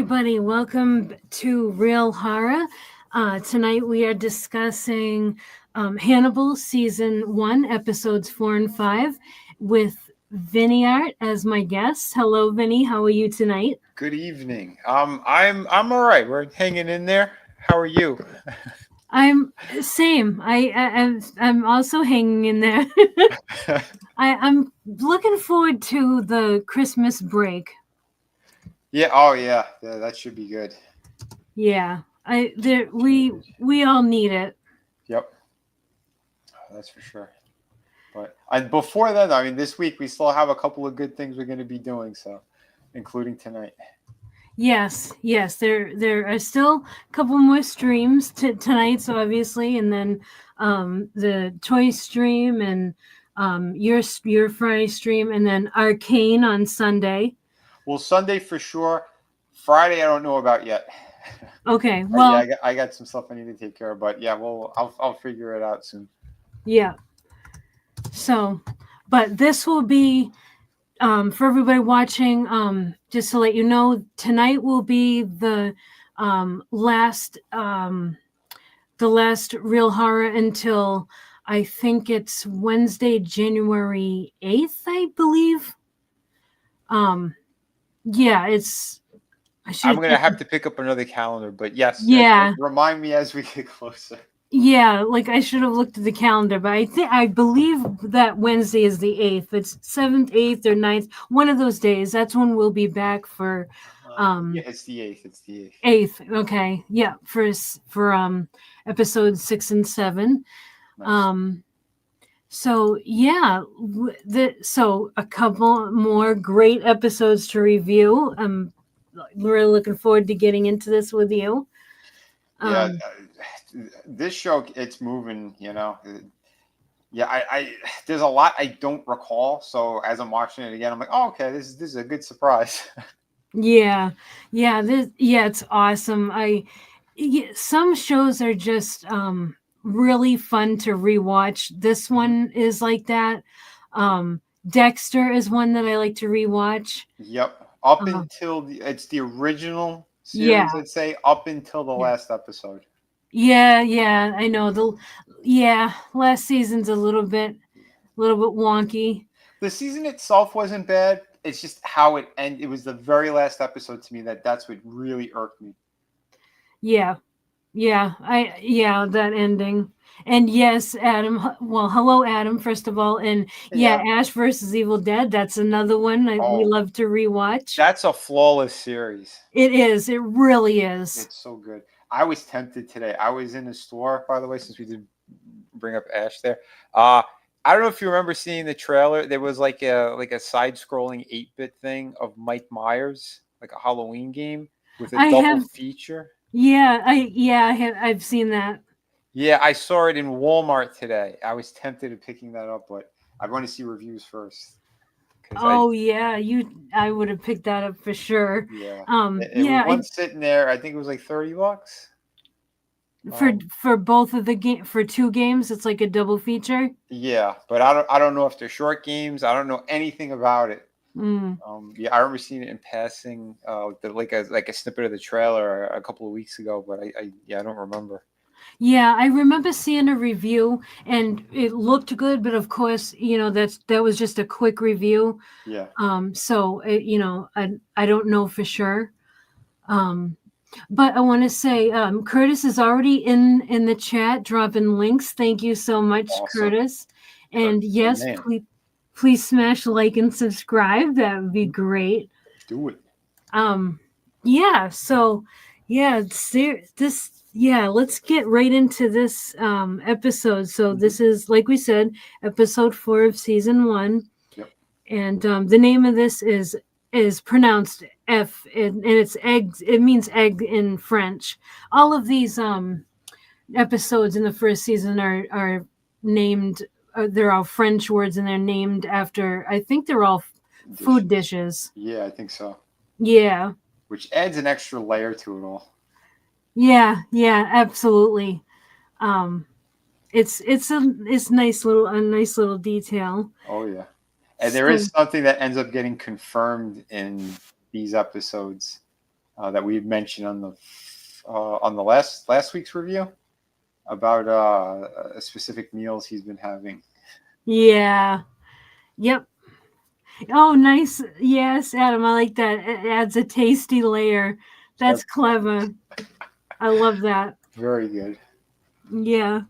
everybody. Welcome to Real Horror. Tonight we are discussing Hannibal Season 1, Episodes 4 and 5, with Vinny Art as my guest. Hello, Vinny. How are you tonight? Good evening. I'm all right. We're hanging in there. How are you? I'm same. I'm also hanging in there. I'm looking forward to the Christmas break. Yeah. Oh, yeah. Yeah. That should be good. Yeah, we all need it. Yep. That's for sure. But before that, I mean, this week we still have a couple of good things we're going to be doing. So, including tonight. Yes. There are still a couple more streams tonight, so obviously, and then the toy stream and your Friday stream, and then Arcane on Sunday. Well, Sunday for sure. Friday, I don't know about yet. Okay. But Well, yeah, I got some stuff I need to take care of. But yeah, I'll figure it out soon. yeah. So, but this will be for everybody watching. Just to let you know, tonight will be the last Real Horror until I think it's Wednesday, January 8th, I believe. Yeah, it's. I'm going to have to pick up another calendar. But yes, Yeah. remind me as we get closer. Yeah, like I should have looked at the calendar, but I believe that Wednesday is the 8th. It's 7th, 8th, or 9th. One of those days. That's when we'll be back for Yeah, it's the 8th. It's the 8th. Okay. Yeah, for episodes 6 and 7. Nice. So yeah, so a couple more great episodes to review. I'm really looking forward to getting into this with you. Yeah, this show, it's moving. Yeah, I there's a lot I don't recall. So as I'm watching it again, I'm like, oh, okay, this is a good surprise. Yeah, it's awesome. Some shows are just really fun to rewatch. This one is like that. Dexter is one that I like to rewatch. Yep. Up until it's the original series, Yeah. I'd say, up until the Yeah. last episode. Yeah, I know. Last season's a little bit wonky. The season itself wasn't bad. It's just how it ended. It was the very last episode to me that's what really irked me. Yeah, that ending. And yes, Adam. Well, hello, Adam. First of all, and yeah, Ash versus Evil Dead. That's another one we love to rewatch. That's a flawless series. It is. It really is. It's so good. I was tempted today. I was in a store, by the way, since we did bring up Ash there. I don't know if you remember seeing the trailer. There was like a side-scrolling 8-bit thing of Mike Myers, like a Halloween game with a double feature. Yeah, I've seen that. Yeah, I saw it in Walmart today. I was tempted of picking that up, but I want to see reviews first. I would have picked that up for sure. Yeah. It was one sitting there. I think it was like $30. For both of the game for 2 games, it's like a double feature. Yeah, but I don't know if they're short games. I don't know anything about it. Yeah, I remember seeing it in passing, like a snippet of the trailer a couple of weeks ago, but I don't remember. Yeah, I remember seeing a review and it looked good, but of course, that was just a quick review. Yeah. So I don't know for sure. But I want to say, Curtis is already in the chat dropping links. Thank you so much, awesome. Curtis. And yes, please smash like and subscribe. That would be great. Do it. Yeah. So yeah, let's get right into this episode. So this is, like we said, episode 4 of season 1. Yep. And the name of this is pronounced F, and it's eggs. It means egg in French. All of these episodes in the first season are named. They're all French words, and they're named after. I think they're all food dishes. Yeah, I think so. Yeah. Which adds an extra layer to it all. Yeah, absolutely. It's a nice little detail. Oh yeah. And there is something that ends up getting confirmed in these episodes. that we mentioned on the last week's review about specific meals he's been having. Yeah. Yep. Oh, nice. Yes, Adam, I like that. It adds a tasty layer. Yep. That's clever. I love that. Very good. Yeah.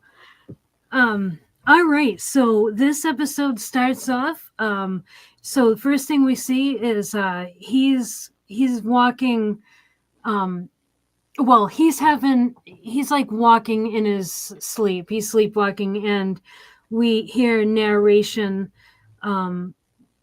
All right. So this episode starts off. So the first thing we see is he's walking. Um, well, he's like walking in his sleep. He's sleepwalking, and we hear narration, um,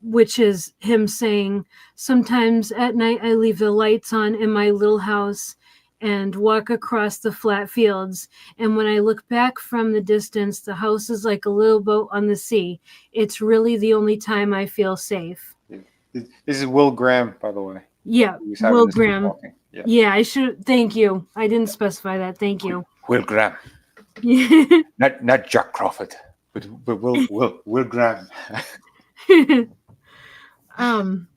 which is him saying, "Sometimes at night I leave the lights on in my little house and walk across the flat fields. And when I look back from the distance, the house is like a little boat on the sea. It's really the only time I feel safe." This is Will Graham, by the way. Yeah, He was Will having this Graham. walking. Yeah. Yeah, I should. Thank you. I didn't specify that. Thank you. Will Graham, Yeah. not Jack Crawford, but Will Graham.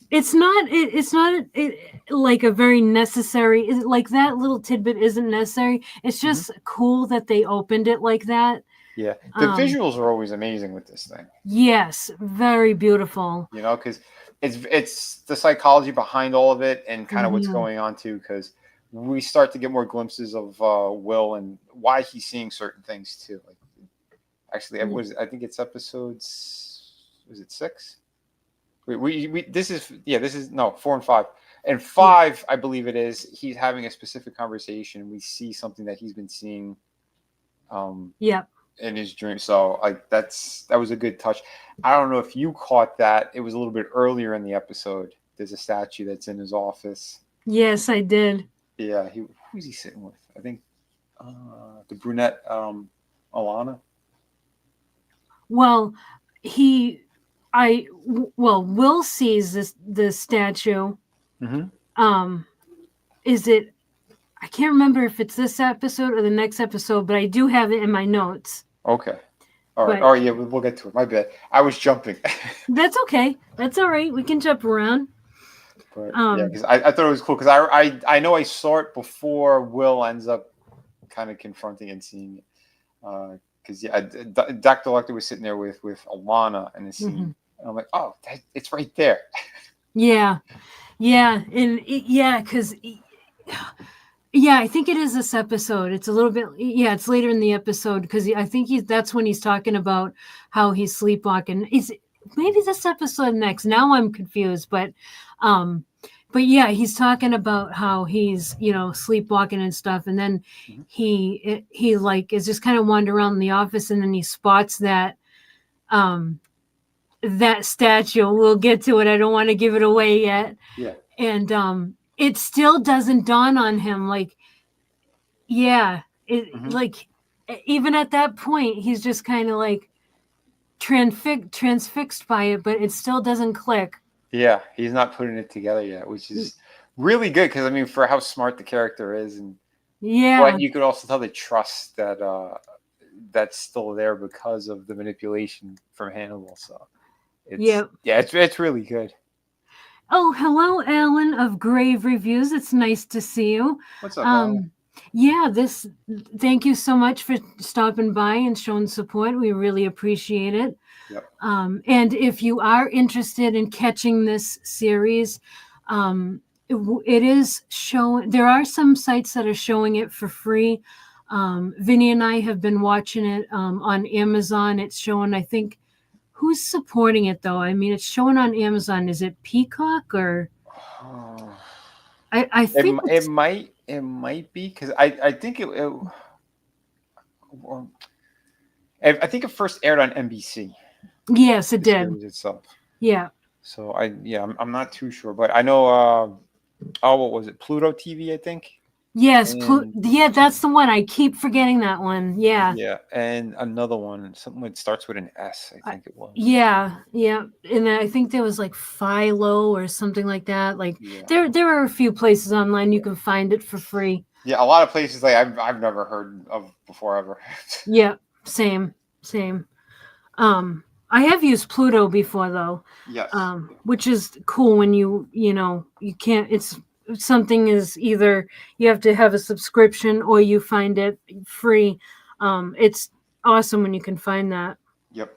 It's not. It's not like a very necessary. Like that little tidbit isn't necessary. It's just cool that they opened it like that. Yeah, the visuals are always amazing with this thing. Yes, very beautiful. You know, because it's the psychology behind all of it and kind of what's going on too. Because we start to get more glimpses of Will and why he's seeing certain things too. Like, actually, I think it's episodes. Was it 6? This is no 4 and 5. And 5, I believe it is. He's having a specific conversation. We see something that he's been seeing. In his dream. So like that was a good touch. I don't know if you caught that. It was a little bit earlier in the episode. There's a statue that's in his office. Yes, I did. Yeah, who's he sitting with? I think the brunette Alana. Well, Will sees the statue. Is it? I can't remember if it's this episode or the next episode, but I do have it in my notes. Okay. All right. All right. Yeah, we'll get to it. My bad. I was jumping. That's okay. That's all right. We can jump around. But, yeah, because I thought it was cool because I know I saw it before Will ends up kind of confronting and seeing it. Because Dr. Lecter was sitting there with Alana in the scene, and I'm like, oh, it's right there. Yeah, and because. Yeah, I think it is this episode. It's a little bit, it's later in the episode because I think that's when he's talking about how he's sleepwalking. Maybe this episode next. Now I'm confused, but yeah, he's talking about how he's sleepwalking and stuff, and then he like is just kind of wandering around the office, and then he spots that that statue. We'll get to it. I don't want to give it away yet. Yeah, and it still doesn't dawn on him. Like, like even at that point, he's just kind of like transfixed by it, but it still doesn't click. Yeah, he's not putting it together yet, which is really good because I mean, for how smart the character is, and but you could also tell the trust that that's still there because of the manipulation from Hannibal. So it's really good. Oh, hello, Alan of Grave Reviews. It's nice to see you. What's up, Alan? Thank you so much for stopping by and showing support. We really appreciate it. Yep. And if you are interested in catching this series, it is showing. There are some sites that are showing it for free. Vinny and I have been watching it on Amazon. It's showing, I think. Who's supporting it though? I mean, it's showing on Amazon. Is it Peacock or? I think it might be because I think I think it first aired on NBC. Yes, it did. Itself. Yeah. So I'm not too sure, but I know. What was it? Pluto TV, I think. Yes, that's the one. I keep forgetting that one. Yeah. Yeah, and another one, something that starts with an S, I think it was. Yeah, and I think there was like Philo or something like that. Like there are a few places online you can find it for free. Yeah, a lot of places like I've never heard of before ever. Yeah, same. I have used Pluto before though. Yes. Which is cool when you can't. something is either you have to have a subscription or you find it free. It's awesome when you can find that. Yep.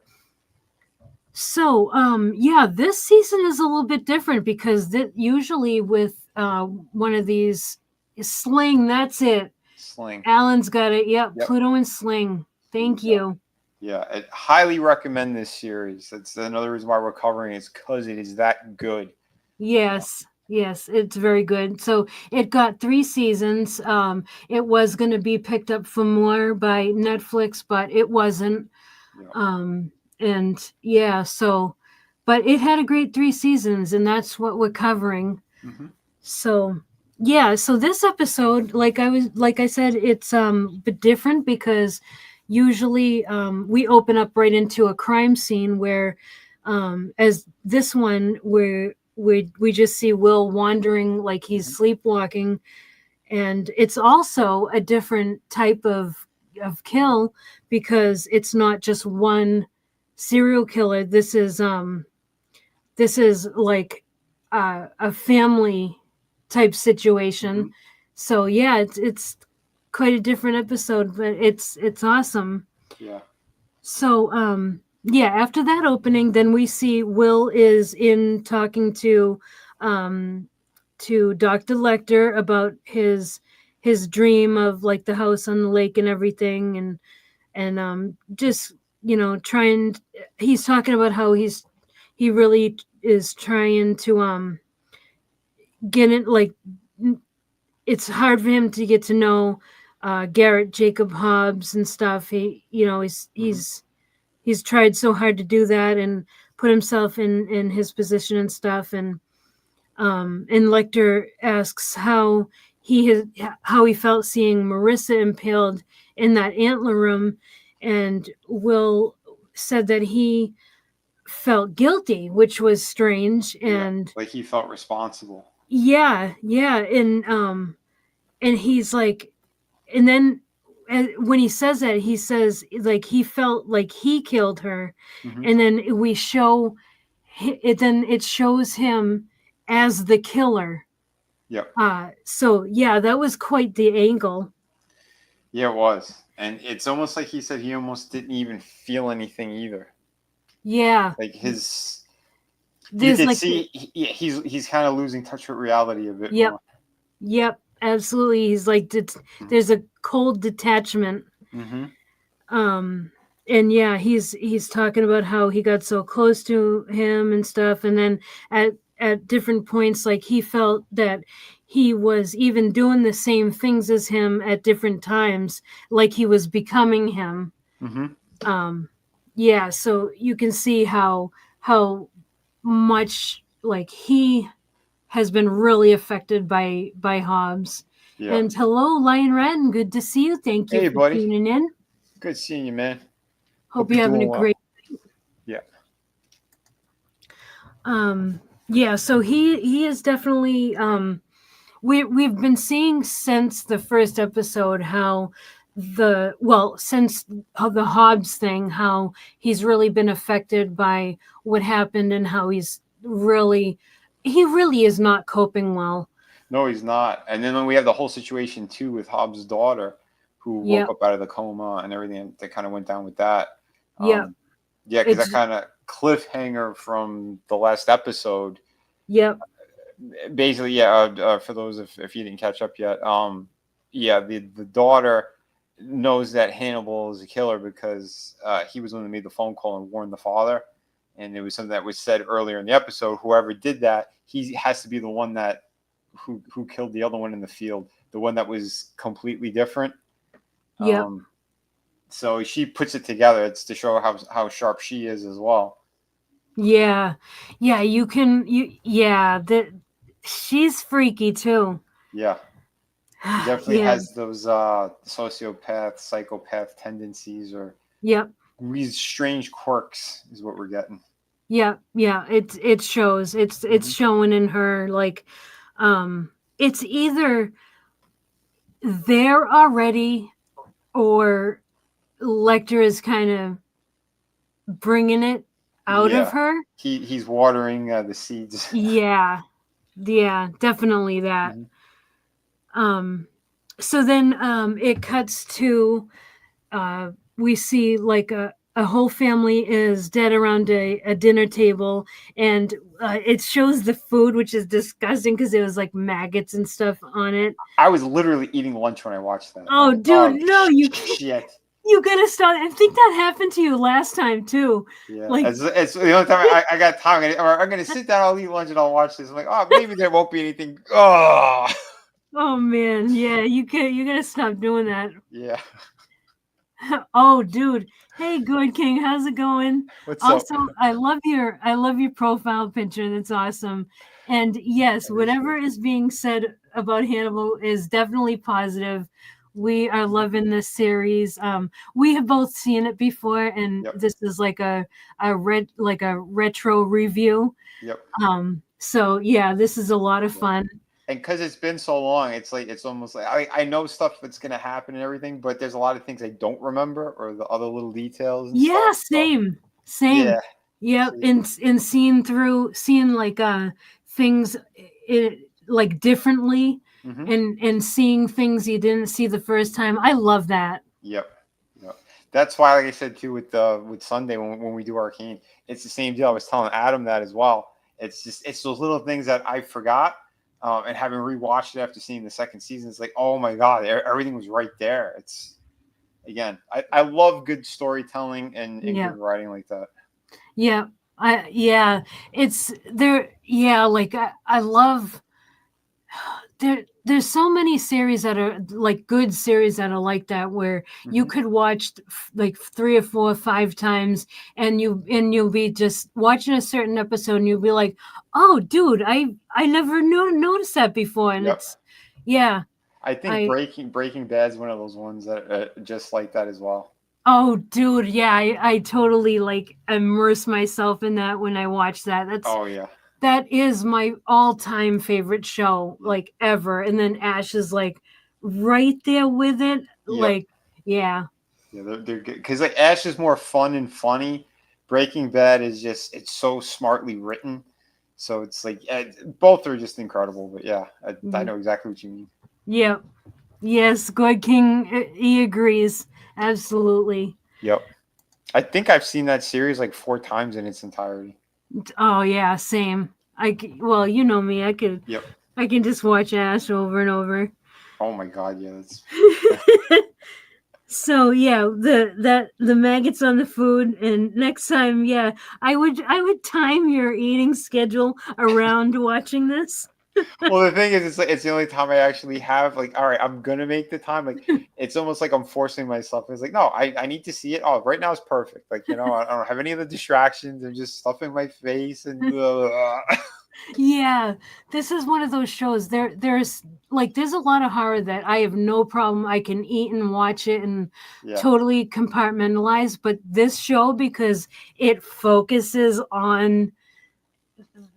So, yeah, this season is a little bit different because usually with one of these Sling, that's it. Sling. Alan's got it. Yep, Yep. Pluto and Sling. Thank Yep. you. Yeah, I highly recommend this series. That's another reason why we're covering it, is because it is that good. Yes, yes, it's very good. So it got 3 seasons. It was going to be picked up for more by Netflix, but it wasn't. Yeah. And yeah, so, but it had a great 3 seasons, and that's what we're covering. Mm-hmm. So yeah, so this episode, like I said, it's bit different because usually we open up right into a crime scene where as this one where we just see Will wandering like he's sleepwalking, and it's also a different type of kill because it's not just one serial killer. This is like a family type situation. Mm-hmm. So yeah, it's quite a different episode, but it's awesome. Yeah. So yeah, after that opening, then we see Will is in talking um to Dr. Lecter about his dream of like the house on the lake and everything, and just trying. He's talking about how he really is trying to get it like it's hard for him to get to know Garrett Jacob Hobbs and stuff. He's Mm-hmm. he's tried so hard to do that and put himself in his position and stuff, and Lecter asks how he felt seeing Marissa impaled in that antler room, and Will said that he felt guilty, which was strange. Yeah. And Like he felt responsible. yeah, and he's like, and then when he says that, he says like he felt like he killed her, Mm-hmm. and then we show it. Then it shows him as the killer. Yep. So yeah, that was quite the angle. Yeah, it was. And it's almost like he said he almost didn't even feel anything either. Yeah, Like his, you there's could like, see he's kind of losing touch with reality a bit yep, more. yep, absolutely. He's like, there's a cold detachment. Mm-hmm. um and yeah, he's talking about how he got so close to him and stuff, and then at different points like he felt that he was even doing the same things as him at different times, like he was becoming him. Mm-hmm. um yeah, so you can see how much like he has been really affected by Hobbs. Yeah. And hello, Lion Red, good to see you. Thank you Hey, for buddy. tuning in. Good seeing you, man. Hope Hope you're you're having a doing well. great. Yeah. Yeah, so he is definitely we've been seeing since the first episode how since how the Hobbs thing, how he's really been affected by what happened, and how he really is not coping well. No, he's not. And then we have the whole situation too with Hobbs' daughter, who woke Yep, up out of the coma and everything that kind of went down with that. yep, Yeah, because that it's kind of cliffhanger from the last episode. yep, Basically, yeah. For those if you didn't catch up yet, yeah, the daughter knows that Hannibal is a killer because he was the one that made the phone call and warned the father, and it was something that was said earlier in the episode. Whoever did that, he has to be the one that who killed the other one in the field, the one that was completely different. yep. So she puts it together. It's to show how sharp she is as well. Yeah, yeah. Yeah. That she's freaky too. Yeah. He definitely Yeah. has those sociopath, psychopath tendencies, or Yep. these strange quirks, is what we're getting. Yeah. Yeah. It shows. It's Mm-hmm. showing in her like, it's either there already or Lecter is kind of bringing it out of Yeah, her. he's watering the seeds. Yeah. Yeah, definitely that. Mhm. Um, so then it cuts to we see like a whole family is dead around a dinner table, and it shows the food, which is disgusting because there was like maggots and stuff on it. I was literally eating lunch when I watched that. I'm Oh, like, dude, oh no, you can't. shit. You gotta stop. I think that happened to you last time too. Yeah, Like, it's the only time I got time. I'm gonna sit down, I'll eat lunch, and I'll watch this. I'm like, oh, maybe there won't be anything. Oh, oh man, yeah, you gotta stop doing that. yeah. Oh, dude. Hey, Good King, how's it going? What's up? Also, I love your profile picture. That's awesome. And yes, Appreciate whatever it. is being said about Hannibal is definitely positive. We are loving this series. We have both seen it before, and Yep, this is like a retro review. yep. So yeah, this is a lot of Yeah. fun. And because it's been so long, it's like it's almost like I know stuff that's gonna happen and everything, but there's a lot of things I don't remember or the other little details and Yeah, stuff. So same. yeah, Yep, so, and seeing like things like differently, hmm, and seeing things you didn't see the first time. I love that. yep, yep. That's why, like I said too, with Sunday when we do Arcane, it's the same deal. I was telling Adam that as well. It's just it's those little things that I forgot, and having rewatched it after seeing the second season, it's like, oh my god, everything was right there. It's again, I love good storytelling and Yeah, good writing like that. yeah, yeah. It's there. Yeah, like I love there's so many series that are like good series that are like that where you Hmm. could watch like 3 or 4 or 5 times, and you'll be just watching a certain episode and you'll be like, oh dude, I never noticed that before. And Yep. it's yeah. I think I Breaking Bad is one of those ones that just like that as well. Oh dude, yeah, I totally like immerse myself in that when I watch that. Oh yeah, That is my all-time favorite show, yeah, like, ever, and then Ash is, like, right there with it, yep, like yeah. yeah. They're good because like Ash is more fun and funny. Breaking Bad is just it's so smartly written, so it's like both are just incredible. But yeah, I Mhm. know exactly what you mean. Yep. Yes, Good King, he agrees, absolutely. Yep, I think I've seen that series like 4 times in its entirety. Oh, yeah, same. Well, you know me, Yep. I can just watch Ash over and over. Oh my god, yeah, that's So yeah, the maggots on the food, and next time, yeah, I would time your eating schedule around watching this. well, the thing is, it's like it's the only time I actually have like, all right, I'm gonna make the time. Like, it's almost like I'm forcing myself. It's like, no, I need to see it. Oh, right now is perfect. Like, I don't have any of the distractions. I'm just stuffing my face and Yeah, this is one of those shows. There's a lot of horror that I have no problem. I can eat and watch it and yeah, totally compartmentalize. But this show, because it focuses on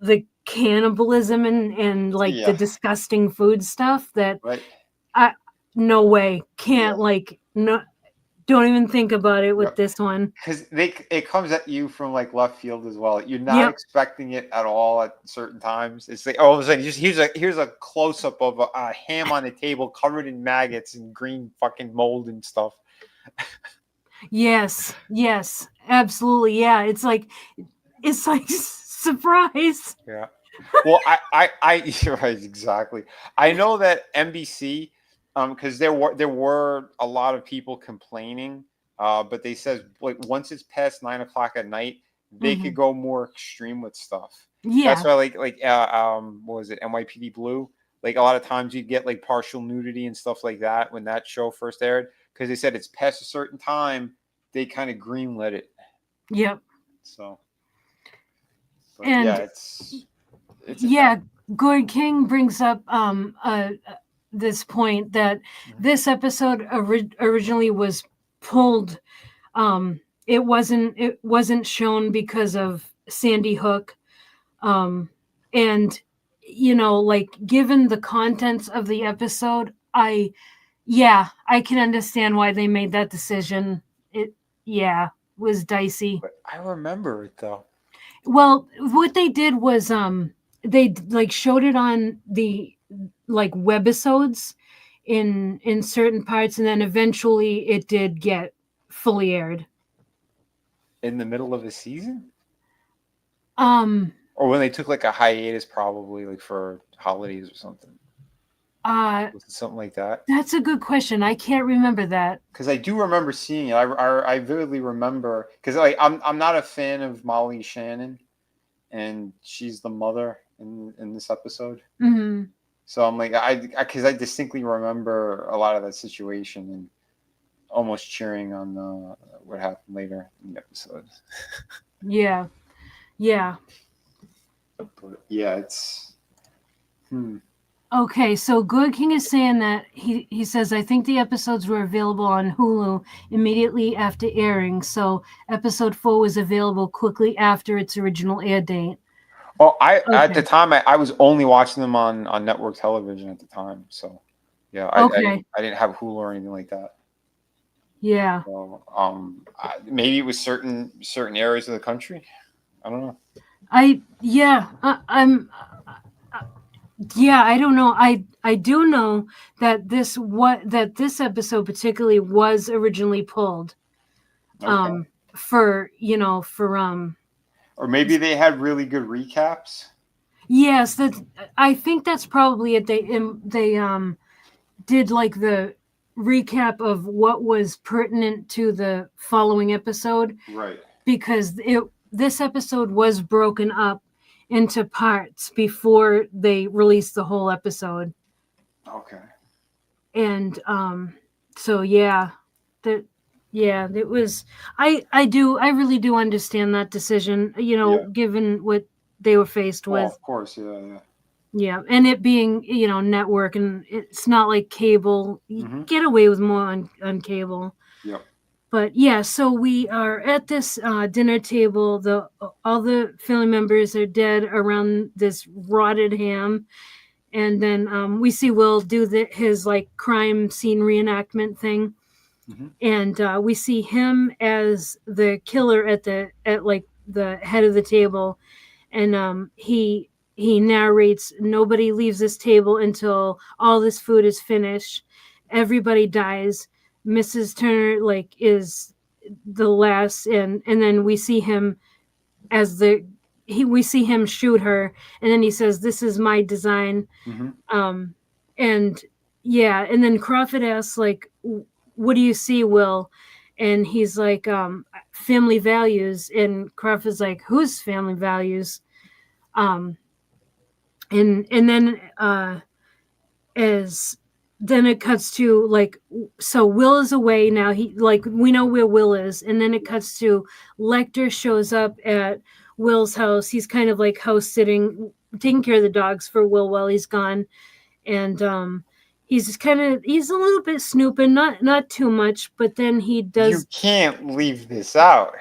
the cannibalism and like the yeah, disgusting food stuff, that right, I no way yeah, can't, like, no, don't even think about it with yep. this one. Because it comes at you from like left field as well. You're not Yep. expecting it at all at certain times. It's like all of a sudden, just here's a close up of a ham on a table covered in maggots and green fucking mold and stuff. Yes. Yes. Absolutely. Yeah. It's like surprise. Yeah. Well, you're right, exactly. I know that NBC, because there were a lot of people complaining, but they said like once it's past 9 o'clock at night, they could Hmm. go more extreme with stuff. That's Yeah. why what was it, NYPD Blue? Like a lot of times you get like partial nudity and stuff like that when that show first aired, because they said it's past a certain time, they kind of greenlit it. Yep. So, but yeah, And it's a yeah, thing. Gord King brings up this point that Mhm. this episode originally was pulled. It wasn't shown because of Sandy Hook. And like, given the contents of the episode, I can understand why they made that decision. It yeah, was dicey. But I remember it though. Well, what they did was they like showed it on the like webisodes in certain parts, and then eventually it did get fully aired. In the middle of a season, Um. or when they took like a hiatus, probably like for holidays or something. Was it something like that? That's a good question. I can't remember that. Because I do remember seeing it. I vividly remember, because like I'm not a fan of Molly Shannon, and she's the mother in this episode. Mm-hmm. So I'm like because I distinctly remember a lot of that situation and almost cheering on what happened later in the episode. Yeah. Yeah. But yeah, it's Okay, so Good King is saying that he says, I think the episodes were available on Hulu immediately after airing, so episode 4 was available quickly after its original air date. Well, at the Okay. time I was only watching them on network television at the time, so yeah, Okay. I didn't have Hulu or anything like that. Yeah. So maybe it was certain areas of the country. I don't know. I'm yeah, I don't know. I do know that this episode particularly was originally pulled. Okay. For for Or maybe they had really good recaps. yes, that I think that's probably it. They did like the recap of what was pertinent to the following episode, Right. because this episode was broken up into parts before they released the whole episode. Okay. And so yeah, that yeah, it was I really do understand that decision, Yeah. given what they were faced Oh, with. of course. Yeah. Yeah. Yeah, and it being, network, and it's not like cable. You Mm-hmm. get away with more on cable. Yep. But yeah, so we are at this dinner table. All the family members are dead around this rotted ham, and then we see Will do his like crime scene reenactment thing, Mm-hmm. and we see him as the killer at like the head of the table, and he narrates, nobody leaves this table until all this food is finished. Everybody dies. Mrs. Turner like is the last, and then we see him as we see him shoot her, and then he says, this is my design. Mm-hmm. And yeah, and then Crawford asks like, what do you see, Will? And he's like, family values. And Crawford's like, whose family values? um and then as then it cuts to like, so Will is away now, he like, we know where Will is, and then it cuts to Lecter shows up at Will's house. He's kind of like house sitting, taking care of the dogs for Will while he's gone. And he's a little bit snooping, not too much, but then he You does can't leave this out.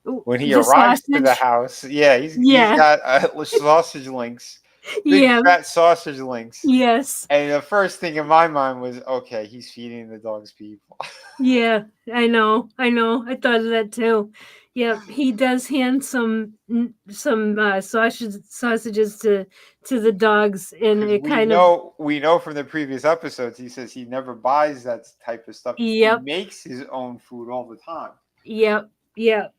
When he the arrives to the sausage. house, yeah, he's Yeah. got sausage links, big Yeah. fat sausage links. Yes. And the first thing in my mind was, okay, he's feeding the dogs people. Yeah, I know. I thought of that too. Yep, he does hand some sausages to the dogs, and it kind of, We know from the previous episodes, he says he never buys that type of stuff. yep, He makes his own food all the time. yep, yep,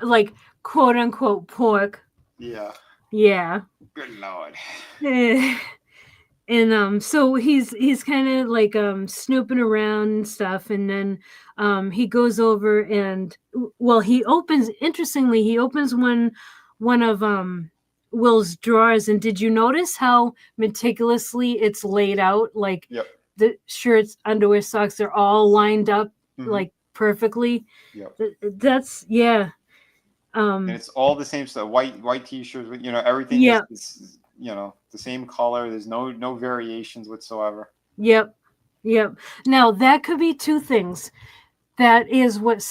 like quote unquote pork. Yeah. Yeah. Good Lord. And so he's kind of like snooping around and stuff, and then he goes over, and well, he opens one of Will's drawers. And did you notice how meticulously it's laid out? Like, Yep. the shirts, underwear, socks are all lined up Mhm. like perfectly. Yep. That's yeah. And it's all the same stuff. White t-shirts, everything Yep. is the same color. There's no variations whatsoever. Yep. Now that could be two things. That is what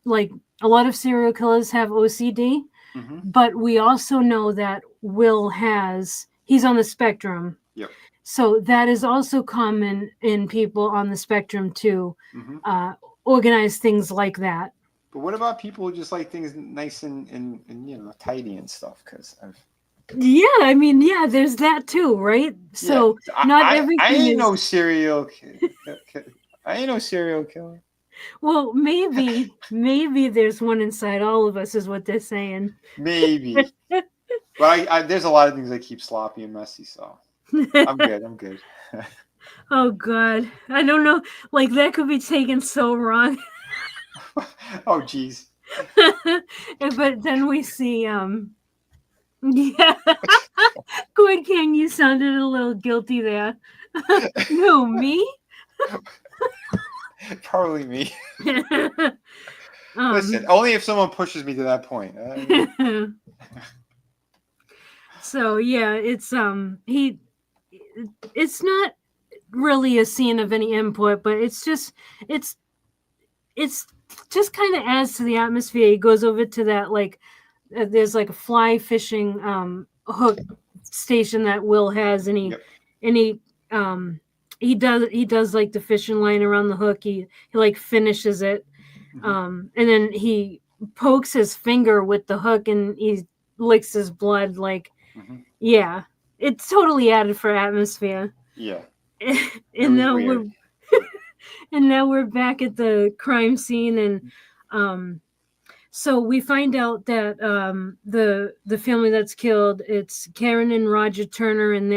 like a lot of serial killers have OCD, Mm-hmm. but we also know that Will he's on the spectrum. Yep. So that is also common in people on the spectrum to Mm-hmm. organize things like that. But what about people who just like things nice and tidy and stuff? Because Yeah, I mean, yeah, there's that too, right? Yeah, So not I everything ain't is no serial killer. I ain't no serial killer. well, maybe there's one inside all of us is what they're saying. Maybe, but there's a lot of things I keep sloppy and messy, so I'm good. I'm good. Oh God. I don't know. Like that could be taken so wrong. Oh, geez. But then we see yeah. Good King, you sounded a little guilty there. No, me? Probably me. Listen, um only if someone pushes me to that point. so yeah, it's not really a scene of any input, but it's it's just kind of adds to the atmosphere. He goes over to that like there's like a fly fishing hook station that Will has, and Yep. he um he does like the fishing line around the hook. He like finishes it, Hmm. and then he pokes his finger with the hook and he licks his blood. Like, Hmm. yeah, it's totally added for atmosphere. Yeah, it And was now weird. we're back at the crime scene, and um so we find out that the family that's killed, it's Karen and Roger Turner, and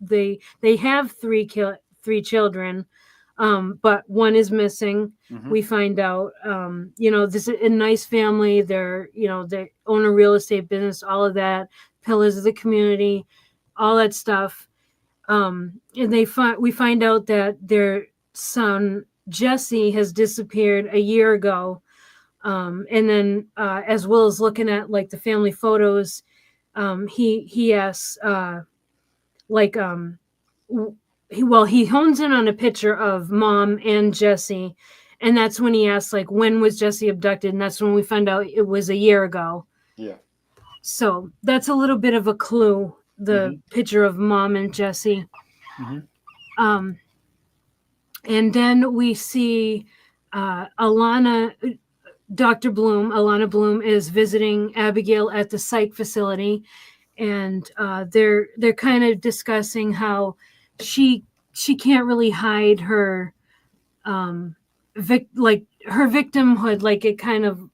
they have three children, but one is missing. Hmm. We find out, this is a nice family. They own a real estate business, all of that, pillars of the community, all that stuff. And we find out that their son Jesse has disappeared a year ago, and then as Will is looking at like the family photos, he asks like he hones in on a picture of mom and Jesse, and that's when he asks like when was Jesse abducted, and that's when we find out it was a year ago. Yeah. So that's a little bit of a clue. The Hmm. picture of mom and Jesse. Hmm. Um, and then we see Alana Bloom is visiting Abigail at the psych facility, and they're kind of discussing how she she can't really hide her like her victimhood, like it kind of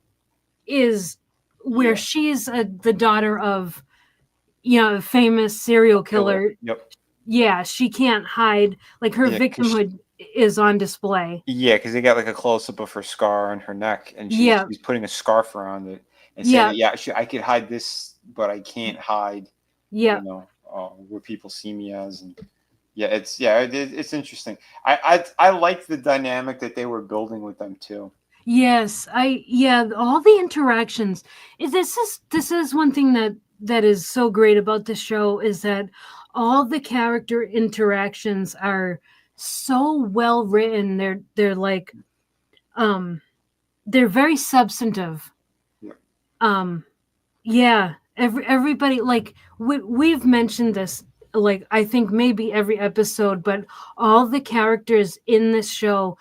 is where Yeah. she's the daughter of a famous serial Killer. killer. Yep. Yeah, she can't hide, like her Yeah, victimhood is on display. because they got like a close up of her scar on her neck, and Yeah, she's putting a scarf around it and saying yeah, that yeah, I could hide this, but I can't hide, yeah. where people see me as, and it's interesting. I like the dynamic that they were building with them too. Yes, all the interactions. This is one thing that is so great about the show is that all the character interactions are so well written. They're like um they're very substantive. Yeah. Um yeah, everybody, like we've mentioned this, like I think maybe every episode, but all the characters in this show,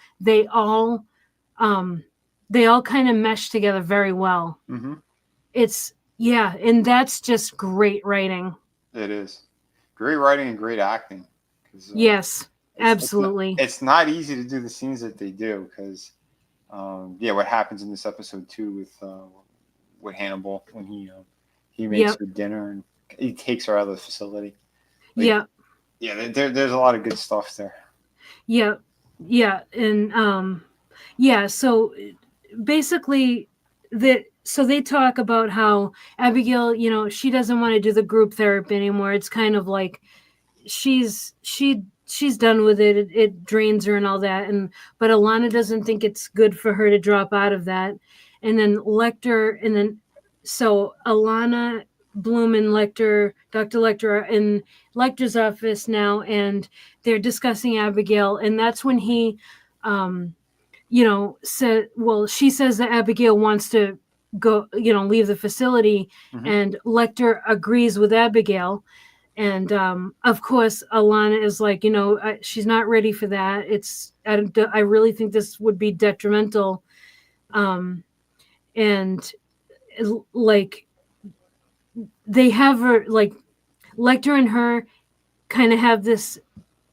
um they all kind of mesh together very well. Hmm. It's yeah, and that's just great writing. It is great writing and great acting, because Yes, absolutely. it's not easy to do the scenes that they do, because yeah, what happens in this episode too with Hannibal when he makes Yep, her dinner and he takes her out of the facility. Like, yep, yeah, there's a lot of good stuff there. yep, yeah, and yeah. So basically, they talk about how Abigail, she doesn't want to do the group therapy anymore. It's kind of like she's done with it. It drains her and all that, and but Alana doesn't think it's good for her to drop out of that. And then so Alana Bloom and Dr. Lecter are in Lecter's office now, and they're discussing Abigail, and that's when he said, well, she says that Abigail wants to go, leave the facility, Hmm. and Lecter agrees with Abigail. And of course, Alana is like, she's not ready for that. I really think this would be detrimental. Um, and like they have her like Lecter and her kind of have this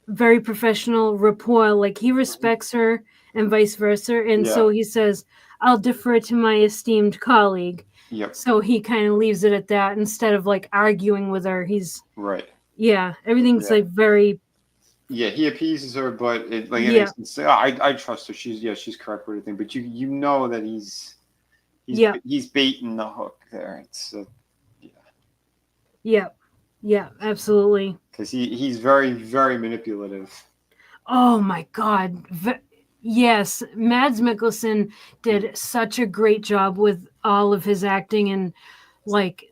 very professional rapport. Like he respects her and vice versa. And so he says, I'll defer to my esteemed colleague. Yep. So he kind of leaves it at that instead of like arguing with her. He's Right. Everything's like very. Yeah, he appeases her, but it like Yeah. I trust her. She's correct with everything. But you know that he's baiting the hook there. It's Yeah, absolutely. because he's very, very manipulative. Oh my God. Yes, Mads Mikkelsen did such a great job with all of his acting and like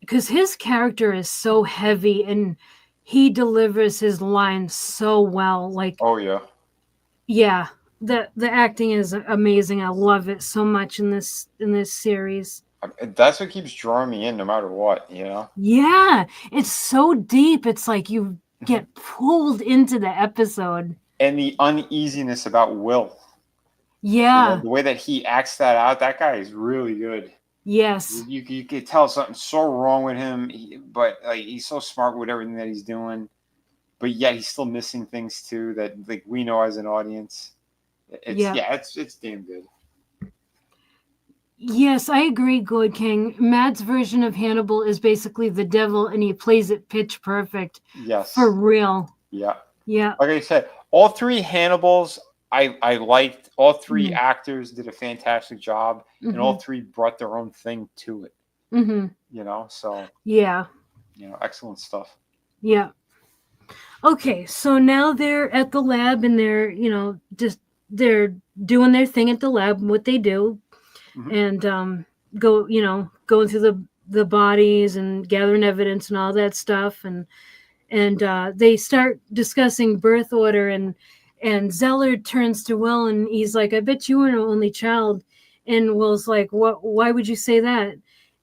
because his character is so heavy and he delivers his lines so well. Like, oh yeah, the acting is amazing. I love it so much in this series. that's what keeps drawing me in, no matter what. You know. Yeah, it's so deep. It's like you get pulled into the episode. And the uneasiness about Will. Yeah. The way that he acts that out, that guy is really good. Yes. You could tell something's so wrong with him, but like he's so smart with everything that he's doing, but yet he's still missing things too that like we know as an audience. It's damn good. Yes, I agree, Good King. Matt's version of Hannibal is basically the devil, and he plays it pitch perfect. Yes. For real. Yeah. Yeah. Like I said, all three Hannibals I liked. All three actors did a fantastic job, and all three brought their own thing to it. Mm-hmm. You know, so. Yeah. You know, excellent stuff. Yeah. Okay, so now they're at the lab, and they're, they're doing their thing at the lab, what they do. And going through the bodies and gathering evidence and all that stuff, and they start discussing birth order, and Zeller turns to Will and he's like, I bet you were an only child. And Will's like, what? Why would you say that?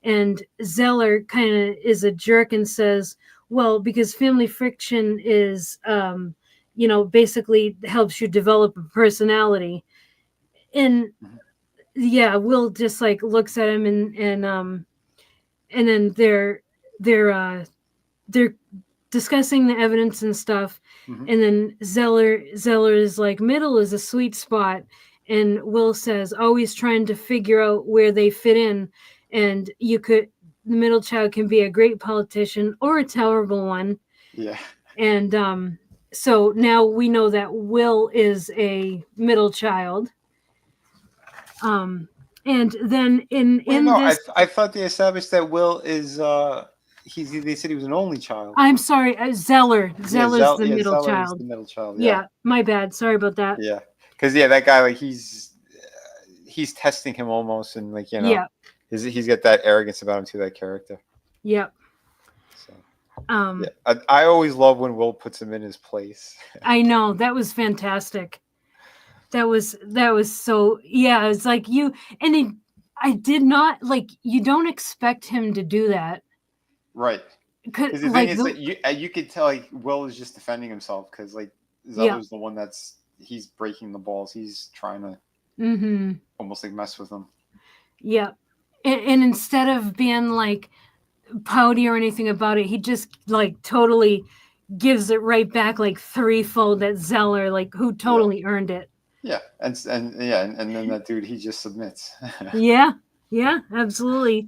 And Zeller kind of is a jerk and says, well, because family friction is basically helps you develop a personality. And Will just like looks at him and then they're discussing the evidence and stuff. And then Zeller is like, middle is a sweet spot, and Will says, always trying to figure out where they fit in, and the middle child can be a great politician or a terrible one. Yeah. And so now we know that Will is a middle child. And then I thought they established that Will is they said he was an only child. I'm sorry, Zeller. Zeller's the middle Zeller child. Is the middle child. Yeah, my bad. Sorry about that. Yeah, because that guy, like he's testing him almost, and like he's got that arrogance about him too. That character. Yep. So. I always love when Will puts him in his place. I know, that was fantastic. That was so, it's like I did not, like, you don't expect him to do that. Right. Because the thing is that you could tell like Will is just defending himself because like Zeller's the one he's breaking the balls. He's trying to almost like mess with them. Yeah. And instead of being like pouty or anything about it, he just like totally gives it right back like threefold at Zeller, like who totally earned it. Yeah, and then that dude, he just submits. Yeah, absolutely.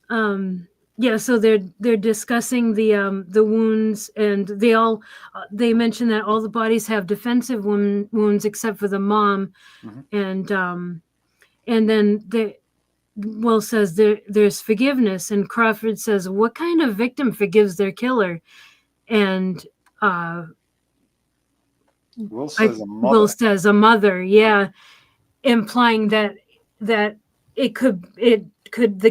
So they're discussing the wounds, and they mention that all the bodies have defensive wounds except for the mom, and then Will says there's forgiveness, and Crawford says, what kind of victim forgives their killer? And Will says a mother. Will says a mother, implying that the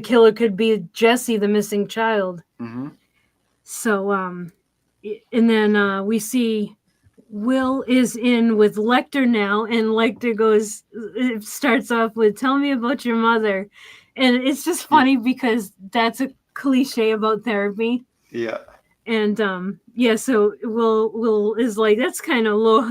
killer could be Jesse, the missing child. So and then we see Will is in with Lecter now, and Lecter starts off with, tell me about your mother. And it's just funny because that's a cliche about therapy. Yeah. And so Will is like, that's kind of low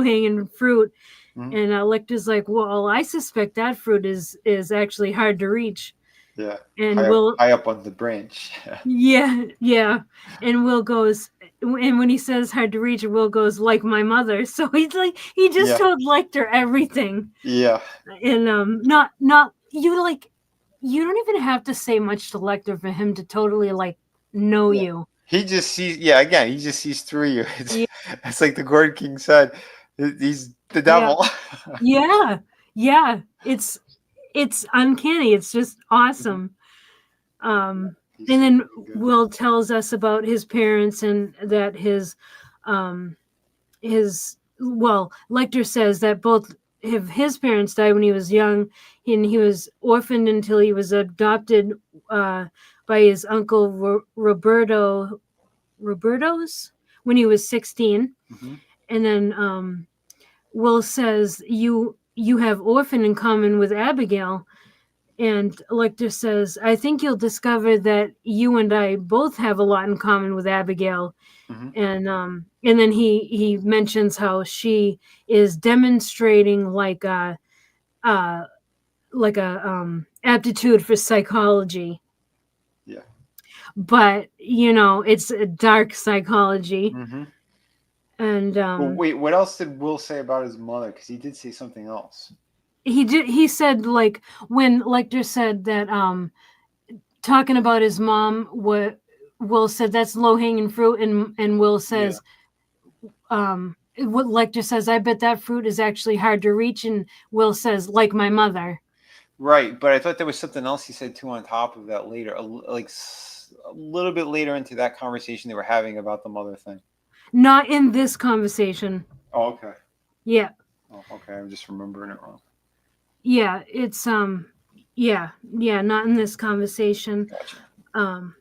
hanging fruit. And Lecter's like, well, I suspect that fruit is actually hard to reach. Yeah. And Will, High up on the branch. yeah, yeah. And Will goes, and when he says hard to reach, Will goes like my mother. So he's like, he just Yeah. told Lecter everything. Yeah. And not you like, you don't even have to say much to Lecter for him to totally like know Yeah. you. He just sees. Yeah. Again, he just sees through you. Yeah, It's like the Gordon King said. He's the yeah, devil. yeah, yeah. It's uncanny. It's just Mhm. awesome. Yeah. And He's then really good. Will tells us about his parents and that um, well, Lecter says that both of his parents died when he was young, and he was orphaned until he was adopted uh, by his uncle Roberto's when he was 16. Hmm. And then Will says you have orphan in common with Abigail. And Lecter says, I think you'll discover that you and I both have a lot in common with Abigail. Hmm. And then he mentions how she is demonstrating uh like a aptitude for psychology. Yeah. But it's a dark psychology. Hmm. And But wait, what else did Will say about his mother? Because he did say something else. he said, like, when Lecter said that talking about his mom, what Will said, that's low hanging fruit, and Will Yeah. says, what Lecter says, I bet that fruit is actually hard to reach, and Will says, like my mother. Right, but I thought there was something else he said too on top of that later, a little bit later into that conversation they were having about the mother thing. Not in this conversation. Oh, okay. Yeah, Oh, okay. I'm just remembering it wrong. yeah, it's yeah, not in this conversation. Gotcha. Um,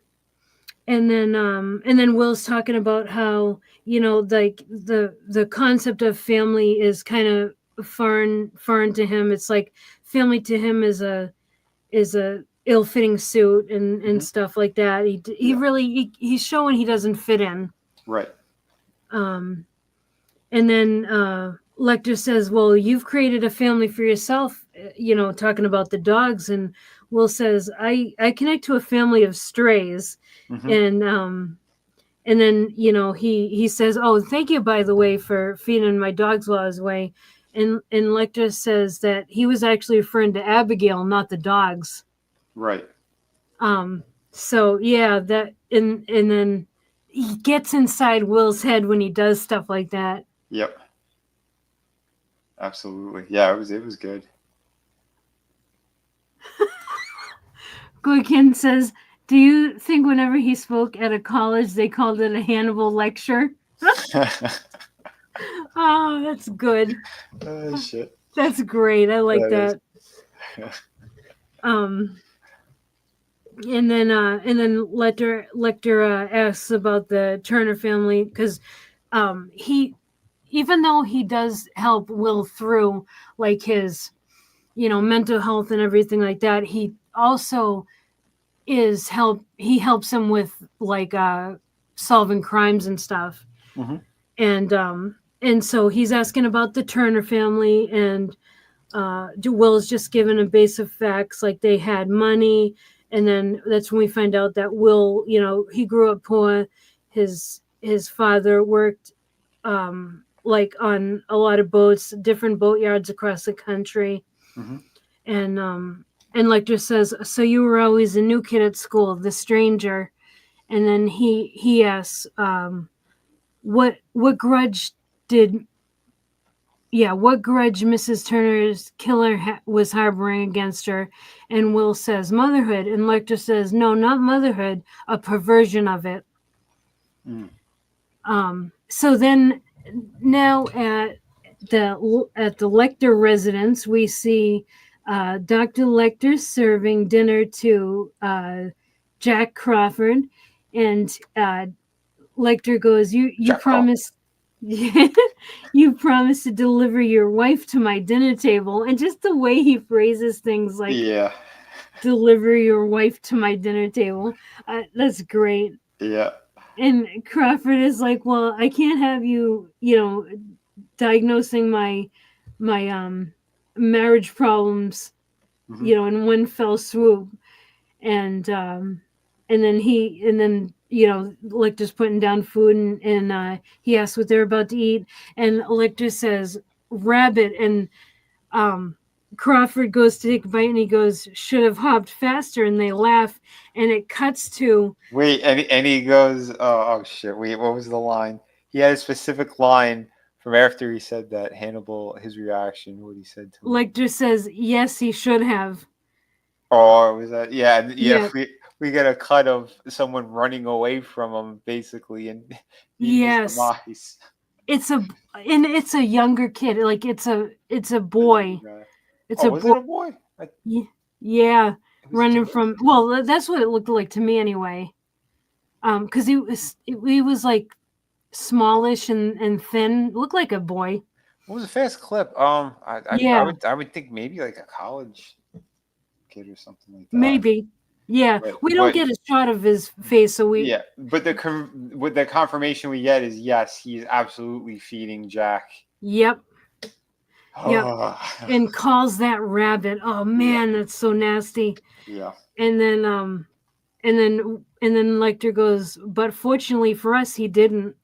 and then Will's talking about how like the concept of family is kind of foreign to him. It's like family to him is a ill-fitting suit and Hmm. stuff like that. He Yeah. really he's showing he doesn't fit in. Right. Um, and then Lecter says, "Well, you've created a family for yourself." Talking about the dogs, and Will says, "I connect to a family of strays," Hmm. and then he says, "Oh, thank you, by the way, for feeding my dogs while I was away." And Lecter says that he was actually referring to Abigail, not the dogs. Right. Um, so yeah, and then he gets inside Will's head when he does stuff like that. Yep. Absolutely. Yeah. It was good. Goodkin says, "Do you think whenever he spoke at a college, they called it a Hannibal lecture?" Oh, that's good. Oh shit. That's great. I like That is. that. Um, and then Lecter asks about the Turner family because he even though he does help Will through like his mental health and everything like that, he also he helps him with like solving crimes and stuff. Hmm. And so he's asking about the Turner family, and Will's just given a base of facts, like they had money. And then that's when we find out that Will, he grew up poor. His father worked like on a lot of boats, different boatyards across the country. Hmm. And Lecter says, so you were always a new kid at school, the stranger. And then he asks, what grudge did what grudge Mrs. Turner's killer was harboring against her. And Will says motherhood, and Lecter says no, not motherhood, a perversion of it. Mm. So then now at the Lecter residence, we see Dr. Lecter serving dinner to Jack Crawford, and Lecter goes, "You Jack Crawford. promised." You promised to deliver your wife to my dinner table, and just the way he phrases things, like Yeah. deliver your wife to my dinner table, that's great. Yeah. And Crawford is like, well, I can't have you diagnosing my marriage problems Hmm. in one fell swoop. and then Lictor's putting down food, and he asks what they're about to eat, and Lictor says rabbit, and um Crawford goes to take a bite and he goes, should have hopped faster, and they laugh, and it cuts to Wait, and he goes, oh shit, wait, what was the line? He had a specific line from after he said that, Hannibal, his reaction, what he said to him. Lictor says yes he should have. Oh, was that? Yeah, yeah. Yeah. We get a cut of someone running away from him, basically, and meeting his Yes. demise. It's a younger kid, like it's a The boy. younger guy. It's Oh, a was boy. it a boy? Yeah, It was a running kid. from, well, that's what it looked like to me anyway. Because he was like smallish and thin, looked like a boy. What was a fast clip? Yeah, I would think maybe like a college kid or something like that. maybe. Yeah, we don't But get a shot of his face, so we. yeah, but with the confirmation we get is yes, he's absolutely feeding Jack. Yep, yep, Oh, and calls that rabbit. Oh yeah, man, that's so nasty. yeah, And then Lecter goes, but fortunately for us, he didn't.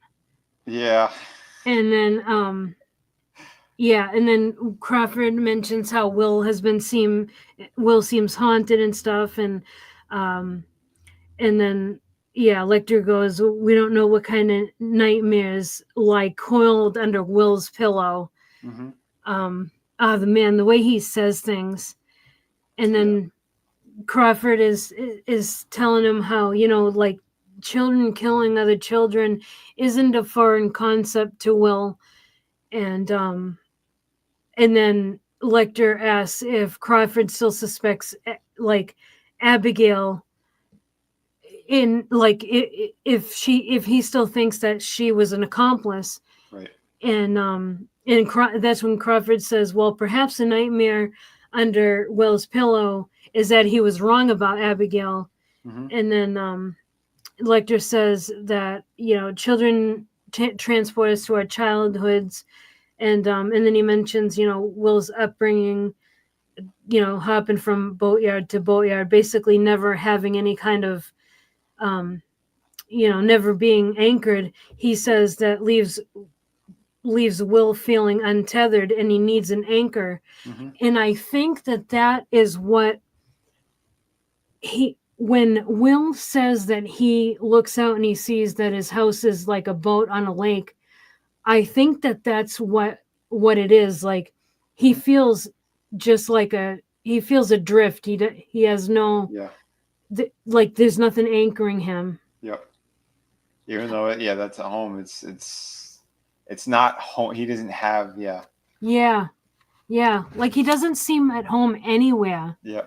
yeah, And then yeah, and then Crawford mentions how Will seems haunted and stuff, um and then yeah, Lecter goes, we don't know what kind of nightmares lie coiled under Will's pillow. hmm The way he says things, and yeah, then Crawford is telling him how, like, children killing other children isn't a foreign concept to Will, and and then Lecter asks if Crawford still suspects, like, Abigail, in like, if he still thinks that she was an accomplice, right. and that's when Crawford says, well, perhaps the nightmare under Will's pillow is that he was wrong about Abigail. hmm And then Lecter says that, children transport us to our childhoods, and then he mentions, Will's upbringing, hopping from boatyard to boatyard, basically never having any kind of, um, never being anchored. He says that leaves Will feeling untethered, and he needs an anchor. hmm And I think that is what when Will says that he looks out and he sees that his house is like a boat on a lake, I think that's what it is. Like, he hmm feels just like he feels adrift. He has no, Yeah, like, there's nothing anchoring him. yep. Even though yeah, that's at home. It's not home. He doesn't have Yeah, yeah. Like, he doesn't seem at home anywhere. yeah.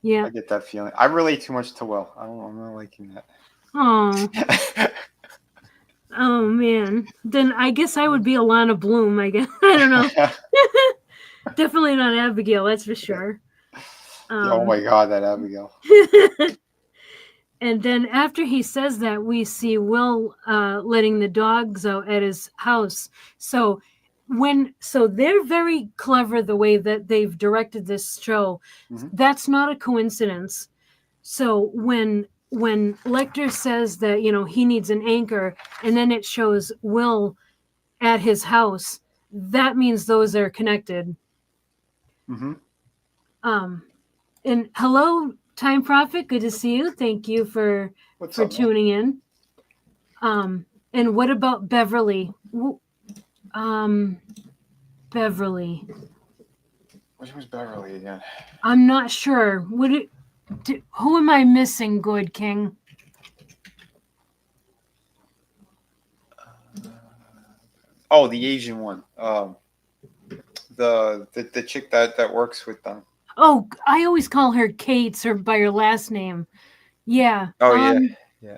Yeah. I get that feeling. I relate too much to Will. I'm not liking Oh, that. oh man. Then I guess I would be Alana Bloom. I guess I don't know. Definitely not Abigail. That's for sure. Yeah, oh my God, that Abigail. And then after he says that, we see Will letting the dogs out at his house. So they're very clever the way that they've directed this show. hmm That's not a coincidence. So when Lecter says that, he needs an anchor, and then it shows Will at his house, that means those are connected. hmm Um, and hello, Time Prophet. Good to see you. Thank you for What's up, man? tuning in. And what about Beverly? Beverly. Which was Beverly again? I'm not sure. Who am I missing, Good King? Oh, the Asian one. The chick that works with them. Oh, I always call her Kate, or by her last name. Yeah. Oh yeah, yeah.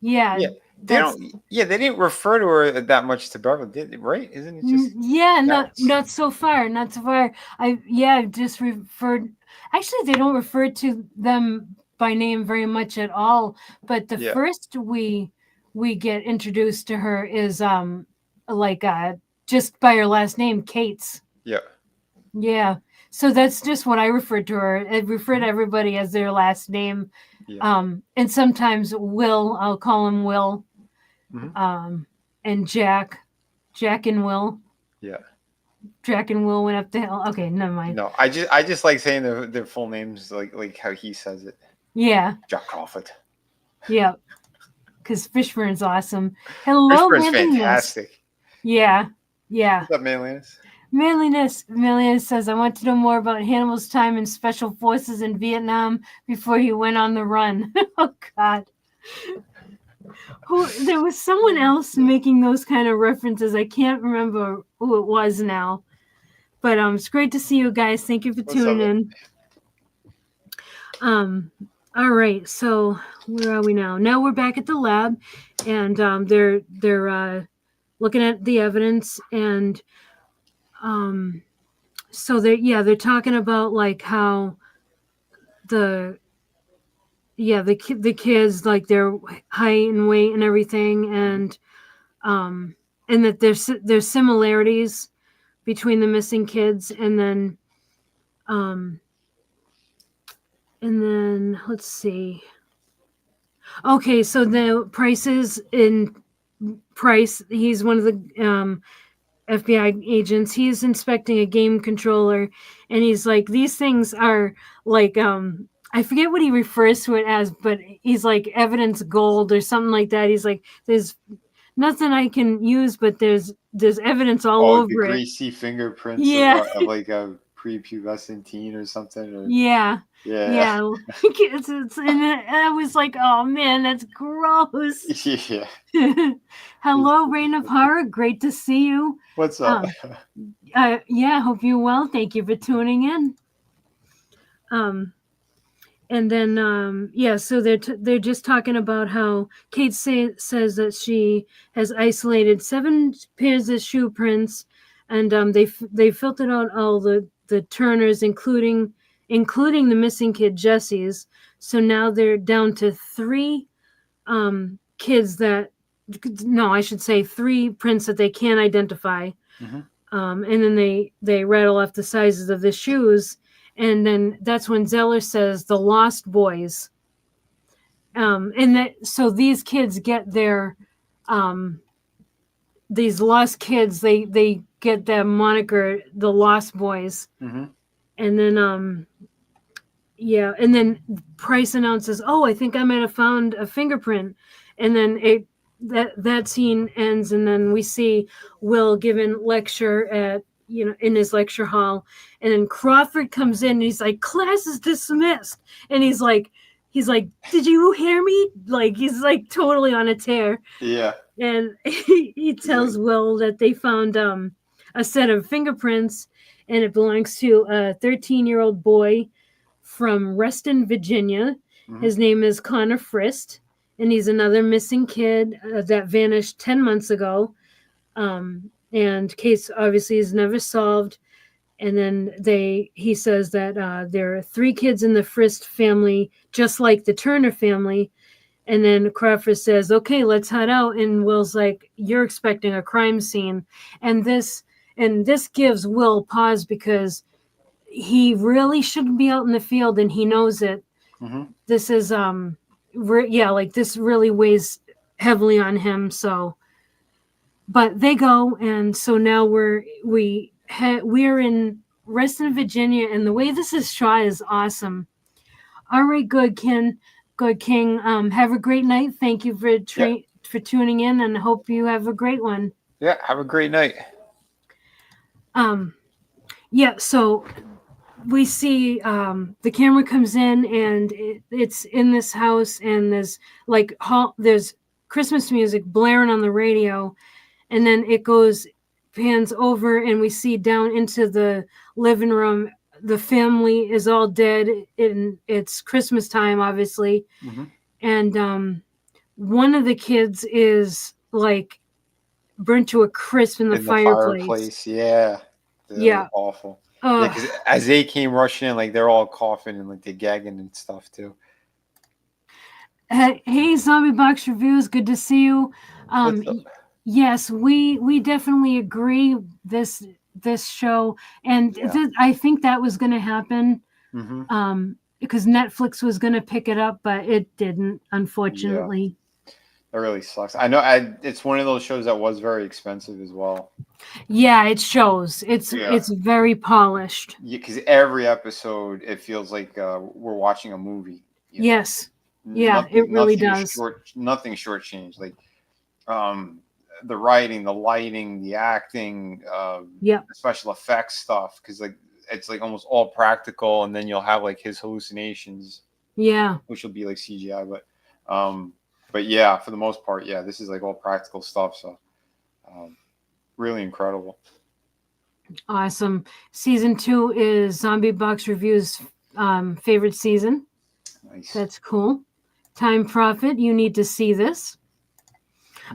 Yeah. Yeah, they That's don't. Yeah, they didn't refer to her that much to Beverly, did they? Right? Isn't it just yeah, that's not so far, not so far. I've just referred. Actually, they don't refer to them by name very much at all. But the yeah, first we get introduced to her is like just by her last name, Kate's. yeah. Yeah. So that's just what I refer to her. I refer to everybody as their last name. Yeah. And sometimes Will, I'll call him Will. Hmm. And Jack and Will. Yeah. Jack and Will went up the hill. Okay, never mind. No, I just like saying their full names like how he says it. Yeah, Jack Crawford. yeah. Because Fishburne's awesome. Hello, Fishburne's manliness. fantastic. Yeah, yeah. What's up, manliness? Manliness says, I want to know more about Hannibal's time in special forces in Vietnam before he went on the run. Oh, God. There was someone else making those kind of references. I can't remember who it was now. But it's great to see you guys. Thank you for What's tuning up? in. All right, so where are we now? Now we're back at the lab, and they're looking at the evidence, and so they're talking about like how the the kids, like their height and weight and everything, and that there's similarities between the missing kids, and then let's see. Okay, so the Price, he's one of the FBI agents. He's inspecting a game controller, and he's like, these things are like, I forget what he refers to it as, but he's like evidence gold or something like that. He's like, there's nothing I can use, but there's evidence all Oh, the over it. greasy fingerprints Yeah, of like a prepubescent teen or something. Or, yeah. yeah. Yeah, and I was like, "Oh man, that's gross." Yeah. Hello, Reign of Horror. Great to see you. What's up? Yeah, hope you're well. Thank you for tuning in. And then so they're just talking about how Kate says that she has isolated 7 pairs of shoe prints, and they filtered out all the Turners, including the missing kid Jesse's. So now they're down to 3 kids that, no, I should say 3 prints that they can't identify. Mm-hmm. And then they rattle off the sizes of the shoes, and then that's when Zeller says the Lost Boys. And that, so these kids get their these lost kids, they get that moniker, the Lost Boys. Mm-hmm. And then and then Price announces, "Oh, I think I might have found a fingerprint." And then that scene ends, and then we see Will giving lecture at, in his lecture hall, and then Crawford comes in and he's like, "Class is dismissed," and he's like, "Did you hear me?" Like, he's like totally on a tear. Yeah. And he tells Will that they found a set of fingerprints, and it belongs to a 13-year-old boy from Reston, Virginia. Mm-hmm. His name is Connor Frist, and he's another missing kid that vanished 10 months ago. And case obviously is never solved. And then he says that there are 3 kids in the Frist family, just like the Turner family. And then Crawford says, "Okay, let's head out." And Will's like, "You're expecting a crime scene." And this gives Will pause, because he really shouldn't be out in the field, and he knows it. Mm-hmm. This is like, this really weighs heavily on him. So, but they go, and so now we're in Reston, Virginia, and the way this is shot is awesome. All right, good King. Have a great night. Thank you for tuning in, and hope you have a great one. Yeah, have a great night. So we see the camera comes in, and it's in this house, and there's Christmas music blaring on the radio, and then it pans over, and we see down into the living room. The family is all dead, and it's Christmas time, obviously. Mm-hmm. And one of the kids is like burnt to a crisp in the fireplace. Yeah. Yeah. Awful. Yeah, because as they came rushing in, like, they're all coughing and like they're gagging and stuff too. Hey, Zombie Box Reviews, good to see you. Yes, we definitely agree. This this show, and Yeah. I think that was going to happen Hmm. because Netflix was going to pick it up, but it didn't, Yeah. unfortunately. That really sucks. I know. It's one of those shows that was very expensive as well. Yeah, it shows. Yeah. It's very polished. Yeah, because every episode it feels like we're watching a movie. You know, Yes. Yeah, it really does. nothing shortchanged. Like um, the writing, the lighting, the acting, Yep. the special effects stuff. Because like it's like almost all practical, and then you'll have like his hallucinations, Yeah. which will be like CGI. Um, but yeah, for the most part, yeah, this is like all practical stuff. So um, really incredible. Awesome. Season 2 is Zombie Box Review's favorite season. Nice. That's cool. Time Profit, you need to see this.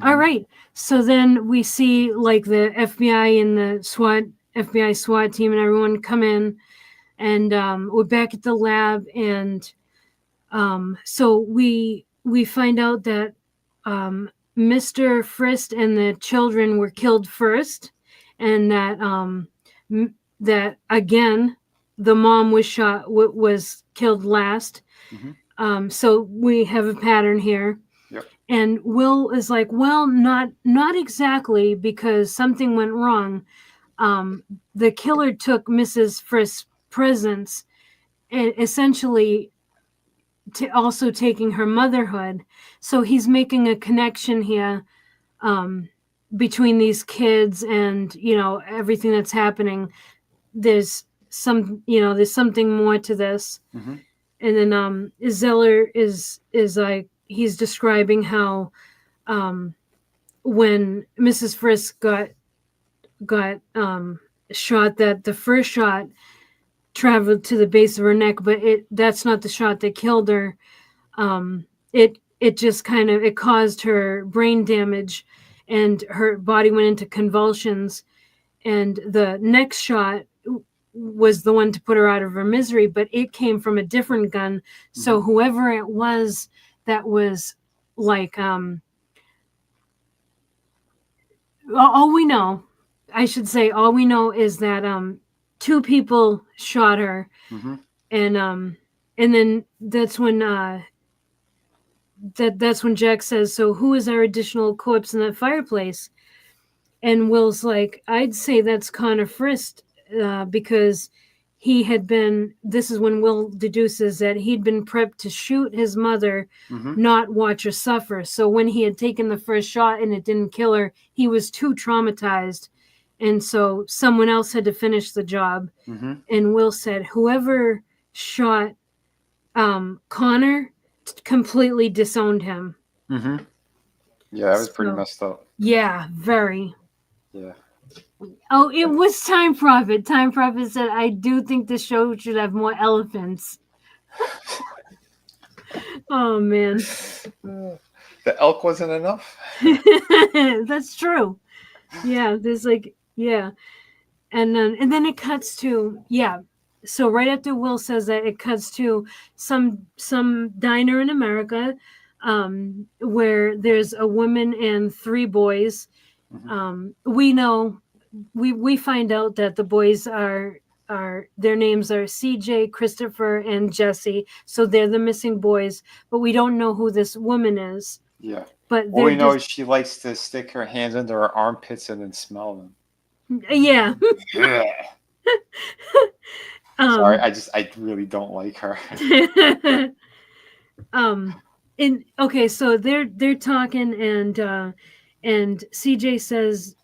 All Hmm. right. So then we see like the FBI and the FBI SWAT team and everyone come in, and we're back at the lab, and so we find out that Mr. Frist and the children were killed first, and that that again the mom was was killed last. Hmm. So we have a pattern here. Yep. And Will is like, well, not exactly, because something went wrong. The killer took Mrs. Frist's presence, and essentially also taking her motherhood. So he's making a connection here um, between these kids and everything that's happening. There's there's something more to this. Hmm. And then Zeller is like, he's describing how when Mrs. Frisk got shot, that the first shot traveled to the base of her neck, but that's not the shot that killed her. It just kind of, it caused her brain damage, and her body went into convulsions. And the next shot was the one to put her out of her misery, but it came from a different gun. So Hmm. whoever it was that was like all we know, I should say, all we know is that two people shot her, Hmm. and then that's when Jack says, so who is our additional corpse in the fireplace? And Will's like, I'd say that's Connor Frist, because he had been, this is when Will deduces that he'd been prepped to shoot his mother, Hmm. not watch her suffer. So when he had taken the first shot and it didn't kill her, he was too traumatized. And so someone else had to finish the job. Hmm. And Will said, whoever shot Connor completely disowned him. Hmm. Yeah, that was pretty So, messed up. yeah, very. Yeah. Oh, it was Time Prophet. Time Prophet said, I do think the show should have more elephants. Oh, man. The elk wasn't enough. That's true. Yeah, there's like, yeah. And then it cuts to, yeah. So right after Will says that, it cuts to some diner in America, where there's a woman and three boys. Hmm. We know, we find out that the boys are their names are CJ, Christopher, and Jesse. So they're the missing boys, but we don't know who this woman is. Yeah. But All they're we know just, is she likes to stick her hands under her armpits and then smell them. yeah. Yeah. Sorry, um I really don't like her. um and okay, so they're talking, and CJ says,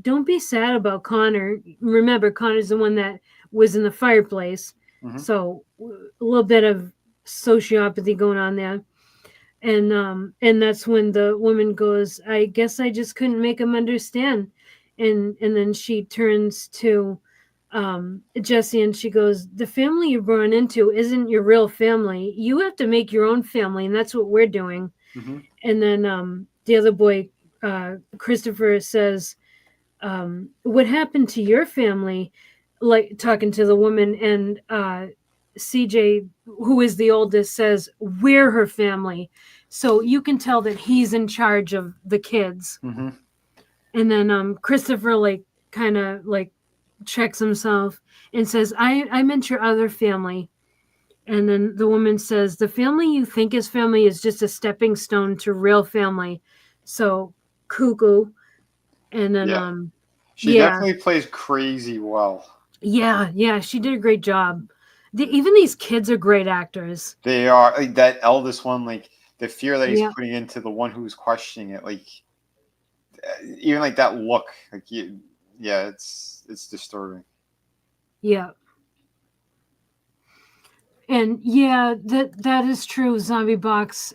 don't be sad about Connor. Remember, Connor's the one that was in the fireplace. Hmm. So a little bit of sociopathy going on there. And that's when the woman goes, I guess I just couldn't make him understand. And then she turns to Jesse, and she goes, the family you're born into isn't your real family. You have to make your own family, and that's what we're doing. Hmm. And then the other boy, Christopher, says, what happened to your family? Like, talking to the woman, and CJ, who is the oldest, says, we're her family. So you can tell that he's in charge of the kids. Hmm. And then Christopher, like, kind of like checks himself and says, I meant your other family. And then the woman says, the family you think is family is just a stepping stone to real family. So, cuckoo. And then, Yeah. She yeah, definitely plays crazy well. yeah, she did a great job. Even these kids are great actors. They are like that eldest one, like the fear that he's Yeah, putting into the one who's questioning it, like even like that look, like yeah, it's disturbing. yeah. And yeah, that is true. Zombie Box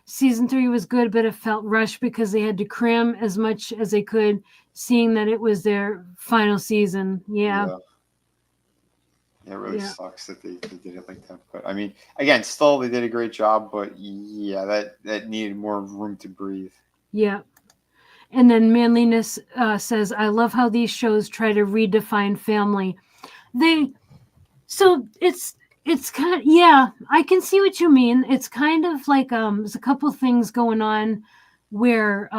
season 3 was good, but it felt rushed because they had to cram as much as they could, seeing that it was their final season. Yeah, Yeah, it really yeah, sucks that they did it like that. But I mean, again, still they did a great job. But yeah, that needed more room to breathe. yeah. And then Manliness says, "I love how these shows try to redefine family. They so it's kind of, yeah, I can see what you mean. It's kind of like there's a couple things going on where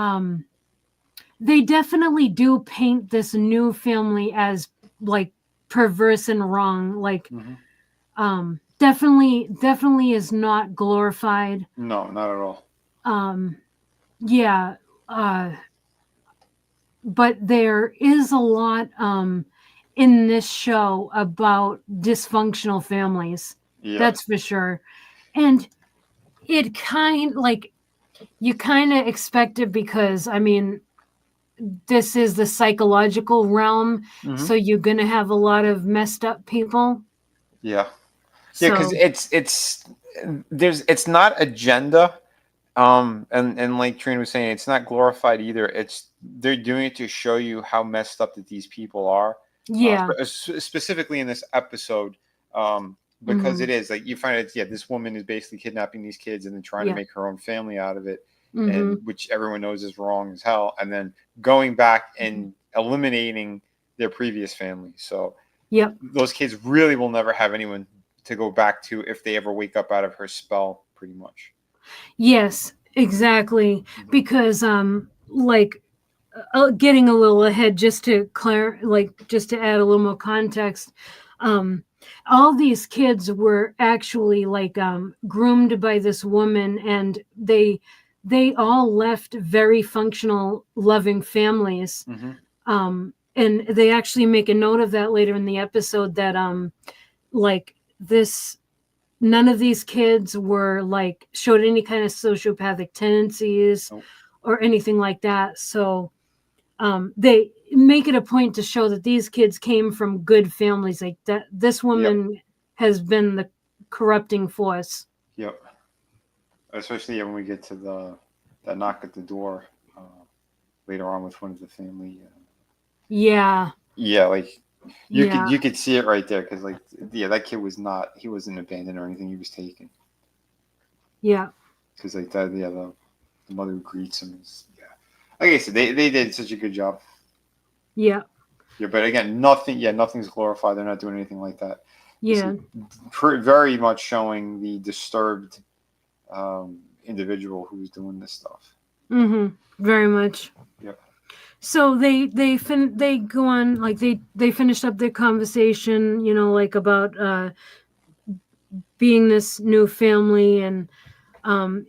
they definitely do paint this new family as like perverse and wrong, like Hmm. definitely is not glorified. No, not at all. um yeah, uh but there is a lot in this show about dysfunctional families, Yeah, that's for sure. And it kind like, you kind of expect it because I mean, this is the psychological realm, hmm so you're going to have a lot of messed up people. yeah, yeah. Because So, it's not agenda. And like Trina was saying, it's not glorified either. It's they're doing it to show you how messed up that these people are. yeah. Specifically in this episode, because Mhm. it is like you find out, yeah, this woman is basically kidnapping these kids and then trying to Yeah. make her own family out of it, and Mhm. which everyone knows is wrong as hell, and then going back Mhm. and eliminating their previous family. So Yep. those kids really will never have anyone to go back to if they ever wake up out of her spell, pretty much. Yes, exactly. Hmm. Because like, getting a little ahead, just to like just to add a little more context, um all these kids were actually like groomed by this woman, and they all left very functional loving families. Hmm. And they actually make a note of that later in the episode, that like this none of these kids were like showed any kind of sociopathic tendencies Nope. or anything like that. So they make it a point to show that these kids came from good families, like that this Yep. woman has been the corrupting force. Yep. Especially when we get to the that knock at the door uh, later on with one of the family. Yeah, Yeah, like yeah, you could see it right there because like yeah, that kid was not he wasn't abandoned or anything. He was taken yeah, because like that yeah the mother who greets him is yeah. Like I said, they did such a good job. yeah, Yeah, but again, nothing's glorified. They're not doing anything like that. This is yeah. very much showing the disturbed individual who's doing this stuff. Mm-hmm. Very much. Yep. So they go on, like they finished up their conversation, like about being this new family. And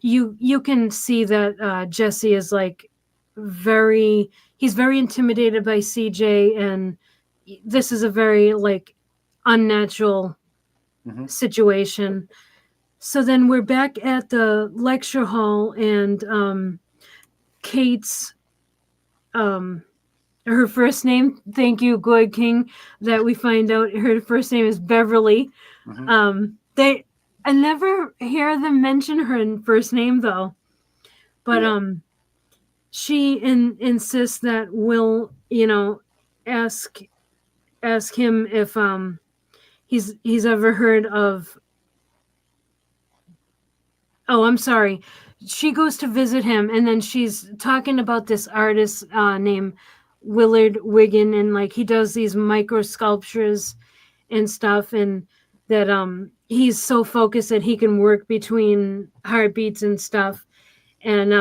you can see that Jesse is like very he's very intimidated by CJ, and this is a very like unnatural Hmm. situation. So then we're back at the lecture hall, and Kate's um her first name, thank you, Good King, that we find out her first name is Beverly. Hmm. They I never hear them mention her first name though, but Yeah. she insists that Will, ask ask him if he's ever heard of. Oh, I'm sorry. She goes to visit him, and then she's talking about this artist named Willard Wiggin, and like he does these micro sculptures and stuff, and that he's so focused that he can work between heartbeats and stuff. And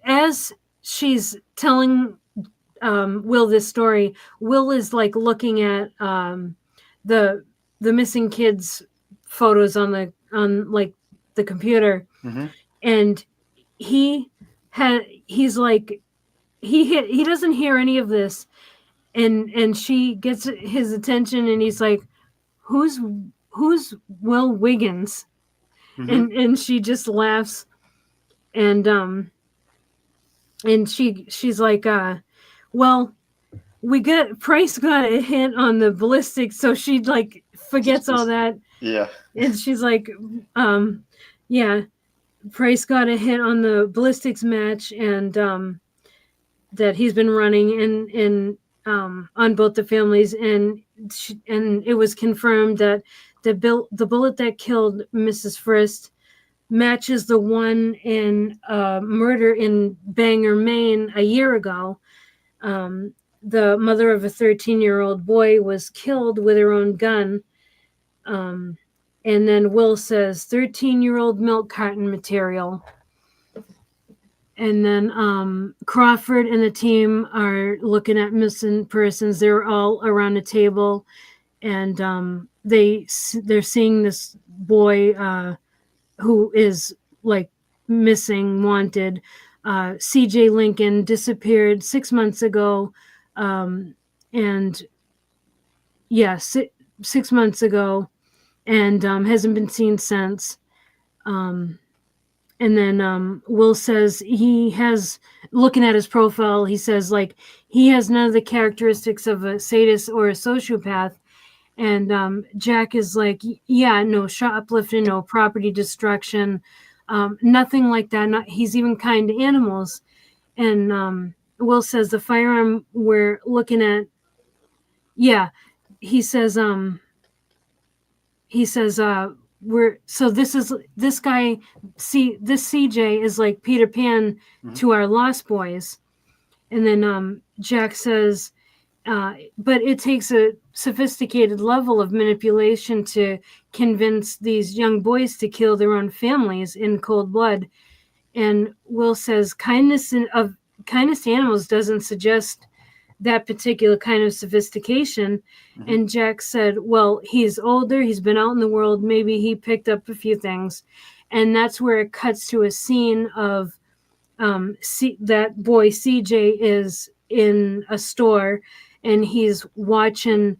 as she's telling Will this story. Will is like looking at the the missing kids photos on like the computer, Mm-hmm. and he's like he doesn't hear any of this, and she gets his attention, and he's like, who's who's Will Wiggins? Mm-hmm. And she just laughs, and she's like, well, we got Price got a hit on the ballistics, so she like forgets all that, Yeah. and she's like, yeah, Price got a hit on the ballistics match, and that he's been running in on both the families, and it was confirmed that the bullet that killed Mrs. Frist matches the one in murder in Bangor, Maine, a year ago. The mother of a 13-year-old boy was killed with her own gun. And then Will says 13-year-old milk carton material. And then Crawford and the team are looking at missing persons. They're all around the table, and they're seeing this boy who is like missing, wanted. C.J. Lincoln disappeared 6 months ago, and yeah, 6 months ago, and hasn't been seen since. And then Will says he has, looking at his profile, he says like he has none of the characteristics of a sadist or a sociopath. And Jack is like, yeah, no shoplifting, no property destruction, nothing like that. He's even kind to animals. And Will says the firearm we're looking at, yeah, he says, we're so this guy, this CJ is like Peter Pan to our Lost Boys. And then Jack says, but it takes a sophisticated level of manipulation to convince these young boys to kill their own families in cold blood. And Will says kindness to animals doesn't suggest that particular kind of sophistication. Mm-hmm. And Jack said, well, he's older, he's been out in the world, maybe he picked up a few things. And that's where it cuts to a scene of that boy CJ is in a store, and he's watching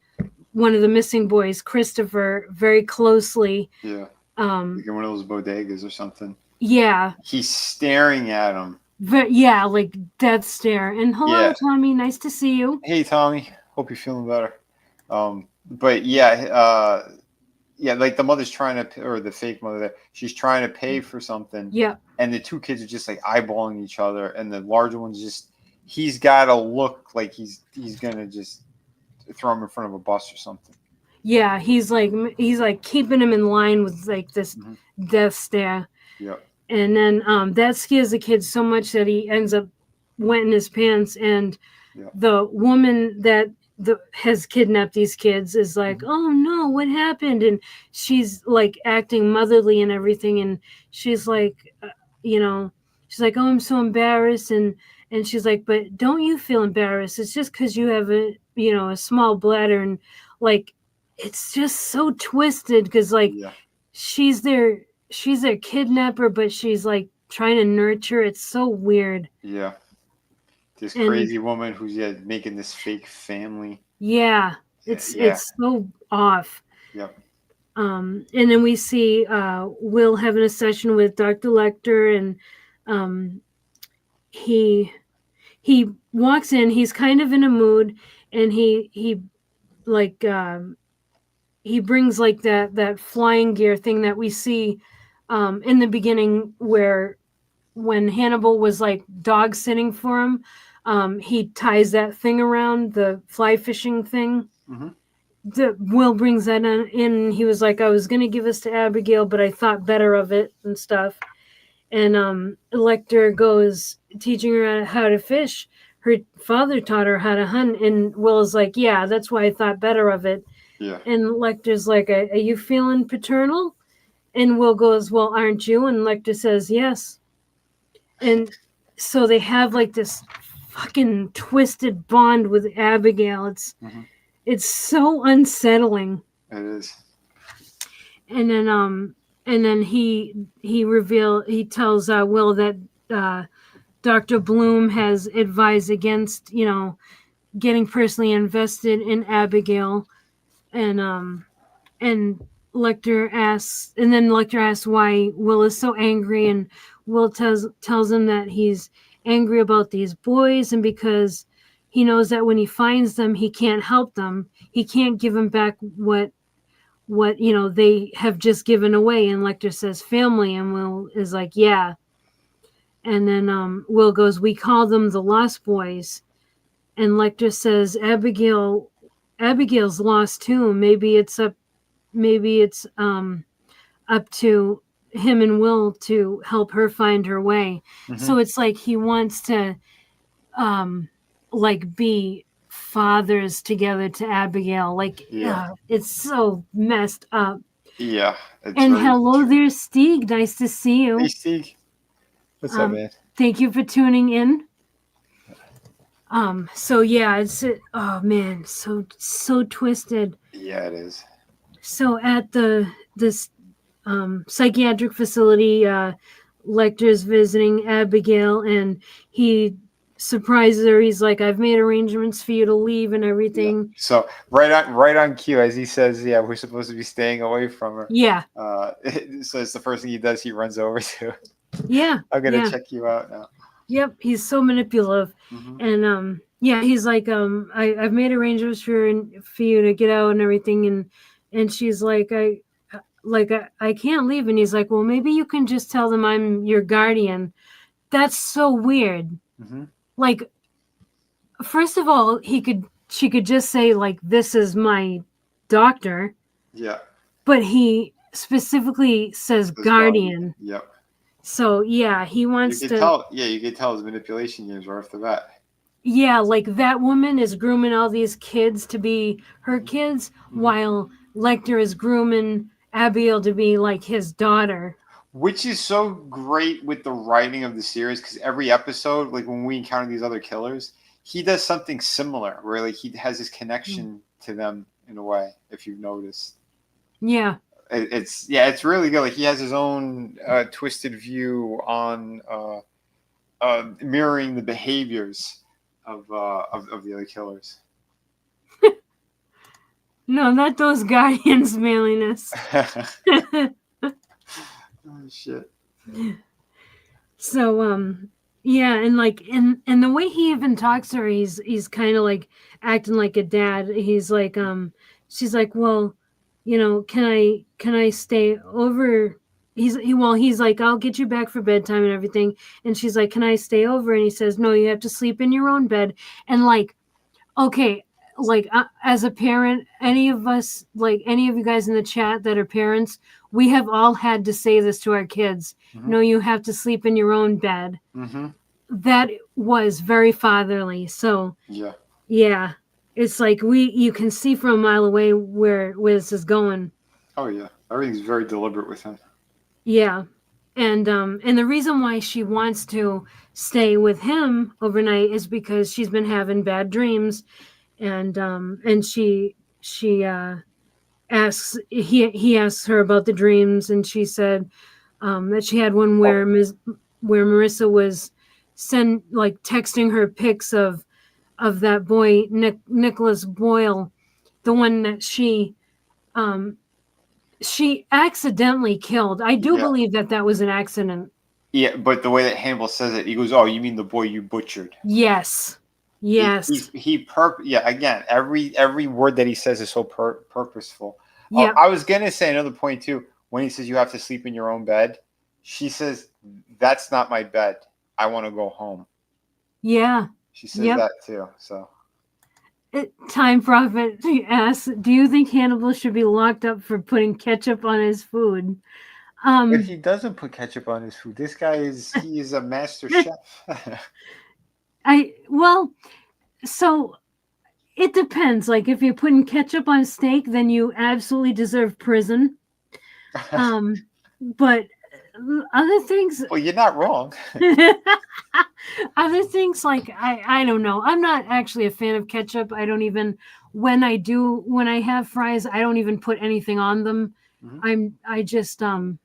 one of the missing boys, Christopher, very closely. Yeah. Like in one of those bodegas or something. Yeah. He's staring at him. Yeah, like death stare. And hello, Tommy, nice to see you. Hey, Tommy. Hope you're feeling better. But yeah, like the mother's trying to, or the fake mother there, she's trying to pay for something. Yeah. And the two kids are just like eyeballing each other, and the larger one's just, he's got to look like he's gonna just throw him in front of a bus or something. Yeah, he's like keeping him in line with like this death stare. Yeah. And then that scares the kid so much that he ends up wetting his pants. And the woman that has kidnapped these kids is like, oh no, what happened? And she's like acting motherly and everything. And she's like, she's like, oh, I'm so embarrassed. And she's like, but don't you feel embarrassed? It's just because you have a small bladder. And like, it's just so twisted because like she's their kidnapper, but she's like trying to nurture. It's so weird. Yeah. This crazy woman who's making this fake family. Yeah. It's so off. Yep. And then we see Will having a session with Dr. Lecter, and he walks in, he's kind of in a mood, and he like he brings like that flying gear thing that we see in the beginning, where when Hannibal was like dog sitting for him, he ties that thing around, the fly fishing thing. Will brings that in. He was like, I was going to give this to Abigail, but I thought better of it and stuff. And Lecter goes teaching her how to fish. Her father taught her how to hunt, and Will is like, yeah, that's why I thought better of it. Yeah. And Lecter's like, are you feeling paternal? And Will goes, well, aren't you? And Lecter says, yes. And so they have like this fucking twisted bond with Abigail. It's so unsettling. It is. And then he tells Will that Dr. Bloom has advised against, getting personally invested in Abigail, and Lecter asks why Will is so angry, and Will tells him that he's angry about these boys, and because he knows that when he finds them, he can't help them. He can't give them back what they have just given away. And Lecter says family, and Will is like, yeah. And then Will goes, we call them the Lost Boys. And Lecter says Abigail's lost too. Maybe it's up to him and Will to help her find her way. So it's like he wants to be fathers together to Abigail. It's so messed up. Yeah. And hello there, Stieg. Nice to see you. Hey, Stieg. What's up, man? Thank you for tuning in. So yeah, oh man, so twisted. Yeah, it is. So at this psychiatric facility, Lecter's visiting Abigail, and he surprises her. He's like, I've made arrangements for you to leave and everything. Yeah. So right on cue, as he says, yeah, we're supposed to be staying away from her. Yeah. So it's the first thing he does. He runs over to. Yeah. I'm gonna check you out now. Yep, he's so manipulative, and yeah, he's like, I've made arrangements for you to get out and everything, and she's like, I can't leave, and he's like, well, maybe you can just tell them I'm your guardian. That's so weird. Like, first of all, she could just say, like, this is my doctor. Yeah. But he specifically says guardian. Yep. So yeah, he wants you to. You could tell his manipulation games right off the bat. Yeah, like that woman is grooming all these kids to be her kids, while Lecter is grooming Abigail to be like his daughter. Which is so great with the writing of the series, because every episode, like when we encounter these other killers, he does something similar where like he has his connection to them in a way, if you've noticed. Yeah. It's really good. Like he has his own twisted view on mirroring the behaviors of the other killers. No, not those guardians' manliness. Oh shit. So yeah, and like and the way he even talks to her, he's kind of like acting like a dad. He's like she's like, well, can I stay over? He's like, I'll get you back for bedtime and everything. And she's like, can I stay over? And he says, no, you have to sleep in your own bed. And like, okay, like as a parent, any of us, like any of you guys in the chat that are parents, we have all had to say this to our kids. No, you have to sleep in your own bed. That was very fatherly. So yeah. It's like you can see from a mile away where this is going. Oh yeah, everything's very deliberate with him. Yeah, and the reason why she wants to stay with him overnight is because she's been having bad dreams, and she asks he asks her about the dreams, and she said that she had one where Marissa was texting her pics of that boy, Nicholas Boyle, the one that she accidentally killed. I do believe that was an accident. Yeah, but the way that Hannibal says it, he goes, "Oh, you mean the boy you butchered?" Yes. Again, every word that he says is so purposeful. Yeah. I was gonna say another point too. When he says you have to sleep in your own bed, she says, "That's not my bed. I want to go home." Yeah. She says that too. So, Time Prophet asks, "Do you think Hannibal should be locked up for putting ketchup on his food?" If he doesn't put ketchup on his food, this guy is a master chef. So it depends. Like if you're putting ketchup on steak, then you absolutely deserve prison. But other things. Well, you're not wrong. Other things like I don't know. I'm not actually a fan of ketchup. I don't even when I have fries, I don't even put anything on them. I just no,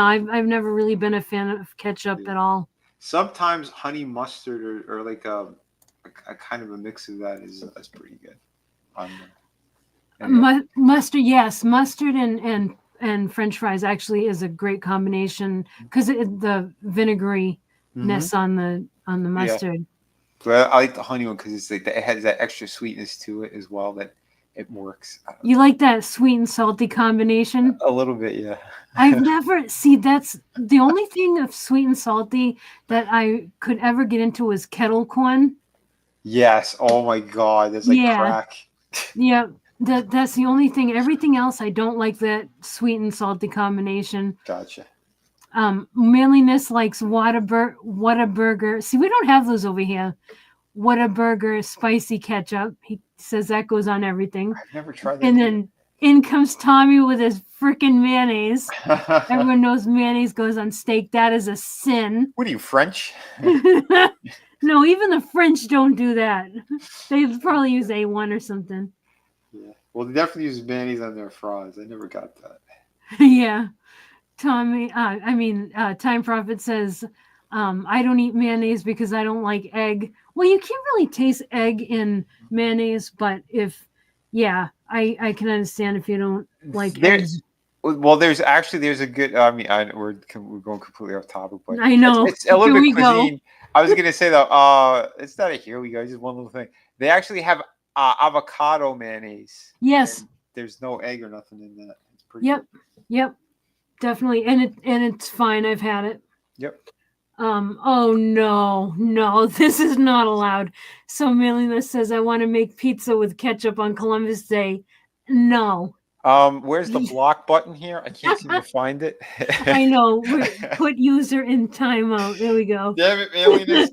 I've never really been a fan of ketchup at all. Sometimes honey mustard or like a kind of a mix of that's pretty good. On Mustard, yes, mustard and French fries actually is a great combination because the vinegaryness on the mustard. But I like the honey one because it's like it has that extra sweetness to it as well that it works. You like that sweet and salty combination? A little bit, yeah. I've never see that's the only thing of sweet and salty that I could ever get into was kettle corn. Yes. Oh my God. There's like crack. Yeah. That's the only thing. Everything else, I don't like that sweet and salty combination. Gotcha. Manliness likes Whataburger. See, we don't have those over here. Whataburger spicy ketchup. He says that goes on everything. I've never tried that. And then in comes Tommy with his freaking mayonnaise. Everyone knows mayonnaise goes on steak. That is a sin. What are you, French? No, even the French don't do that. They probably use A1 or something. Yeah. Well, they definitely use mayonnaise on their fries. I never got that. Yeah. Tommy, Time Prophet says, I don't eat mayonnaise because I don't like egg. Well, you can't really taste egg in mayonnaise, but I can understand if you don't like eggs. Well, there's a good. We're going completely off topic, but I know it's a little bit cuisine. I was gonna say though, it's not a here we go. Just one little thing. They actually have avocado mayonnaise. Yes. There's no egg or nothing in that. It's pretty. Yep. Good. Yep. Definitely, and it's fine. I've had it. Yep. Oh no, this is not allowed. So Melina says, I want to make pizza with ketchup on Columbus Day. No. Where's the block button here? I can't seem to find it. I know. Put user in timeout. There we go. Damn it, Melina.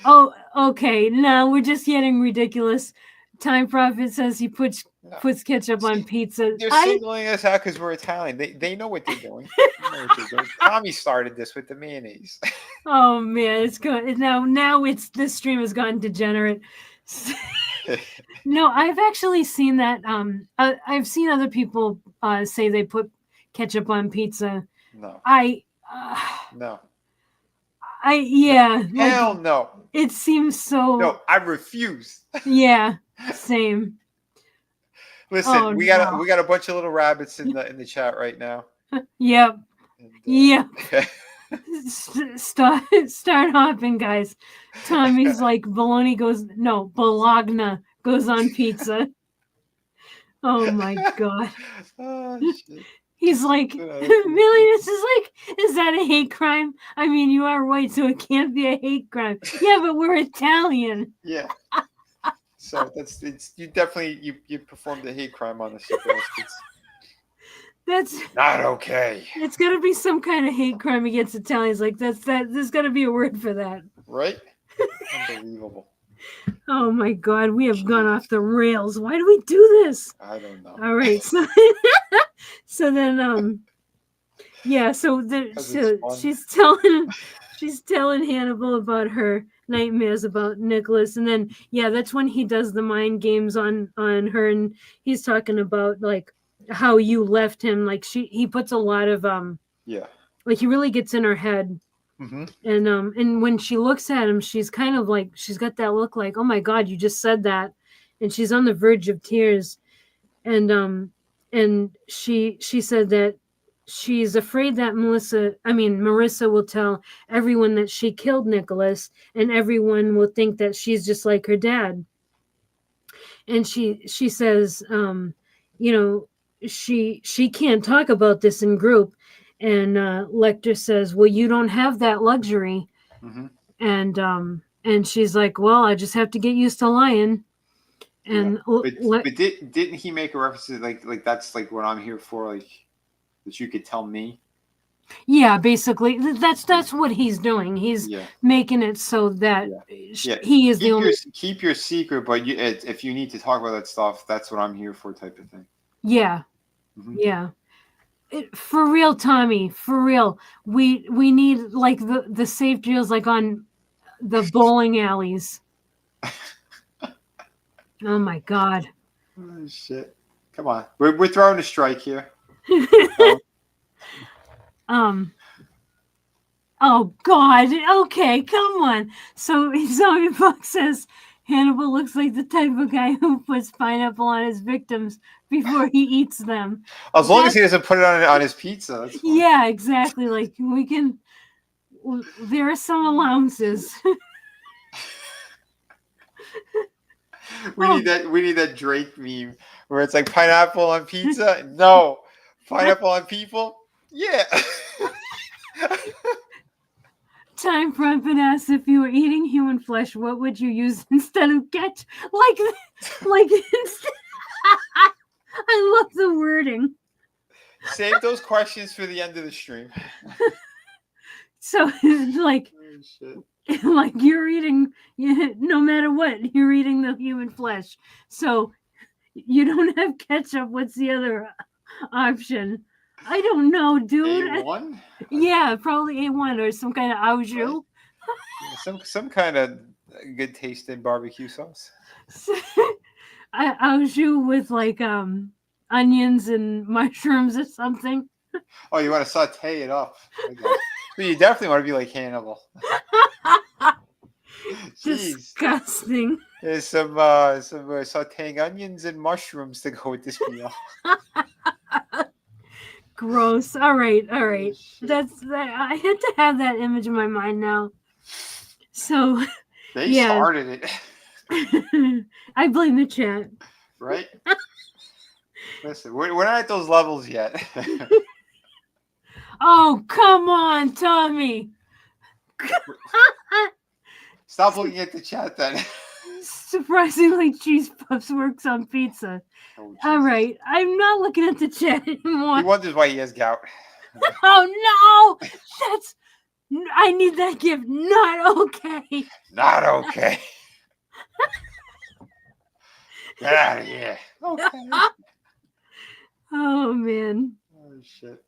Oh, okay. No, we're just getting ridiculous. Time Prophet says he puts ketchup on pizza. They're singling us out because we're Italian. They know what they're doing. Tommy started this with the mayonnaise. Oh man, it's good. Now this stream has gotten degenerate. No, I've actually seen that. I've seen other people say they put ketchup on pizza. No. No. Hell no. It seems so. No, I refuse. Yeah, same. Listen, we got a bunch of little rabbits in the chat right now. Yep. Yep. Start hopping, guys. Tommy's like bologna goes on pizza. Oh my God. Oh shit. He's like, Millions is like, is that a hate crime? I mean, you are white, so it can't be a hate crime. Yeah, but we're Italian. Yeah. So you definitely you performed a hate crime on the ship. That's not okay. It's gotta be some kind of hate crime against Italians. Like there's gotta be a word for that. Right? Unbelievable. Oh my God, we have gone off the rails. Why do we do this? I don't know. All right, so then she's telling Hannibal about her nightmares about Nicholas, and then that's when he does the mind games on her, and he's talking about like how you left him. Like he puts a lot of like he really gets in her head. Mm-hmm. And when she looks at him, she's kind of like, she's got that look like, oh my God, you just said that. And she's on the verge of tears. And she said that she's afraid that Marissa will tell everyone that she killed Nicholas, and everyone will think that she's just like her dad. And she says, she can't talk about this in group. And Lecter says, well, you don't have that luxury. Mm-hmm. And she's like, well, I just have to get used to lying. And but didn't he make a reference to like that's like what I'm here for, like that you could tell me? Yeah, basically that's what he's doing. He's making it so that he is the only. Keep your secret, but if you need to talk about that stuff, that's what I'm here for, type of thing. Yeah, mm-hmm. Yeah. For real, Tommy. For real. We need like the safe drills like on the bowling alleys. Oh my god. Oh, shit. Come on. We're throwing a strike here. Oh, um. Oh God. Okay, come on. So Zombie Fox says Hannibal looks like the type of guy who puts pineapple on his victims before he eats them. as long as he doesn't put it on his pizza, that's fine. Yeah, exactly. Like we can. There are some allowances. We need that. We need that Drake meme where it's like pineapple on pizza. No, pineapple on people. Yeah. Time Prempin asks if you were eating human flesh, what would you use instead of ketchup? Like instead. I love the wording. Save those questions for the end of the stream. So like, Oh, shit. like you're eating, no matter what, you're eating the human flesh. So you don't have ketchup. What's the other option? I don't know, dude. A1? Yeah, probably A1 or some kind of au jus. Right. Yeah, some kind of good tasting barbecue sauce. Au jus with like onions and mushrooms or something. Oh, you want to saute it up? But you definitely want to be like Hannibal. Jeez. Disgusting. There's some sauteing onions and mushrooms to go with this meal. Gross. All right. Oh, That's that. I had to have that image in my mind now. So they yeah. started it. I blame the chat. Right? Listen, we're not at those levels yet. Oh, come on, Tommy. Stop looking at the chat then. Surprisingly, cheese puffs works on pizza. Oh, all right. I'm not looking at the chat anymore. He wonders why he has gout. Oh, no. That's... I need that gift. Not okay. Not okay. Get out of here. Okay. Oh, man. Oh, shit.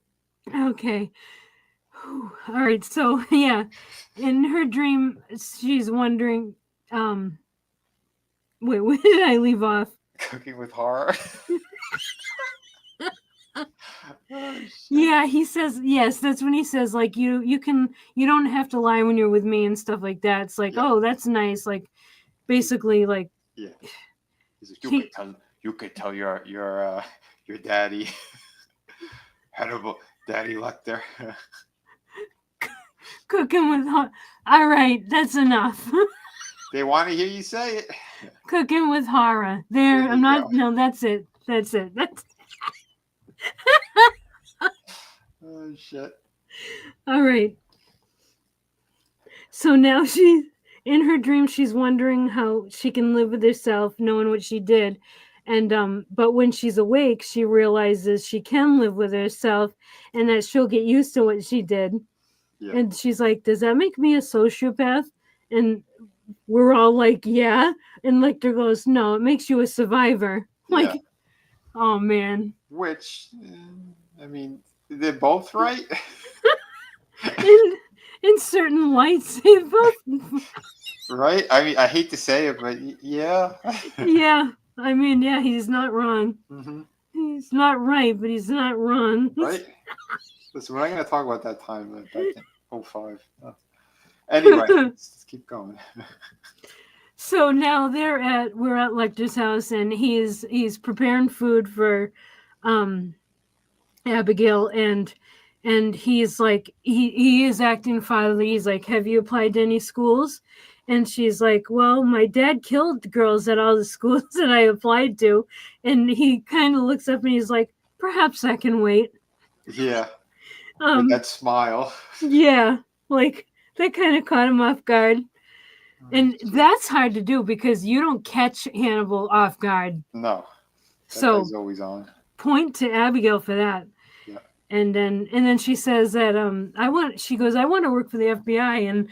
Okay. Whew. All right. So, yeah. In her dream, she's wondering... Wait, where did I leave off? Cooking with horror. Oh, yeah, he says yes. That's when he says like you don't have to lie when you're with me and stuff like that. It's like, oh, that's nice. Like basically like yeah. He's like, you could tell your daddy Hannibal, Daddy Lecter. Cooking with horror. All right, that's enough. They want to hear you say it. Cooking with horror. There, I'm not. Go. No, that's it. That's it. That's. Oh shit! All right. So now she's in her dream. She's wondering how she can live with herself, knowing what she did, and but when she's awake, she realizes she can live with herself, and that she'll get used to what she did. Yeah. And she's like, "Does that make me a sociopath?" And we're all like, "Yeah." And Lecter goes, "No, it makes you a survivor." Like, yeah. Oh man. Which, I mean, they're both right. in certain lights, they both. Right. I mean, I hate to say it, but yeah. Yeah. I mean, yeah, he's not wrong. Mm-hmm. He's not right, but he's not wrong. Right. Listen, we're not going to talk about that time back in 2005. Oh. Anyway, let's keep going. So now we're at Lecter's house, and he's preparing food for Abigail, and he's like he is acting fatherly. He's like, "Have you applied to any schools?" And she's like, "Well, my dad killed girls at all the schools that I applied to." And he kind of looks up and he's like, "Perhaps I can wait." Yeah. With that smile. Yeah, like that kind of caught him off guard. And that's hard to do because you don't catch Hannibal off guard. No. So he's always on. Point to Abigail for that. Yeah. And then she says that I want to work for the FBI, and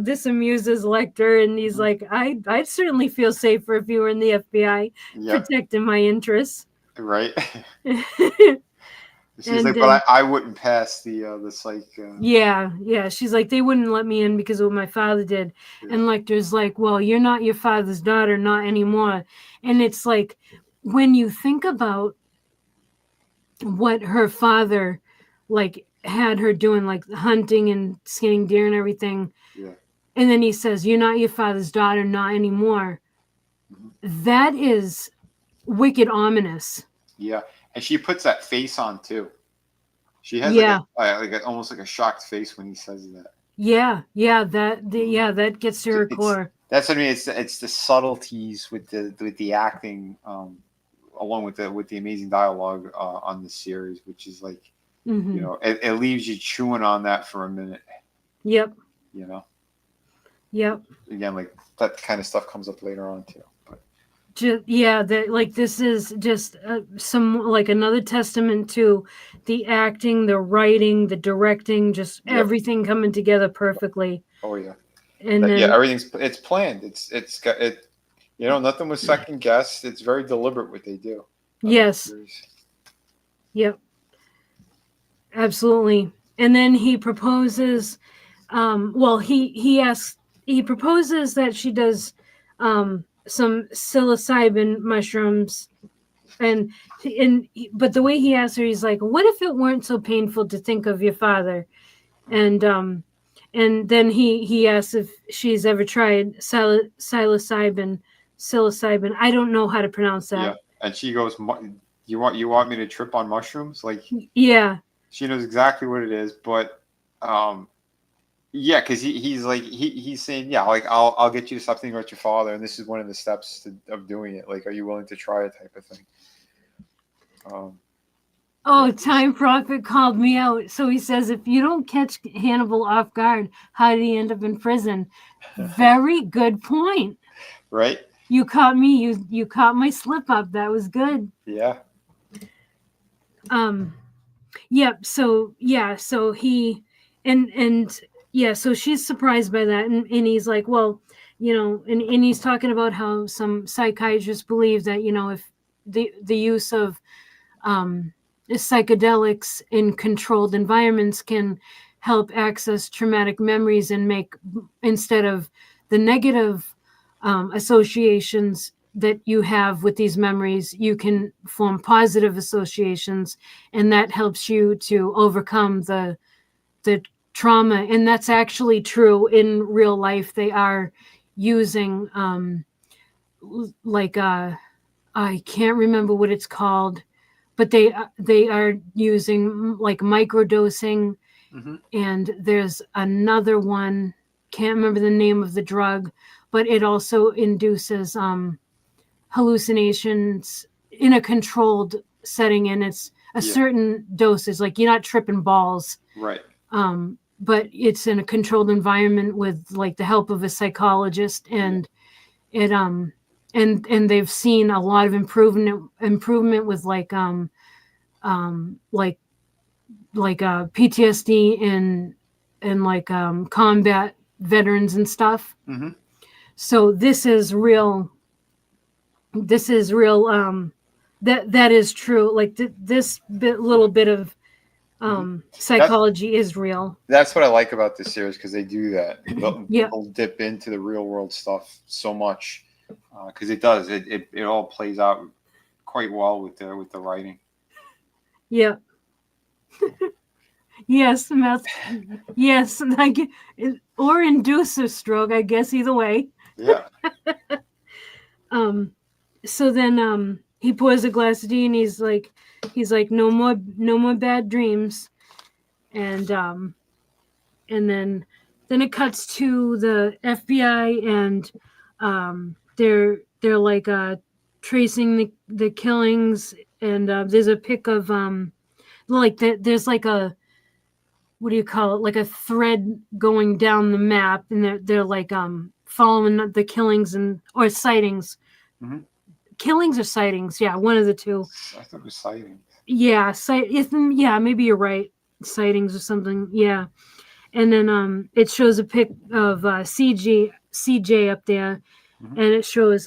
this amuses Lecter, and he's like, I'd certainly feel safer if you were in the FBI, protecting my interests. Right. She's And like, then but I wouldn't pass the psych. yeah, she's like, they wouldn't let me in because of what my father did. Yeah. And Lecter's like, well, you're not your father's daughter, not anymore. And it's like, when you think about what her father like had her doing, like hunting and skinning deer and everything, Yeah. and then he says, you're not your father's daughter, not anymore. That is wicked ominous. Yeah, and she puts that face on too. She has Yeah, almost like a shocked face when he says that. yeah, that gets to her It's core. that's what I mean. It's the subtleties with the acting, along with the amazing dialogue on the series, which is like, Mm-hmm. it leaves you chewing on that for a minute. Yep. You know, Yep. again, like that kind of stuff comes up later on too. But Yeah, that, like, this is just some, like, another testament to the acting, the writing, the directing, just yep. everything coming together perfectly. Oh yeah. And Yeah, then it's planned. It's got it. Nothing was second guessed. It's very deliberate what they do. yes, yep, absolutely. And then he proposes. Well, he proposes that she does some psilocybin mushrooms, and but the way he asks her, he's like, "What if it weren't so painful to think of your father?" And then he asks if she's ever tried psilocybin. I don't know how to pronounce Yeah, that. and she goes, "You want me to trip on mushrooms?" Like, Yeah, she knows exactly what it is, but yeah, because he's like he's saying, yeah, like I'll get you to stop thinking about your father, and this is one of the steps of doing it. Like, are you willing to try it, type of thing. oh, Yeah, Time Prophet called me out. So he says, if you don't catch Hannibal off guard, how did he end up in prison? Very good point. right? You caught me. You caught my slip up. That was good. Yeah, Yep. So yeah. So he and yeah. So she's surprised by that, and he's like, well, and he's talking about how some psychiatrists believe that, if the use of psychedelics in controlled environments can help access traumatic memories and make, instead of the negative associations that you have with these memories, you can form positive associations, and that helps you to overcome the trauma. And that's actually true in real life. They are using like I can't remember what it's called, but they are using like microdosing, hmm and there's another one, can't remember the name of the drug, but it also induces hallucinations in a controlled setting, and it's a yeah, certain dosage, like you're not tripping balls, right. but it's in a controlled environment with like the help of a psychologist, Yeah, and it and they've seen a lot of improvement with like PTSD and like combat veterans and stuff. hmm So this is real. This is real. That is true. Like little bit of hmm That's psychology is real. that's what I like about this series, because they do that. Yep. They'll dip into the real world stuff so much, because it does. It all plays out quite well with the writing. Yep. Yes, meth. Yes, like, or induce a stroke. I guess either way. Yeah. So then he pours a glass of tea, and he's like, no more bad dreams. And then it cuts to the FBI, and they're like tracing the killings, and there's a pic of like there's like a, what do you call it, like a thread going down the map, and they're like following the killings and or sightings. hmm Killings or sightings, yeah, one of the two. I thought it was sighting. Yeah, yeah, maybe you're right, sightings or something, yeah. And then it shows a pic of CJ up there, hmm and it shows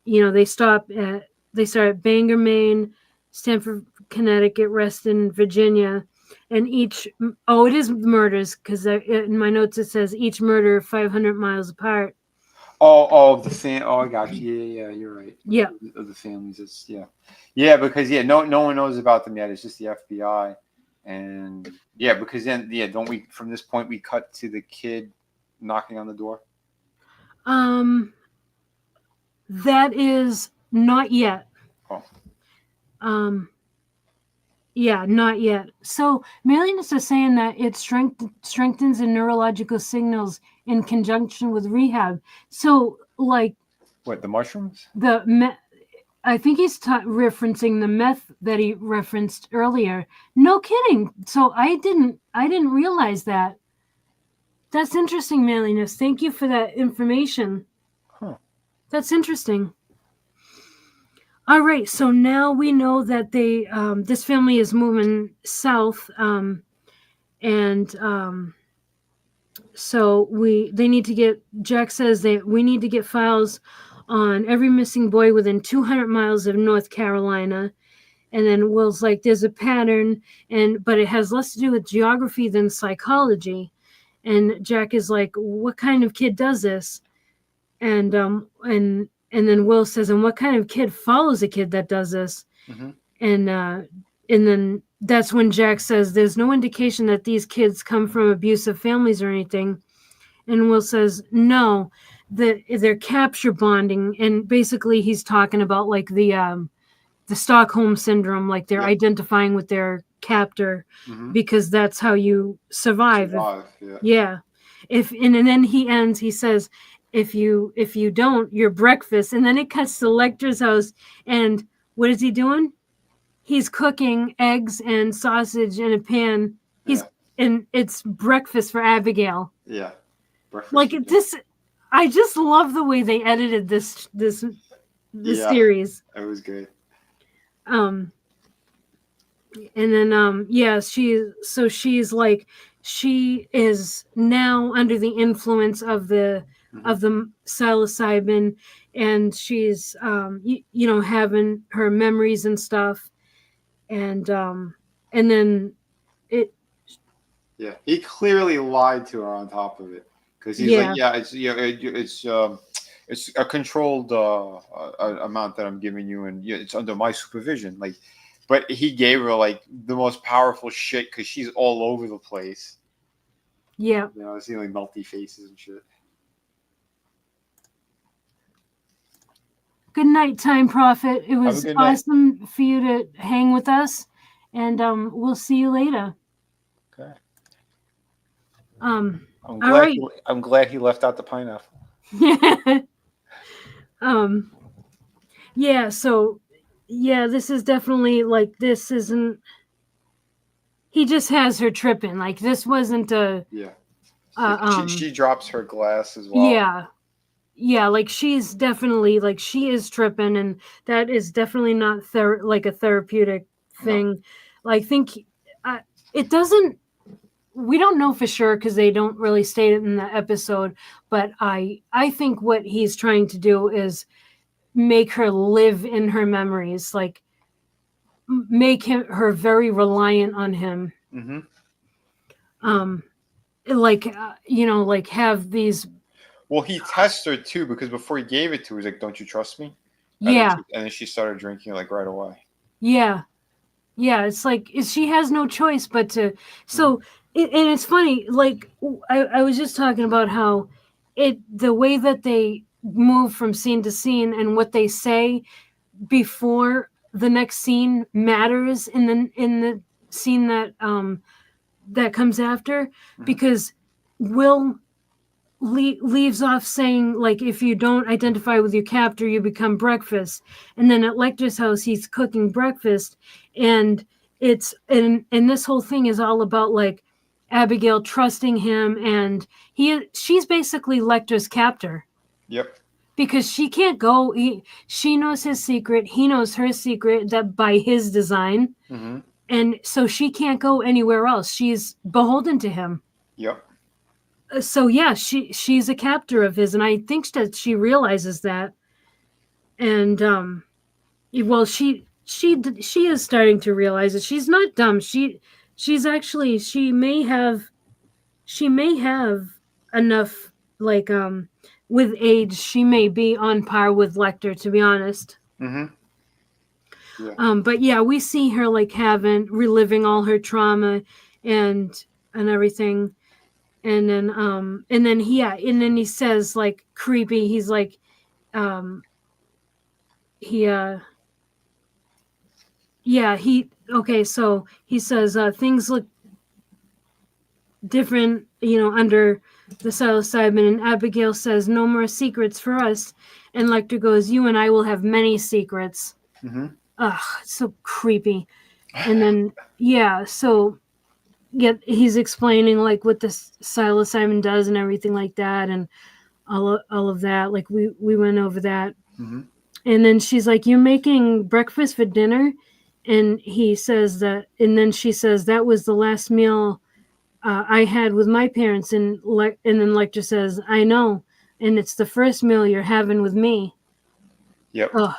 they start at Bangor, Maine, Stanford, Connecticut, Reston, Virginia, and each it is murders because in my notes it says each murder 500 miles apart. Oh, I got you. Yeah, you're right. Yeah. Of the families, yeah, because no one knows about them yet. It's just the FBI, and because then don't we from this point we cut to the kid knocking on the door? That is not yet. Oh. Yeah, not yet. So Marianus is saying that it strengthens the neurological signals in conjunction with rehab. So, like, what, the mushrooms? I think he's referencing the meth that he referenced earlier. No kidding. So I didn't realize that. That's interesting, Marianus. Thank you for that information. Huh. That's interesting. All right, so now we know that this family is moving south, so they need to get. Jack says that we need to get files on every missing boy within 200 miles of North Carolina, and then Will's like, "There's a pattern, but it has less to do with geography than psychology," and Jack is like, "What kind of kid does this?" And then Will says, "And what kind of kid follows a kid that does this?" Mm-hmm. And then that's when Jack says, "There's no indication that these kids come from abusive families or anything." And Will says, "No, they're capture bonding." And basically, he's talking about like the Stockholm syndrome, like they're identifying with their captor because that's how you survive. Yeah. And then he ends. He says, if you don't, you're breakfast. And then it cuts to Lecter's house, and what is he doing? He's cooking eggs and sausage in a pan. And it's breakfast for Abigail. Yeah, breakfast. Like this, I just love the way they edited this series. It was good. And then she's like, she is now under the influence of the psilocybin, and she's having her memories and stuff, and then he clearly lied to her on top of it, because he's like, it's a controlled amount that I'm giving you, and it's under my supervision. Like, but he gave her like the most powerful shit because she's all over the place. Yeah. Seeing like melty faces and shit. Good night, Time Prophet. It was awesome for you to hang with us, and we'll see you later. Okay. I'm glad he left out the pineapple. Yeah. So, this is definitely like, this isn't. He just has her tripping. Like, this wasn't a. Yeah. She drops her glass as well. Yeah. Yeah, like she's definitely like she is tripping, and that is definitely not like a therapeutic thing. No. Like, think it doesn't. We don't know for sure because they don't really state it in the episode. But I think what he's trying to do is make her live in her memories, like make her very reliant on him. Mm-hmm. Like have these. Well, he tests her too, because before he gave it to her, he's like, "Don't you trust me?" Yeah. And then she started drinking like right away. Yeah. Yeah. It's like she has no choice but to. So, and it's funny. Like I was just talking about how the way that they move from scene to scene and what they say before the next scene matters in the scene that comes after, because Will leaves off saying, like, if you don't identify with your captor, you become breakfast. And then at Lecter's house, he's cooking breakfast, and it's and this whole thing is all about like Abigail trusting him, and she's basically Lecter's captor. Yep. Because she can't go. She knows his secret. He knows her secret, that by his design, and so she can't go anywhere else. She's beholden to him. Yep. So yeah, she's a captor of his, and I think that she realizes that. And she is starting to realize it. She's not dumb. She's actually she may have enough, like, with age she may be on par with Lecter, to be honest. Mm-hmm. Yeah. But yeah, we see her like having reliving all her trauma and everything. And then he says, like, creepy, he's like, um he yeah, he okay, so he says, things look different, under the psilocybin. And Abigail says, no more secrets for us. And Lecter goes, you and I will have many secrets. Mm-hmm. Ugh, it's so creepy. And then, yeah, so he's explaining, like, what this psilocybin does and everything like that, and all of that. Like, we went over that. Mm-hmm. And then she's like, you're making breakfast for dinner? And he says that, and then she says, that was the last meal I had with my parents. And then Lecter says, I know, and it's the first meal you're having with me. Yep. Ugh.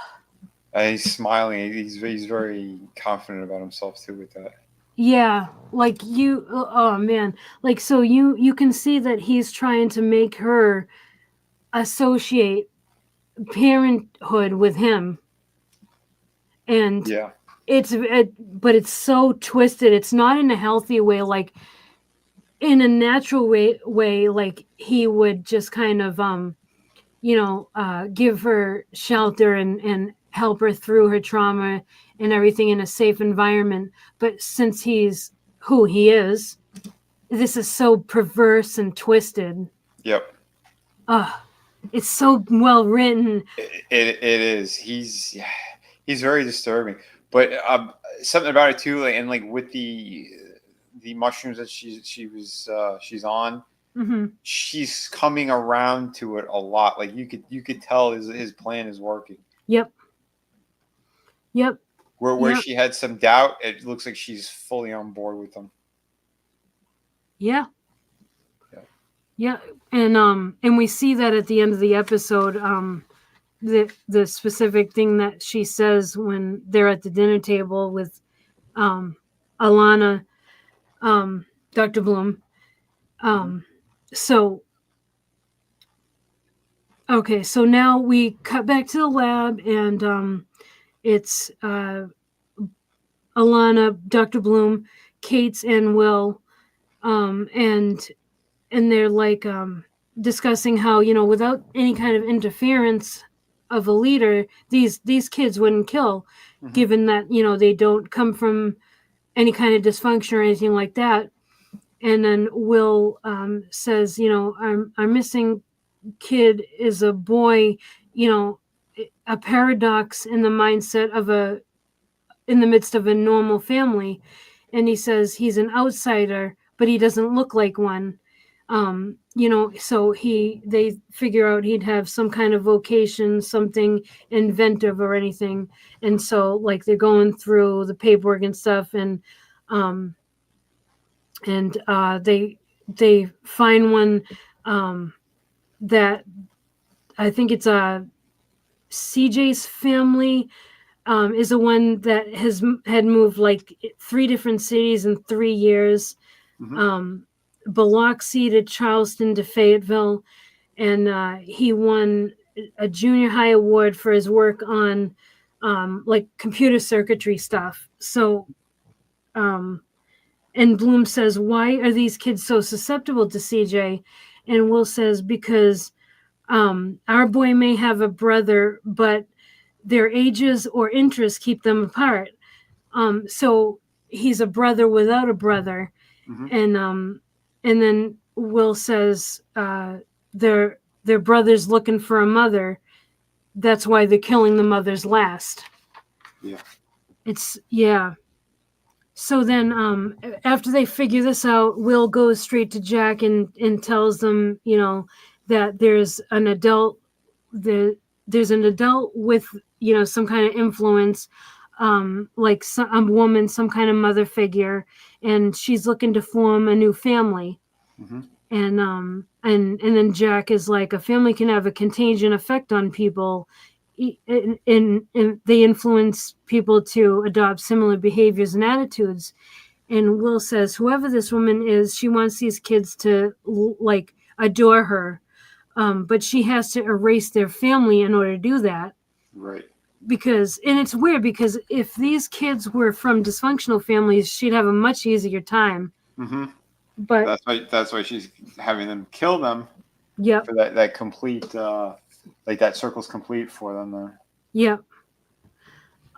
And he's smiling. He's very confident about himself too with that. Yeah, like, oh man, like, so you can see that he's trying to make her associate parenthood with him. And Yeah. but it's so twisted. It's not in a healthy way. Like, in a natural way, like, he would just kind of give her shelter and help her through her trauma and everything in a safe environment. But since he's who he is, this is so perverse and twisted. Yep. It's so well written. It is. He's very disturbing. But something about it too, like, and like with the mushrooms that she's on, Mm-hmm. she's coming around to it a lot. Like, you could tell his plan is working. Yep. Where Yep. she had some doubt, it looks like she's fully on board with them. Yeah. And we see that at the end of the episode, the specific thing that she says when they're at the dinner table with Alana, Dr. Bloom. So okay, so now we cut back to the lab, and it's Alana, Dr. Bloom, Kate's, and Will, and they're like discussing how, without any kind of interference of a leader, these kids wouldn't kill, Mm-hmm. given that they don't come from any kind of dysfunction or anything like that. And then Will says, our missing kid is a boy, a paradox in the mindset of in the midst of a normal family. And he says he's an outsider, but he doesn't look like one. So they figure out he'd have some kind of vocation, something inventive or anything. And so, like, they're going through the paperwork and stuff, and they find one that I think it's CJ's family is the one that had moved like 3 different cities in 3 years. Mm-hmm. Biloxi to Charleston to Fayetteville, and he won a junior high award for his work on like computer circuitry stuff. So and Bloom says, why are these kids so susceptible to CJ? And Will says, because our boy may have a brother, but their ages or interests keep them apart. So he's a brother without a brother. Mm-hmm. And then Will says, their brother's looking for a mother. That's why they're killing the mothers last. Yeah. So then after they figure this out, Will goes straight to Jack and tells them, that there's an adult with, some kind of influence, like a woman, some kind of mother figure, and she's looking to form a new family. Mm-hmm. And then Jack is like, a family can have a contagion effect on people, and they influence people to adopt similar behaviors and attitudes. And Will says, whoever this woman is, she wants these kids to like adore her, but she has to erase their family in order to do that. Right. Because, and it's weird because if these kids were from dysfunctional families, she'd have a much easier time. Mm-hmm. But That's why she's having them kill them. Yep. For that complete, like that circle's complete for them. There. Yep.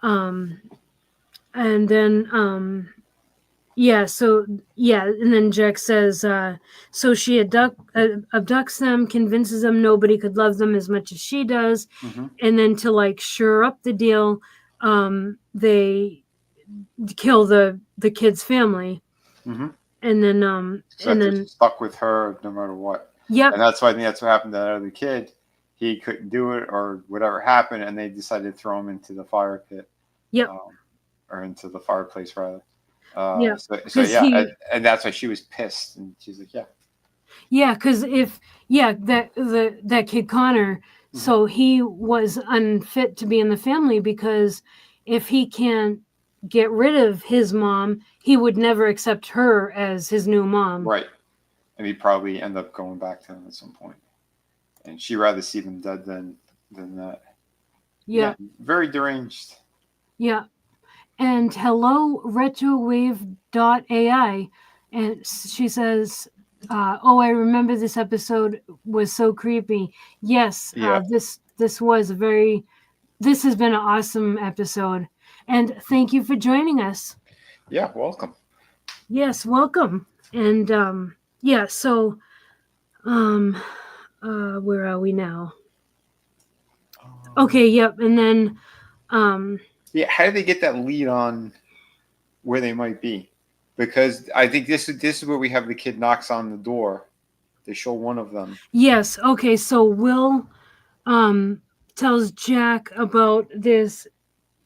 And then and then Jack says, so she abducts them, convinces them nobody could love them as much as she does, and then to like sure up the deal, they kill the kid's family, and then stuck with her no matter what. Yep. And that's why I think that's what happened to that other kid. He couldn't do it or whatever happened, and they decided to throw him into the fire pit. Yep. Or into the fireplace rather. Yeah. So yeah, and that's why she was pissed, and she's like, yeah. Yeah, because that kid Connor, so he was unfit to be in the family because if he can't get rid of his mom, he would never accept her as his new mom. Right. And he'd probably end up going back to him at some point. And she'd rather see them dead than that. Yeah. Very deranged. Yeah. And hello, retrowave.ai. And she says, I remember this episode was so creepy. Yes, this has been an awesome episode. And thank you for joining us. Yeah, welcome. Yes, welcome. And so where are we now? Okay, yep. And then how do they get that lead on where they might be? Because I think this is where we have the kid knocks on the door. They show one of them. Yes. Okay. So Will tells Jack about this.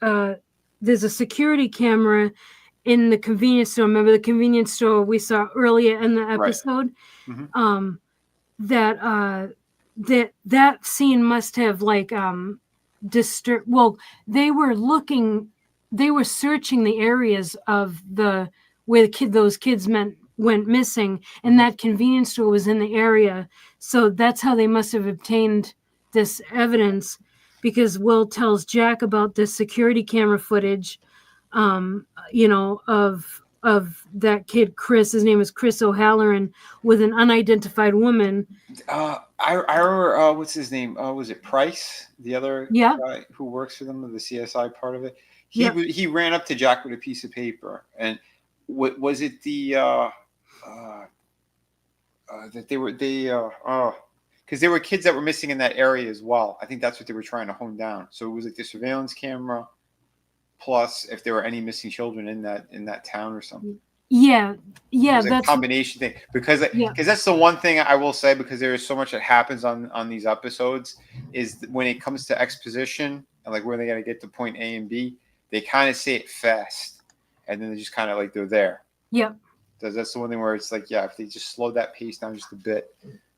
There's a security camera in the convenience store. Remember the convenience store we saw earlier in the episode? Right. That scene must have like disturbed. Well, they were searching the areas of where those kids went missing, and that convenience store was in the area. So that's how they must have obtained this evidence, because Will tells Jack about this security camera footage, of that kid Chris. His name is Chris O'Halloran, with an unidentified woman. I remember what's his name? Was it Price, the other guy who works for them, the CSI part of it? He ran up to Jack with a piece of paper, and was it that because there were kids that were missing in that area as well. I think that's what they were trying to hone down. So it was like the surveillance camera, plus if there were any missing children in that town or something. Yeah, that's a combination thing, because that's the one thing I will say, because there is so much that happens on these episodes, is when it comes to exposition and like where they're gonna get to point A and B, they kind of say it fast, and then they just kind of like they're there. Yep. That's the one thing where it's like, if they just slow that pace down just a bit.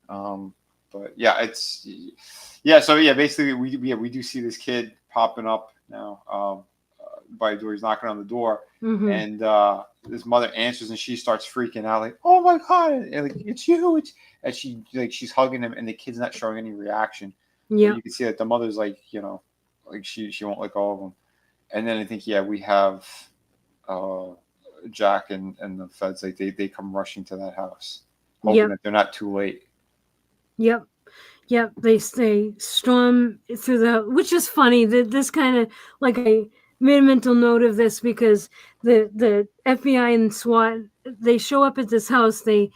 But basically we do see this kid popping up now by the door. He's knocking on the door, and his mother answers, and she starts freaking out like, "Oh my god!" And like, "It's you!" And she's hugging him, and the kid's not showing any reaction. Yeah, you can see that the mother's like, like she won't let go of him. And then I think we have Jack and the feds, like they come rushing to that house, hoping that they're not too late. Yep. They storm through which is funny. That this kind of, like, I made a mental note of this because the FBI and SWAT, they show up at this house. They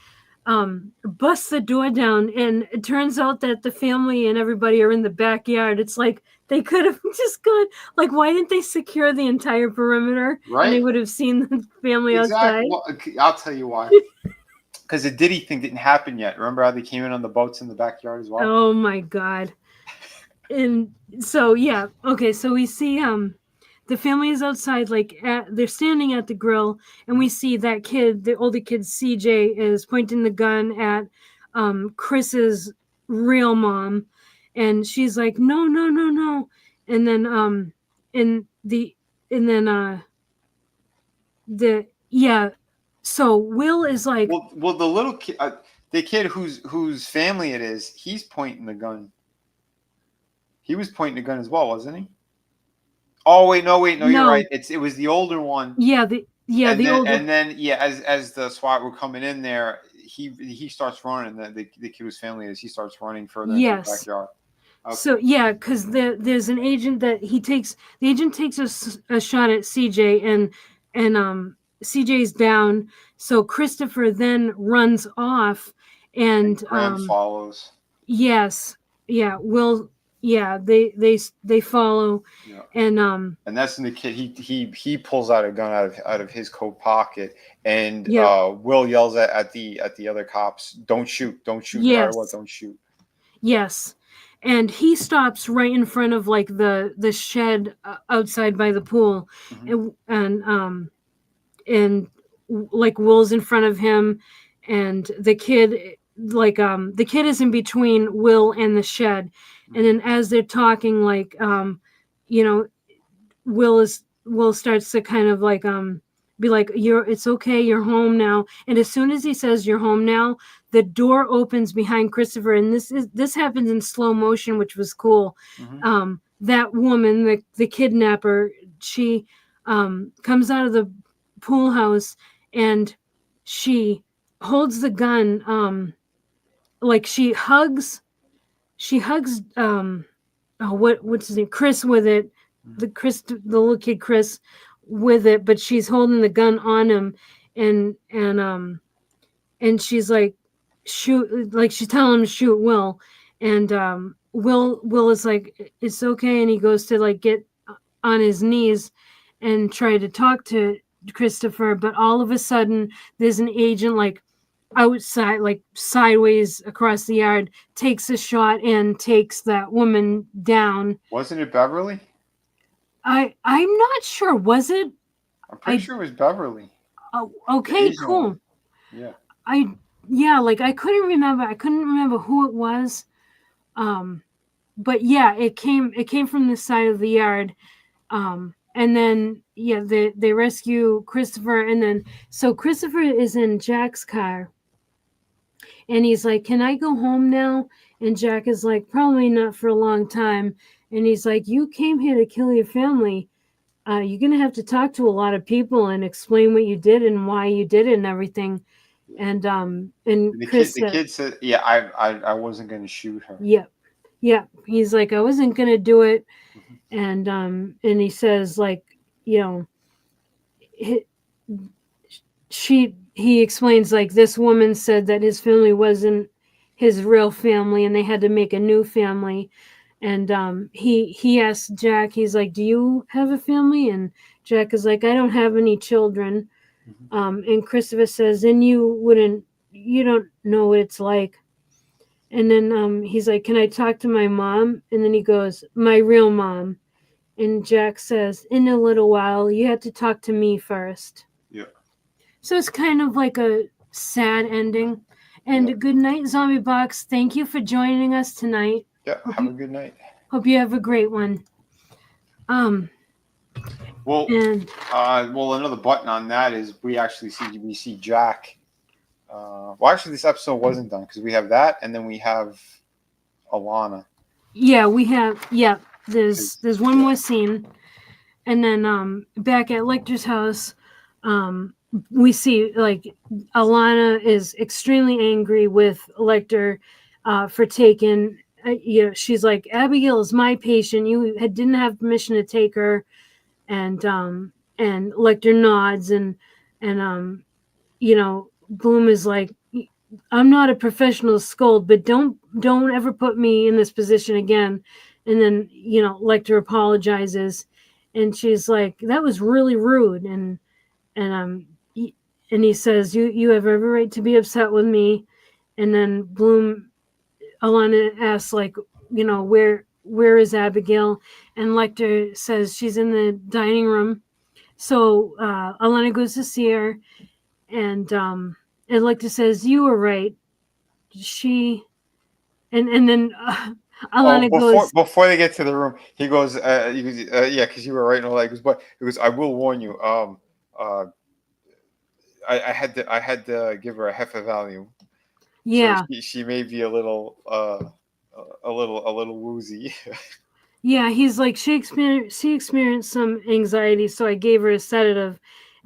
bust the door down, and it turns out that the family and everybody are in the backyard. It's like they could have just gone, like, why didn't they secure the entire perimeter? Right. And they would have seen the family outside. Well, I'll tell you why. Because the Diddy thing didn't happen yet. Remember how they came in on the boats in the backyard as well? Oh my god. And so so we see the family is outside, like they're standing at the grill, and we see that kid, the older kid CJ, is pointing the gun at Chris's real mom, and she's like, no. and then in the and then the yeah. So Will is like, Well, the little kid, the kid whose family it is, he's pointing the gun. He was pointing the gun as well, wasn't he? Oh wait, no, you're right. no, It was the older one, the older, and then yeah, as the SWAT were coming in there, he starts running. The kid whose family it is, he starts running further into the yes. backyard. Okay. So yeah, because there's an agent that the agent takes a shot at CJ, and CJ's down. So Christopher then runs off, And and Graham follows. yes, yeah, Will, yeah, they follow, Yeah. and And that's when the kid he pulls out a gun out of his coat pocket, and yeah, Will yells at the other cops, don't shoot, no matter what, yes, don't shoot." yes, and he stops right in front of like the shed outside by the pool, Hmm. and like Will's in front of him, and the kid, the kid is in between Will and the shed, and then as they're talking, you know Will starts to kind of like be like, it's okay, you're home now. And as soon as he says you're home now, the door opens behind Christopher, and this happens in slow motion, which was cool. Hmm. That woman, the kidnapper, she comes out of the pool house, and she holds the gun, like she hugs oh, what's his name, Chris, with it, the little kid Chris, with it, but she's holding the gun on him, and and she's like, shoot, like she's telling him to shoot Will, and Will is like, it's okay, and he goes to like get on his knees and try to talk to Christopher, but all of a sudden there's an agent like outside, like sideways across the yard, takes a shot and takes that woman down. Wasn't it Beverly? I'm not sure. Was it? I'm pretty I sure it was Beverly, the Okay, Asian one. cool. Yeah. I Yeah, like I couldn't remember. I couldn't remember who it was. Um, but yeah, it came from the side of the yard. And then yeah, they rescue Christopher, and then so Christopher is in Jack's car, and he's like, "Can I go home now?" And Jack is like, "Probably not for a long time." And he's like, "You came here to kill your family. You're gonna have to talk to a lot of people and explain what you did and why you did it and everything." And And Chris the said, kid said, "Yeah, I wasn't going to shoot her." "Yep, yep." He's like, "I wasn't gonna do it," Mhm. and he says like, you know, he, he explains like, this woman said that his family wasn't his real family, and they had to make a new family. And he asked Jack, he's like, "Do you have a family?" And Jack is like, "I don't have any children." Mhm. And Christopher says, "Then you don't know what it's like." And then he's like, "Can I talk to my mom?" And then he goes, "My real mom." And Jack says, "In a little while, you have to talk to me first." Yeah. So it's kind of like a sad ending. Yeah. And good night, Zombie Box. Thank you for joining us tonight. Yeah. Hope Have a you good night. hope you have a great one. Um Well, and another button on that is we see Jack. Well, actually, this episode wasn't done because we have that, and then we have Alana. yeah, we have, yeah, Is there's one yeah. more scene, and then back at Lecter's house, we see like Alana is extremely angry with Lecter for taking, she's like, "Abigail is my patient. You didn't have permission to take her." And Lecter nods, and Bloom is like, "I'm not a professional scold, but don't ever put me in this position again." And then Lecter apologizes, and she's like, "That was really rude." And he says, "You have every right to be upset with me." And then Alana asks like, where is Abigail? And Lecter says she's in the dining room. So Alana goes to see her, and Lecter says, "You were right. She," and then Oh, Alana goes, before they get to the room, yeah, because you were right and all that. He goes, I will warn you. Uh, I had to give her a half a Valium, so yeah, she may be a little woozy. yeah. He's like, she experienced some anxiety, so I gave her a sedative.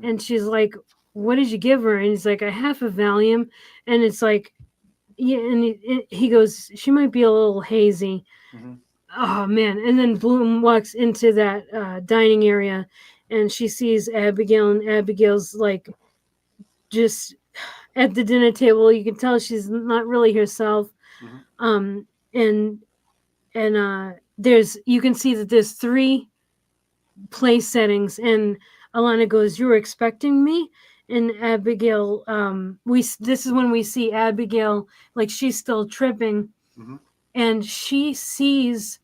And she's like, what did you give her? And he's like, a half a Valium. And it's like, yeah. And he goes, she might be a little hazy. Hmm. Oh man. And then Bloom walks into that dining area, and she sees Abigail, and Abigail's like just at the dinner table. You can tell she's not really herself. Hmm. Um and there's, you can see that there's three place settings, and Alana goes, you were expecting me? And Abigail, this is when we see Abigail, like she's still tripping, Hmm. and she sees,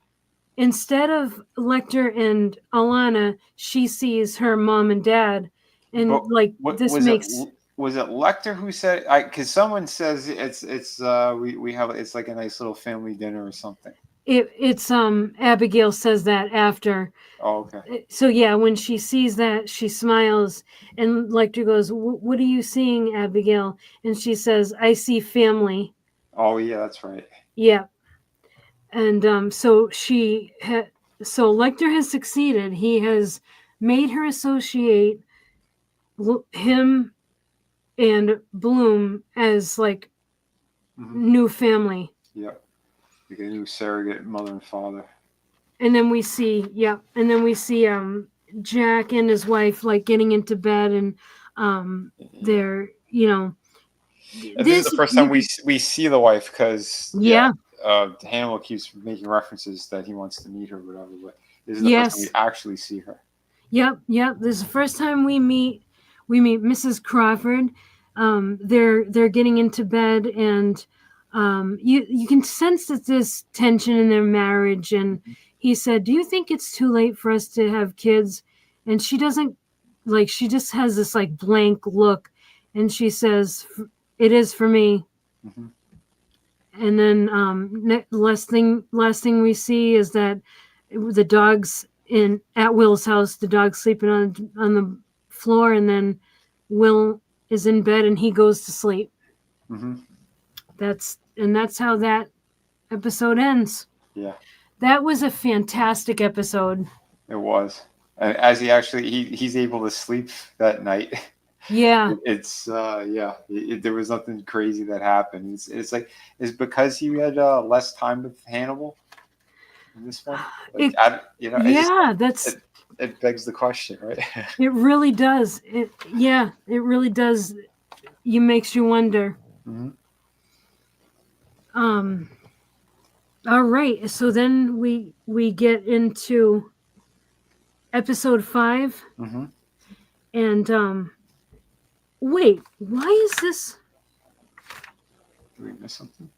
instead of Lecter and Alana, she sees her mom and dad, and But like what this was it? makes Was it Lecter who said? Because someone says we have it's like a nice little family dinner or something. it's Abigail says that after. Oh, okay. So yeah, when she sees that, she smiles, and Lecter goes, "What are you seeing, Abigail?" And she says, "I see family." Oh, yeah, that's right. Yeah, and so Lecter has succeeded. He has made her associate him and Bloom as like Hmm. new family. Yeah, like a new surrogate mother and father. And then we see, yeah, and then we see Jack and his wife like getting into bed, and Yeah. they're, you know, And this is this the first you time could, we see the wife because yeah, yeah, Hannibal keeps making references that he wants to meet her, or whatever. But this is the first time we yes, actually see her. yep. This is the first time we meet Mrs. Crawford. They're getting into bed, and you can sense that there's tension in their marriage. And Hmm. he said, "Do you think it's too late for us to have kids?" And she doesn't, like, she just has this like blank look, and she says, "It is for me." Hmm. And then last thing we see is that the dogs in at Will's house, the dog's sleeping on the floor, and then Will is in bed and he goes to sleep. Hmm. That's how that episode ends. Yeah, That was a fantastic episode. it was. And as he's able to sleep that night. Yeah. Yeah, there was nothing crazy that happened. It's like it's because he had less time with Hannibal in this one. Like It it just yeah, that's it begs the question, right? it really does. It really does. You makes you wonder. Hmm. Um all right. So then we get into episode 5, Hmm. and wait, why is this? Did we miss something?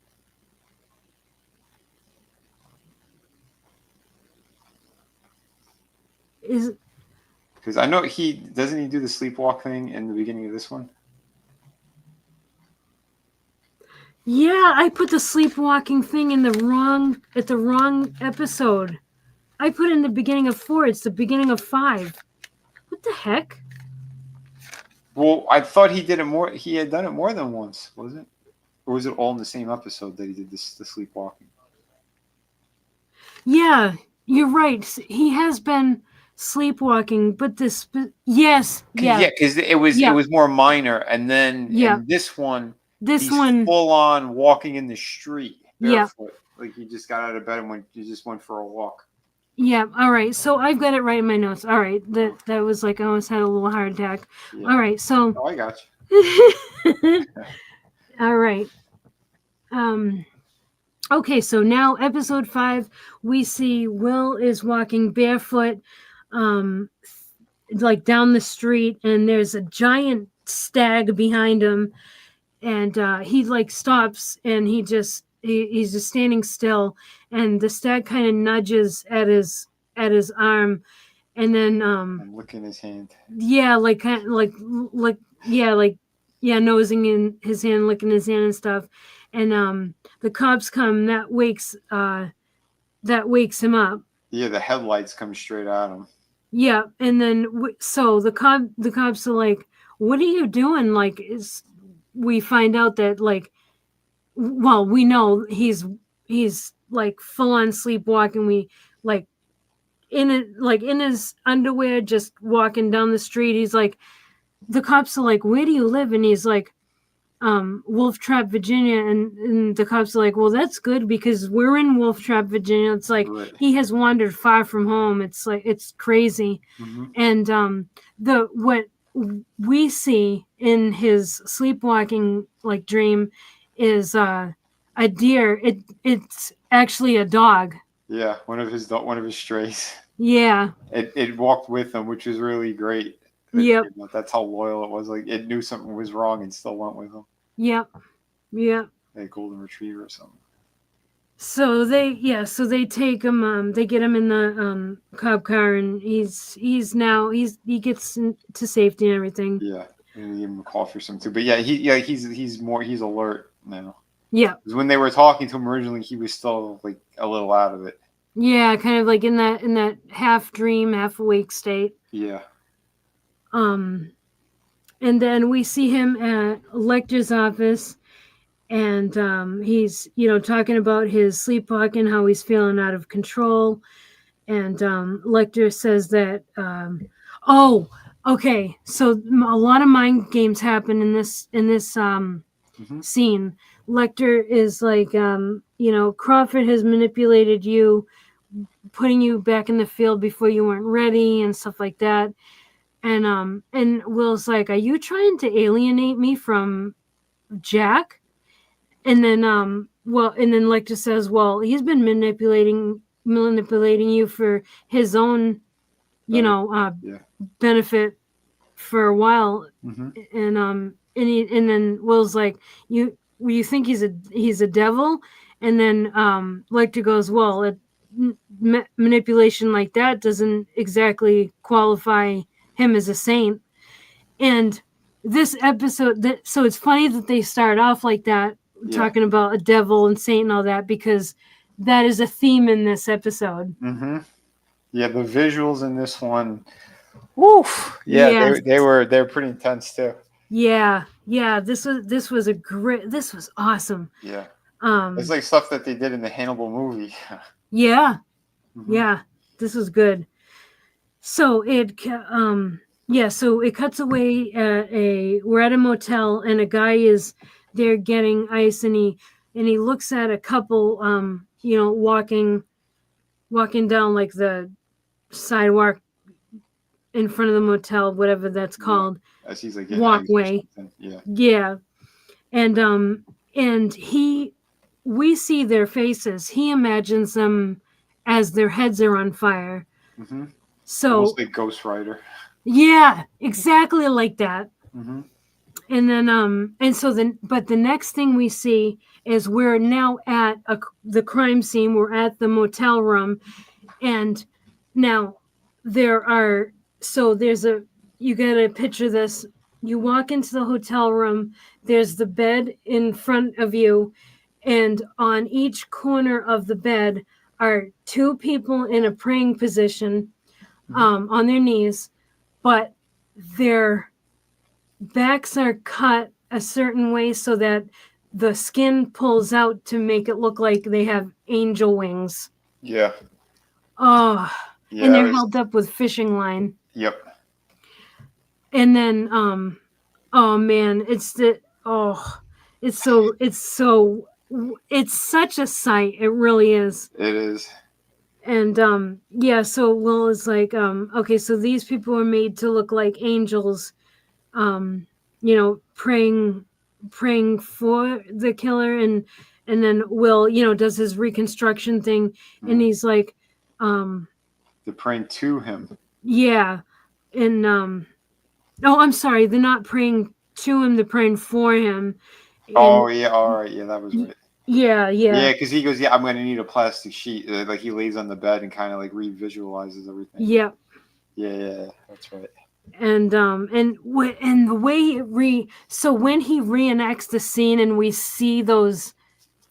Is Because I know he doesn't he do the sleepwalk thing in the beginning of this one. Yeah, I put the sleepwalking thing in the wrong episode. I put it in the beginning of 4. It's the beginning of 5. What the heck? Well, I thought he did it more. He had done it more than once, was it? Or was it all in the same episode that he did the sleepwalking? Yeah, you're right. He has been sleepwalking, but this, yes, yeah, Yeah, because it yeah, was more minor, and then yeah. in this one, This he's one, full on walking in the street yeah, barefoot, like he just got out of bed and he just went for a walk. yeah. All right, so I've got it right in my notes. All right, that was like I almost had a little heart attack. Yeah. All right, so Oh, I got all right. Um, okay, so now episode 5, we see Will is walking barefoot, um, like down the street, and there's a giant stag behind him, and he like stops, and he's just standing still, and the stag kind of nudges at his arm, and then I'm licking his hand. yeah, like kind of like yeah, like yeah, nosing in his hand, licking his hand and stuff. And the cops come. That wakes that wakes him up. Yeah, the headlights come straight at him. Yeah, and then so the cops are like, "What are you doing?" Like, is we find out that like, well, we know he's like full on sleepwalking. We like in it like in his underwear, just walking down the street. He's like, the cops are like, "Where do you live?" And he's like, Wolf Trap, Virginia, and the cops are like, well, that's good because we're in Wolf Trap, Virginia. It's like Right. he has wandered far from home. It's like it's crazy. Mm-hmm. And the what we see in his sleepwalking like dream is a deer. It's actually a dog. Yeah, one of his strays. Yeah. It walked with him, which was really great. Yep. That's how loyal it was. Like it knew something was wrong and still went with him. Yep. Yep. A golden retriever or something. So they take him, they get him in the cop car, and he gets to safety and everything. Yeah, and give him a coffee or something too. But yeah, he's alert now. Yeah. Because when they were talking to him originally, he was still like a little out of it. Yeah, kind of like in that half dream, half awake state. Yeah. And then we see him at Lecter's office, and he's talking about his sleepwalking, how he's feeling out of control, and Lecter says that okay, so a lot of mind games happen in this scene. Lecter is like Crawford has manipulated you, putting you back in the field before you weren't ready and stuff like that. And Will's like, are you trying to alienate me from Jack? And then Lecter says, well, he's been manipulating you for his own benefit for a while. And then Will's like, you think he's a devil? And then Lecter goes, well, manipulation like that doesn't exactly qualify him as a saint. And this episode, so it's funny that they start off like that, talking about a devil and saint and all that, because that is a theme in this episode. Yeah, the visuals in this one, woof. Yeah, they're pretty intense too. Yeah, this was awesome. Yeah. It's like stuff that they did in the Hannibal movie. Yeah. Yeah, this was good. So it cuts away we're at a motel, and a guy is there getting ice, and he looks at a couple walking down like the sidewalk in front of the motel, whatever that's called. As he's like walkway. Yeah. And we see their faces. He imagines them as their heads are on fire. So almost like Ghost Rider. Yeah, exactly like that. And then but the next thing we see is we're now at the crime scene. We're at the motel room, and now you gotta picture this. You walk into the hotel room, there's the bed in front of you, and on each corner of the bed are two people in a praying position, on their knees, but their backs are cut a certain way so that the skin pulls out to make it look like they have angel wings. Yeah. Oh, yeah, and they're held up with fishing line. Yep. And then, oh man, it's such a sight. It really is. It is. And so Will is like, okay, so these people are made to look like angels, praying for the killer, and then Will, does his reconstruction thing, and he's like, they're praying to him. Yeah, and I'm sorry, they're not praying to him; they're praying for him. Oh yeah, all right, yeah, that was right. Yeah. Yeah, because he goes, I'm going to need a plastic sheet. Like he lays on the bed and kind of like revisualizes everything. Yep. Yeah, that's right. And the way so when he reenacts the scene and we see those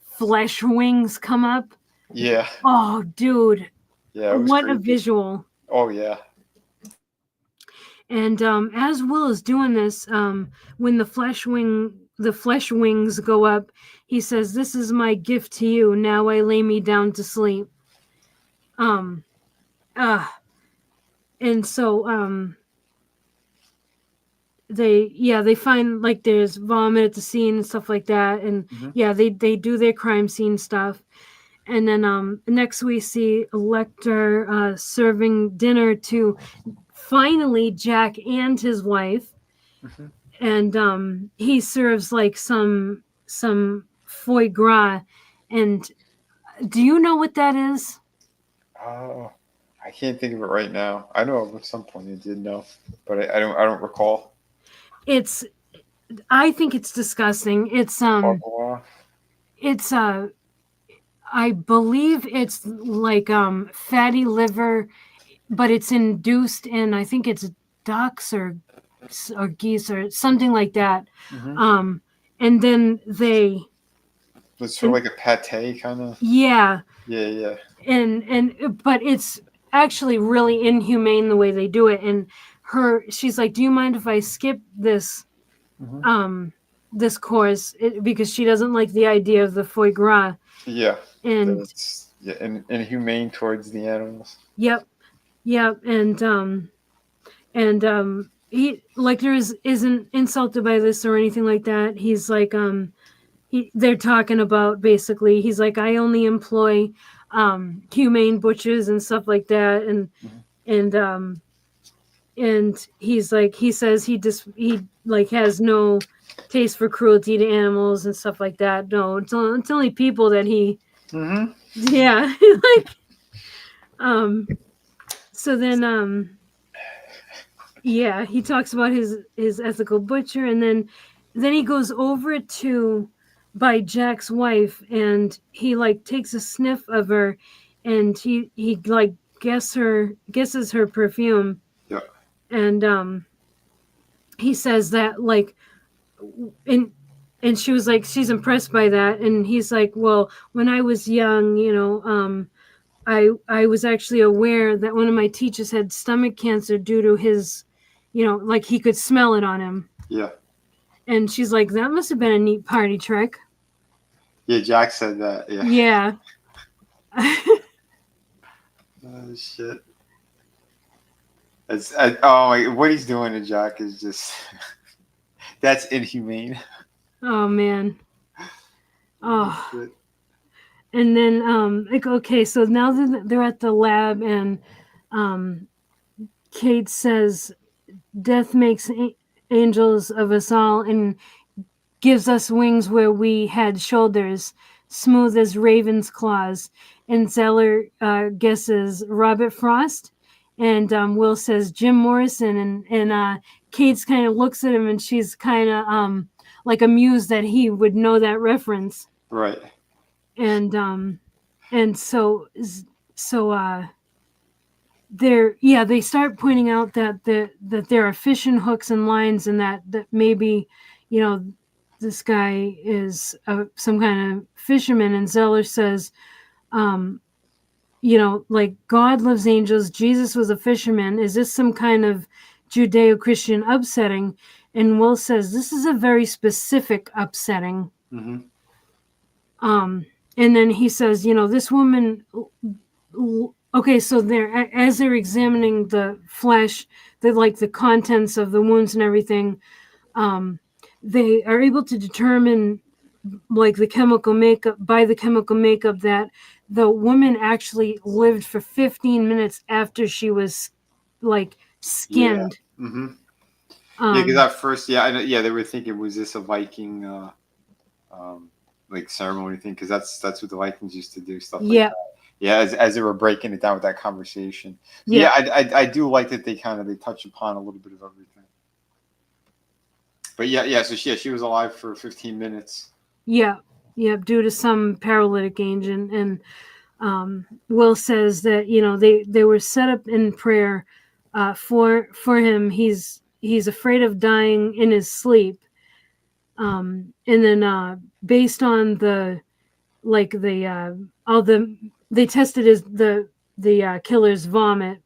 flesh wings come up, Yeah. Oh, dude, Yeah, it was what a creepy. visual! Oh yeah. And as Will is doing this, when the flesh wings go up, he says, "This is my gift to you. Now I lay me down to sleep." Um, uh, and so they find like there's vomit at the scene and stuff like that, and Hmm. yeah, they do their crime scene stuff. And then next we see Lecter serving dinner to finally Jack and his wife, Hmm. and he serves like some foie gras. And do you know what that is? Oh, I can't think of it right now. I know at some point I did know, but I don't recall. It's I think it's disgusting. Oh, It's I believe it's like fatty liver, but it's induced in, I think it's ducks or geese or something like that. mm-hmm. Um, and then It's sort and of like a pate kind of. yeah, Yeah, yeah. and but it's actually really inhumane the way they do it. And she's like, "Do you mind if I skip Hmm. um this course?" Because she doesn't like the idea of the foie gras. Yeah, that And it's yeah, inhumane towards the animals. yep, yep, and he like isn't insulted by this or anything like that. He's like they're talking about, basically, he's like, I only employ humane butchers and stuff like that. Hmm. And he's like, he says he like has no taste for cruelty to animals and stuff like that. No, it's only people that he, Hmm. yeah. Like so then yeah, he talks about his ethical butcher. And then he goes over to by Jack's wife, and he like takes a sniff of her, and he like guesses her perfume. Yeah. And he says that like, and she was like, she's impressed by that. And he's like, well, when I was young, I was actually aware that one of my teachers had stomach cancer due to his, like he could smell it on him. Yeah. And she's like, that must have been a neat party trick. Yeah. Jack said that. Yeah. Yeah. Oh shit. Oh my, what he's doing to Jack is just that's inhumane. Oh man. Oh, Oh. shit. And then like, okay, so now they're at the lab, and um Kate says, death makes angels of us all, and gives us wings where we had shoulders, smooth as raven's claws. And Zeller guesses Robert Frost, and Will says Jim Morrison. And Kate's kind of looks at him, and she's kind of like amused that he would know that reference. Right. And so they start pointing out that there are fishing hooks and lines, and that maybe, you know this guy is some kind of fisherman. And Zeller says, um, like, God loves angels, Jesus was a fisherman. Is this some kind of Judeo-Christian upsetting? And Will says, this is a very specific upsetting. Hmm. And then he says, this woman. Okay, so as they're examining the flesh, the contents of the wounds and everything, they are able to determine, like, the chemical makeup, that the woman actually lived for 15 minutes after she was like Yeah. skinned. Hmm. Yeah, because Um, at first, yeah, I know, yeah, they were thinking, was this a Viking, um, like ceremony thing? Because that's what the Vikings used to do, stuff like yeah, that. Yeah, as they were breaking it down with that conversation. So yeah, yeah, I do like that they touch upon a little bit of everything. But yeah, so she was alive for 15 minutes. yeah, yeah, due to some paralytic agent. And Will says that they were set up in prayer for him. He's afraid of dying in his sleep. And then based on the all the they tested the killer's vomit,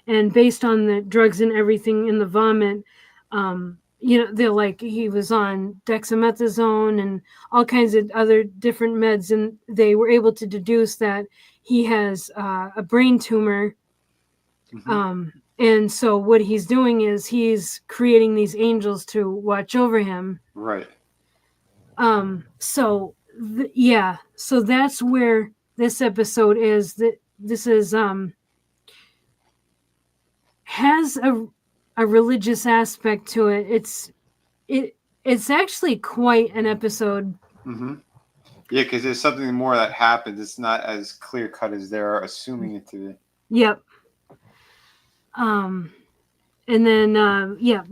and based on the drugs and everything in the vomit, they're like he was on dexamethasone and all kinds of other different meds, and they were able to deduce that he has a brain tumor. And so what he's doing is he's creating these angels to watch over him. Right. So that's where this episode is. That this is has a religious aspect to it. It's actually quite an episode. Mm-hmm. Yeah, because there's something more that happens. It's not as clear cut as they're assuming it to be. Yep. And then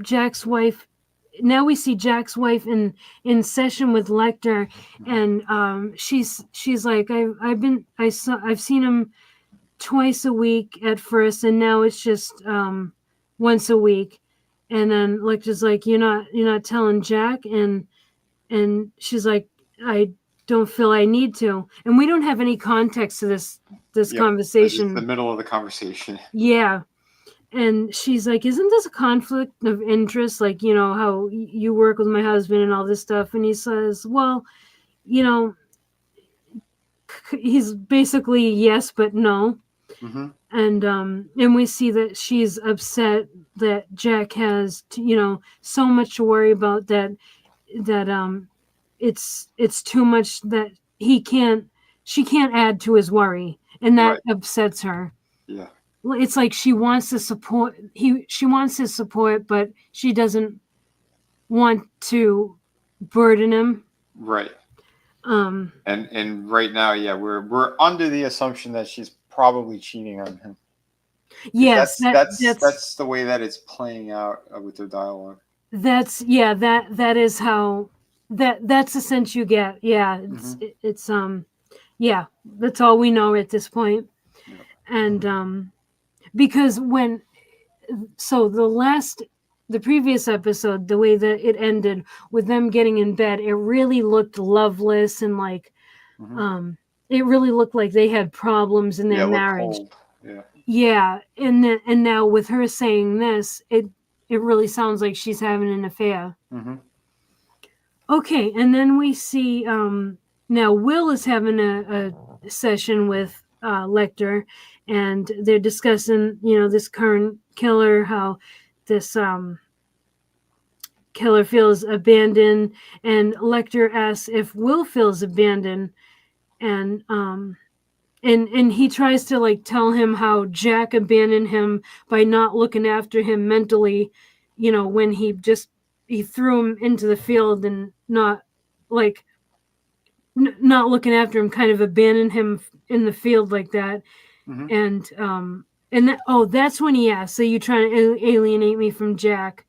Jack's wife. Now we see Jack's wife in session with Lecter, and she's like, I've seen him twice a week at first, and now it's just once a week. And then Lecter's like, you're not telling Jack, and she's like, I don't feel I need to, and we don't have any context to this conversation. It's the middle of the conversation. Yeah. And she's like, isn't this a conflict of interest? Like, how you work with my husband and all this stuff. And he says, well, he's basically yes, but no. Mm-hmm. And we see that she's upset that Jack has, so much to worry about that it's too much that she can't add to his worry. And that upsets her. Yeah. It's like she wants to support she wants his support, but she doesn't want to burden him. Right. And right now, yeah, we're under the assumption that she's probably cheating on him. Yes, that's the way that it's playing out with their dialogue. That is how that's the sense you get. Yeah, it's that's all we know at this point. Yep. And because the previous episode, the way that it ended with them getting in bed, it really looked loveless and like, it really looked like they had problems in their marriage. Cold. Yeah. Yeah, and now with her saying this, it really sounds like she's having an affair. Mm-hmm. Okay, and then we see now Will is having a session with Lecter, and they're discussing, this current killer, how this killer feels abandoned, and Lecter asks if Will feels abandoned, and he tries to like tell him how Jack abandoned him by not looking after him mentally, when he threw him into the field and not like not looking after him, kind of abandoned him in the field like that. Mm-hmm. And that's when he asked, so you trying to alienate me from Jack?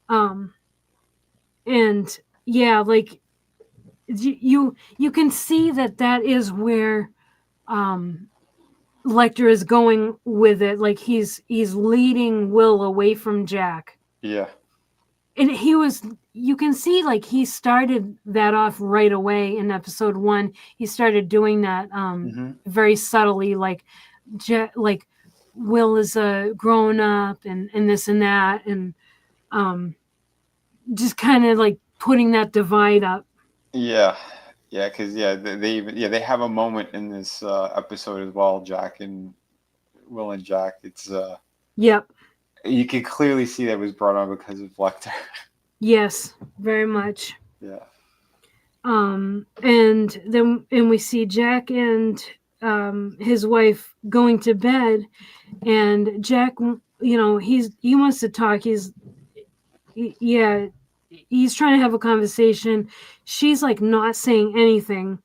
And yeah, like you can see that is where Lecter is going with it. Like he's leading Will away from Jack. Yeah. And you can see like he started that off right away in episode 1. He started doing that very subtly, like Will is a grown up and this and that, and just kind of like putting that divide up. Yeah, because they have a moment in this episode as well. Jack and Will and Jack. It's yep. You can clearly see that was brought on because of Lecter. Yes, very much. Yeah. And we see Jack and his wife going to bed, and Jack, he wants to talk. He's trying to have a conversation. She's like not saying anything,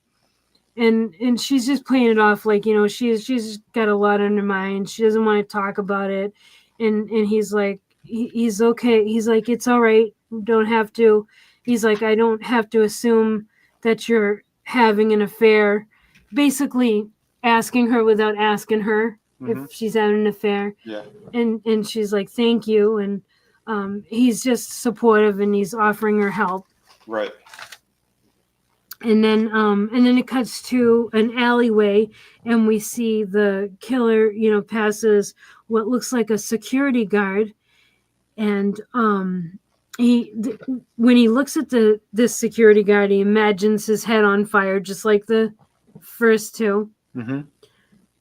and she's just playing it off like, she's got a lot on her mind. She doesn't want to talk about it, and he's like, he's okay. He's like, it's all right. Don't have to. He's like, I don't have to assume that you're having an affair. Basically asking her without asking her if she's having an affair. Yeah. And she's like, thank you. And he's just supportive, and he's offering her help. Right. and then it cuts to an alleyway, and we see the killer, passes what looks like a security guard, and when he looks at this security guard, he imagines his head on fire, just like the first two. Mm-hmm.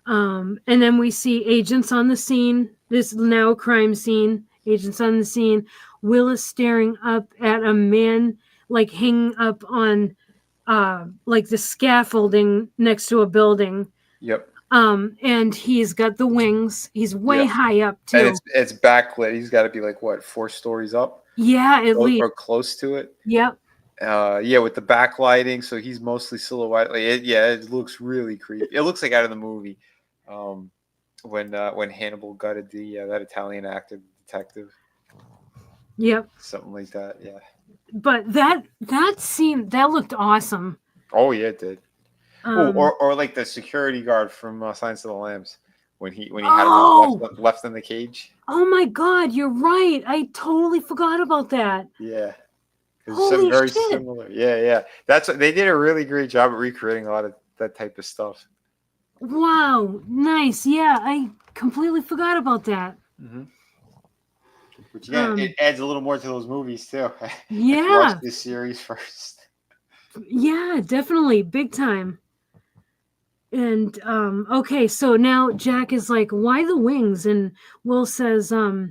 And then we see agents on the scene. This is now a crime scene. Agents on the scene. Will is staring up at a man like hanging up on like the scaffolding next to a building. Yep. And he's got the wings. He's way Yep. high up And too. it's backlit. He's got to be like what, 4 stories up, Yeah, at least. or close to it. Yep. Yeah, with the backlighting, so he's mostly silhouette. Like it looks really creepy. It looks like out of the movie, when Hannibal gutted the that Italian actor detective. Yep. Something like that. Yeah. But that scene, that looked awesome. Oh yeah, it did. Or like the security guard from Silence of the Lambs when he had him left in the cage. Oh my God, you're right. I totally forgot about that. Yeah. It's Holy very shit. similar. Yeah. That's what they did, a really great job at recreating a lot of that type of stuff. Wow, nice. Yeah, I completely forgot about that. Mm-hmm. Which again, it adds a little more to those movies too. Yeah. Watch this series first. Yeah, definitely, big time. And okay, so now Jack is like, "Why the wings?" And Will says, it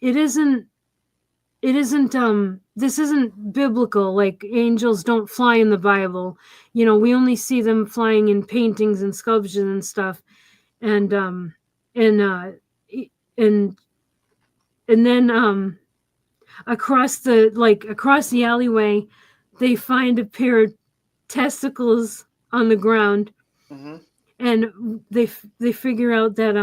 isn't this isn't biblical. Like, angels don't fly in the Bible. We only see them flying in paintings and sculptures and stuff. And and then across the alleyway, they find a pair of testicles on the ground. Mm-hmm. And they figure out that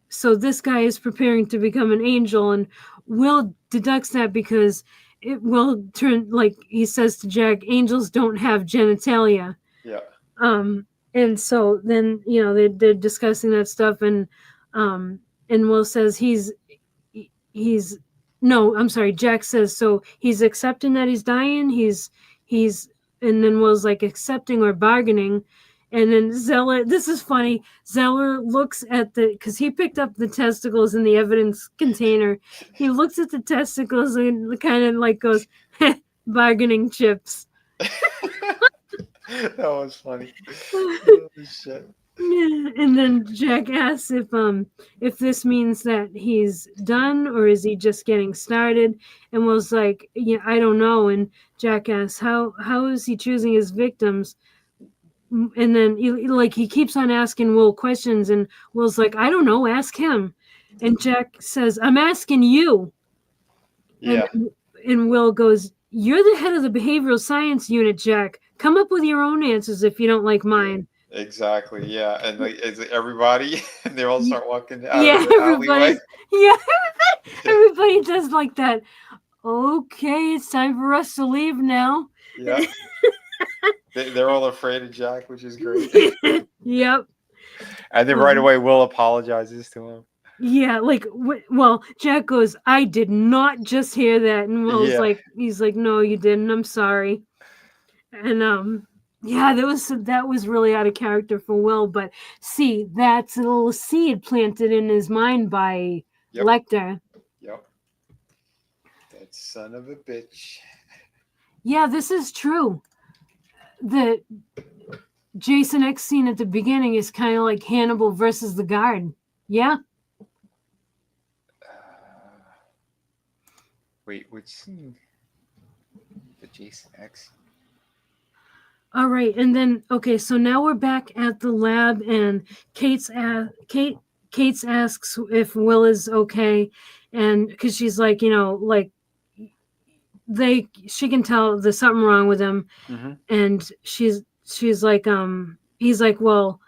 so this guy is preparing to become an angel, and Will deducts that because it will turn, like he says to Jack, angels don't have genitalia. Yeah. And so then they're discussing that stuff, and Will says he's no, I'm sorry, Jack says, so he's accepting that he's dying. He's and then Will's like, accepting or bargaining. And then Zeller, this is funny. Zeller looks at because he picked up the testicles in the evidence container. He looks at the testicles and kind of like goes, bargaining chips. That was funny. Oh, shit. And then Jack asks if this means that he's done or is he just getting started. And Will's like, yeah, I don't know. And Jack asks, how is he choosing his victims? And then he keeps on asking Will questions, and Will's like, I don't know, ask him. And Jack says, I'm asking you. Yeah. And Will goes, you're the head of the behavioral science unit, Jack. Come up with your own answers if you don't like mine. Exactly. Yeah, and like it's everybody, and they all start walking out of the alleyway. Yeah, everybody does like that. Okay, it's time for us to leave now. Yeah. They're all afraid of Jack, which is great. Yep. And then right away, Will apologizes to him. Yeah, like, well, Jack goes, I did not just hear that. And Will's he's like, no, you didn't. I'm sorry. And, yeah, that was really out of character for Will. But see, that's a little seed planted in his mind by Lecter. Yep. That son of a bitch. Yeah, this is true. The Jason X scene at the beginning is kind of like Hannibal versus the guard. Yeah. Wait, which scene? The Jason X. All right, and then okay, so now we're back at the lab, and Kate asks if Will is okay, and because she's like, like she can tell there's something wrong with him, and she's like, he's like, well,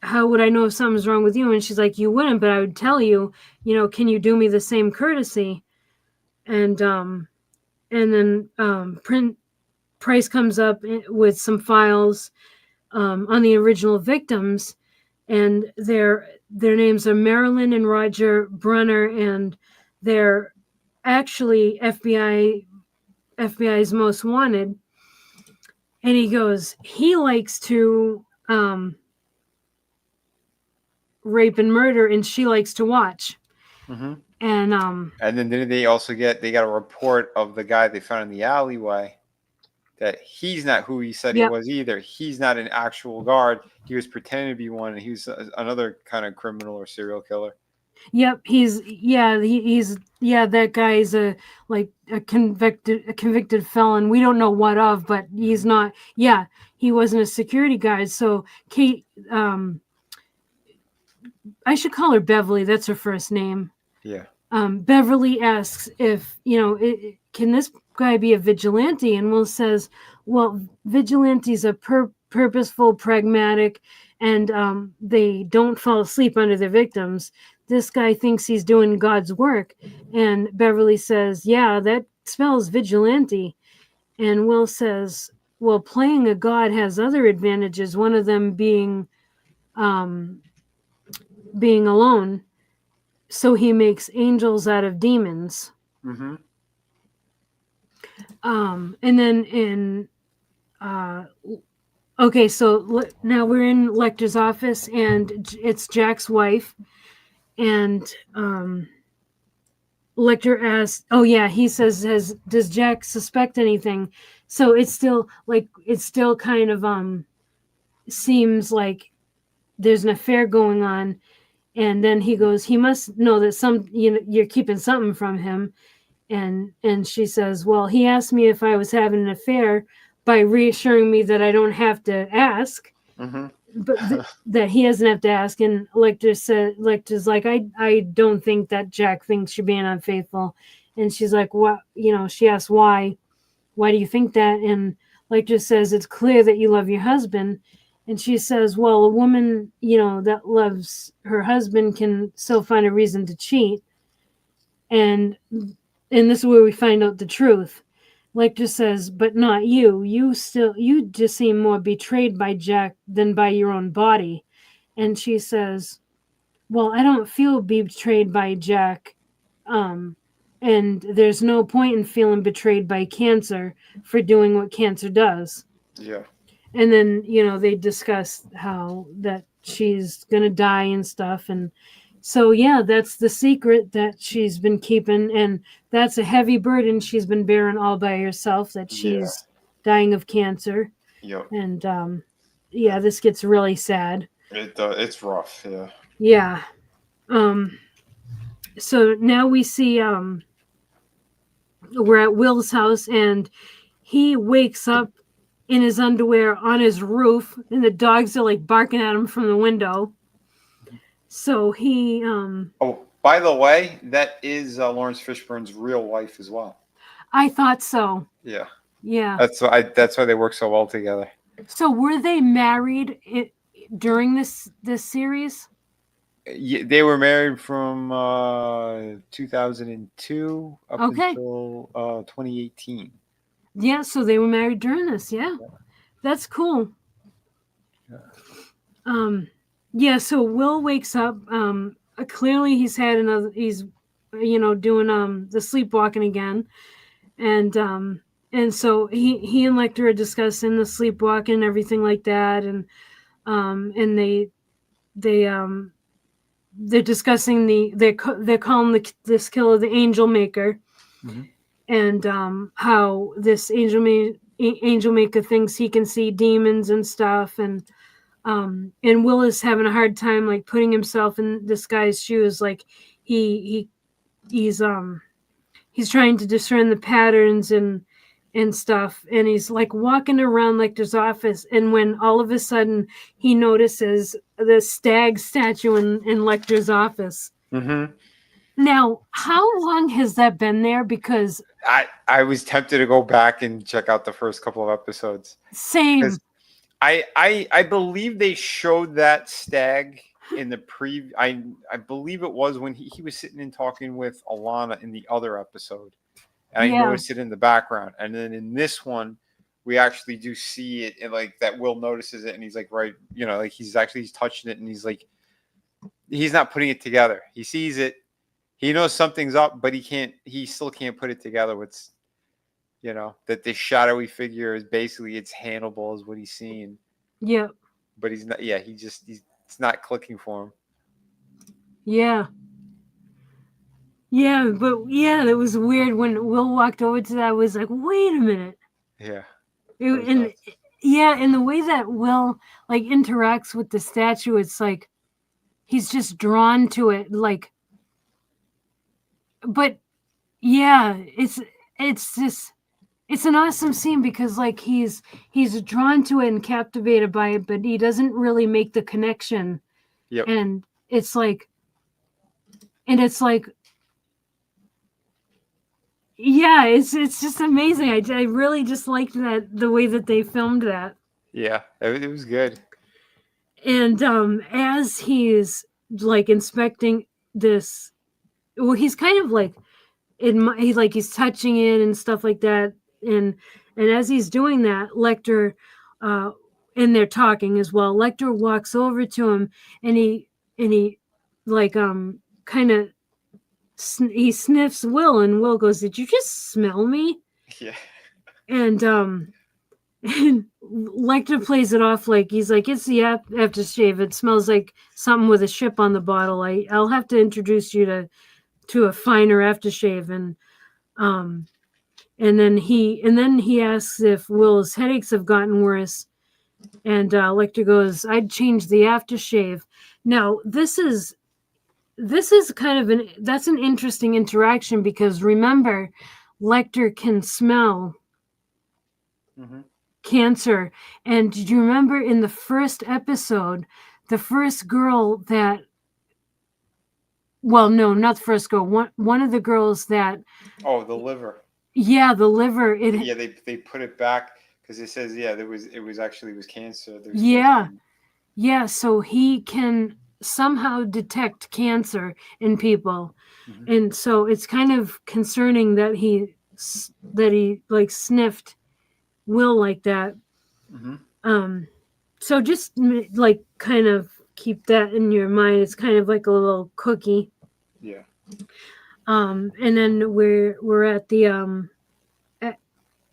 how would I know if something's wrong with you? And she's like, you wouldn't, but I would tell you. Can you do me the same courtesy? And then Price comes up with some files on the original victims, and their names are Marilyn and Roger Brunner, and they're actually FBI FBI's most wanted. And he goes, he likes to rape and murder, and she likes to watch. Mm-hmm. And then didn't they also they got a report of the guy they found in the alleyway that he's not who he said he yep, was either. He's not an actual guard. He was pretending to be one, and he was another kind of criminal or serial killer. yep, he's that guy's a convicted felon. We don't know what of, but he's not. Yeah, he wasn't a security guard. So Kate, I should call her Beverly. That's her first name. Yeah. Beverly asks if, can this guy be a vigilante? And Will says, well, vigilantes are purposeful, pragmatic, and they don't fall asleep under their victims. This guy thinks he's doing God's work. And Beverly says, yeah, that spells vigilante. And Will says, well, playing a god has other advantages, one of them being alone. So he makes angels out of demons. Mm-hmm. And then okay, so now we're in Lecter's office, and it's Jack's wife, and Lecter asks, oh yeah, he says, does Jack suspect anything? So it's still kind of seems like there's an affair going on. And then he goes, he must know that you're keeping something from him. And she says, well, he asked me if I was having an affair by reassuring me that I don't have to ask, Mm-hmm. but that he doesn't have to ask. And Lecter's like, I don't think that Jack thinks you're being unfaithful. And she's like, what? She asks why do you think that? And Lecter says, it's clear that you love your husband. And she says, well, a woman, that loves her husband can still find a reason to cheat. And this is where we find out the truth. Lecter says, but not you. You just seem more betrayed by Jack than by your own body. And she says, well, I don't feel betrayed by Jack. And there's no point in feeling betrayed by cancer for doing what cancer does. Yeah. And then, they discuss how that she's going to die and stuff. And so, yeah, that's the secret that she's been keeping. And that's a heavy burden she's been bearing all by herself, that she's dying of cancer. Yep. And, this gets really sad. It's rough. Yeah. Yeah. So now we see, we're at Will's house, and he wakes up in his underwear on his roof, and the dogs are like barking at him from the window. So he oh, by the way, that is Lawrence Fishburne's real wife as well. I thought so. Yeah. That's why they work so well together. So were they married during this series? Yeah, they were married from 2002 up until 2018. Yeah, so they were married during this. Yeah. That's cool. So Will wakes up. Clearly he's doing the sleepwalking again. And so he and Lecter are discussing the sleepwalking and everything like that. And they're discussing they're calling this killer the Angel Maker. Mm-hmm. And how this Angel Maker thinks he can see demons and stuff, and Will is having a hard time like putting himself in this guy's shoes. Like he's trying to discern the patterns and stuff, and he's like walking around Lecter's office, and when all of a sudden he notices the stag statue in Lecter's office. Mm-hmm. Now, how long has that been there? Because I was tempted to go back and check out the first couple of episodes. Same. I believe they showed that stag in the I believe it was when he was sitting and talking with Alana in the other episode. And I noticed it in the background. And then in this one, we actually do see it, and like that Will notices it, and he's like, right, like he's touching it, and he's like, he's not putting it together. He sees it. He knows something's up, but he still can't put it together. You know that this shadowy figure is basically it's Hannibal is what he's seeing, Yep. but he's not. Yeah, he's it's not clicking for him. Yeah. Yeah, but yeah, that was weird when Will walked over to that. I was like, wait a minute. Yeah, that was And nuts. yeah, and the way that Will like interacts with the statue, it's like he's just drawn to it. Like, but yeah, it's just it's an awesome scene because like he's drawn to it and captivated by it, but he doesn't really make the connection. Yep. And it's like, and it's like, yeah, it's just amazing. I really just liked that the way that they filmed that. Yeah, it was good. And as he's like inspecting this, well, he's kind of like he's like he's touching it and stuff like that. And as he's doing that, Lecter, uh, and they're talking as well. Lecter walks over to him and he like kind of he sniffs Will, and Will goes, "Did you just smell me?" Yeah. And and Lecter plays it off like he's like, "It's the aftershave. It smells like something with a ship on the bottle. I'll have to introduce you to a finer aftershave." Um and then he asks if Will's headaches have gotten worse, and Lecter goes, "I'd change the aftershave." Now this is kind of an interesting interaction because remember, Lecter can smell Hmm. cancer. And did you remember in the first episode, the first girl that, well, no, not the first girl, one of the girls that, Oh, the liver. yeah, the liver, Yeah, they put it back because it says yeah it was actually it was cancer. There was cancer. yeah, yeah, so he can somehow detect cancer in people. Hmm. And so it's kind of concerning that he like sniffed Will like that. Hmm. Um, so just like kind of keep that in your mind. It's kind of like a little cookie. Yeah. And then we're at the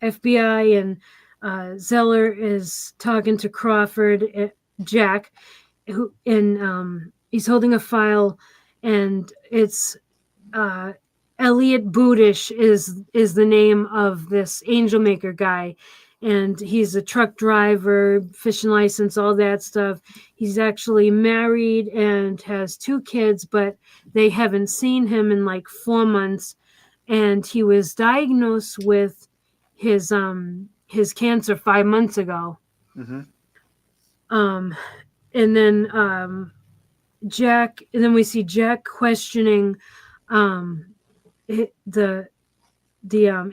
FBI, and Zeller is talking to Crawford, Jack, who and he's holding a file, and it's uh, Elliot Bootish is the name of this angel maker guy, and he's a truck driver, fishing license, all that stuff. He's actually married and has 2 kids, but they haven't seen him in like 4 months, and he was diagnosed with his cancer 5 months ago. Hmm. Um, and then Jack, and then we see Jack questioning um the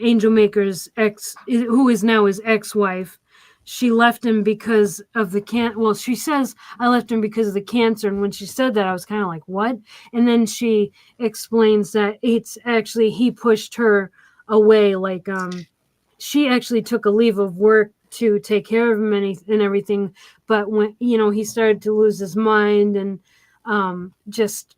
angel maker's ex, who is now his ex-wife. She left him because of the well, she says, "I left him because of the cancer." And when she said that, I was kind of like, what? And then she explains that it's actually he pushed her away. Like she actually took a leave of work to take care of him and everything. But when he started to lose his mind, and just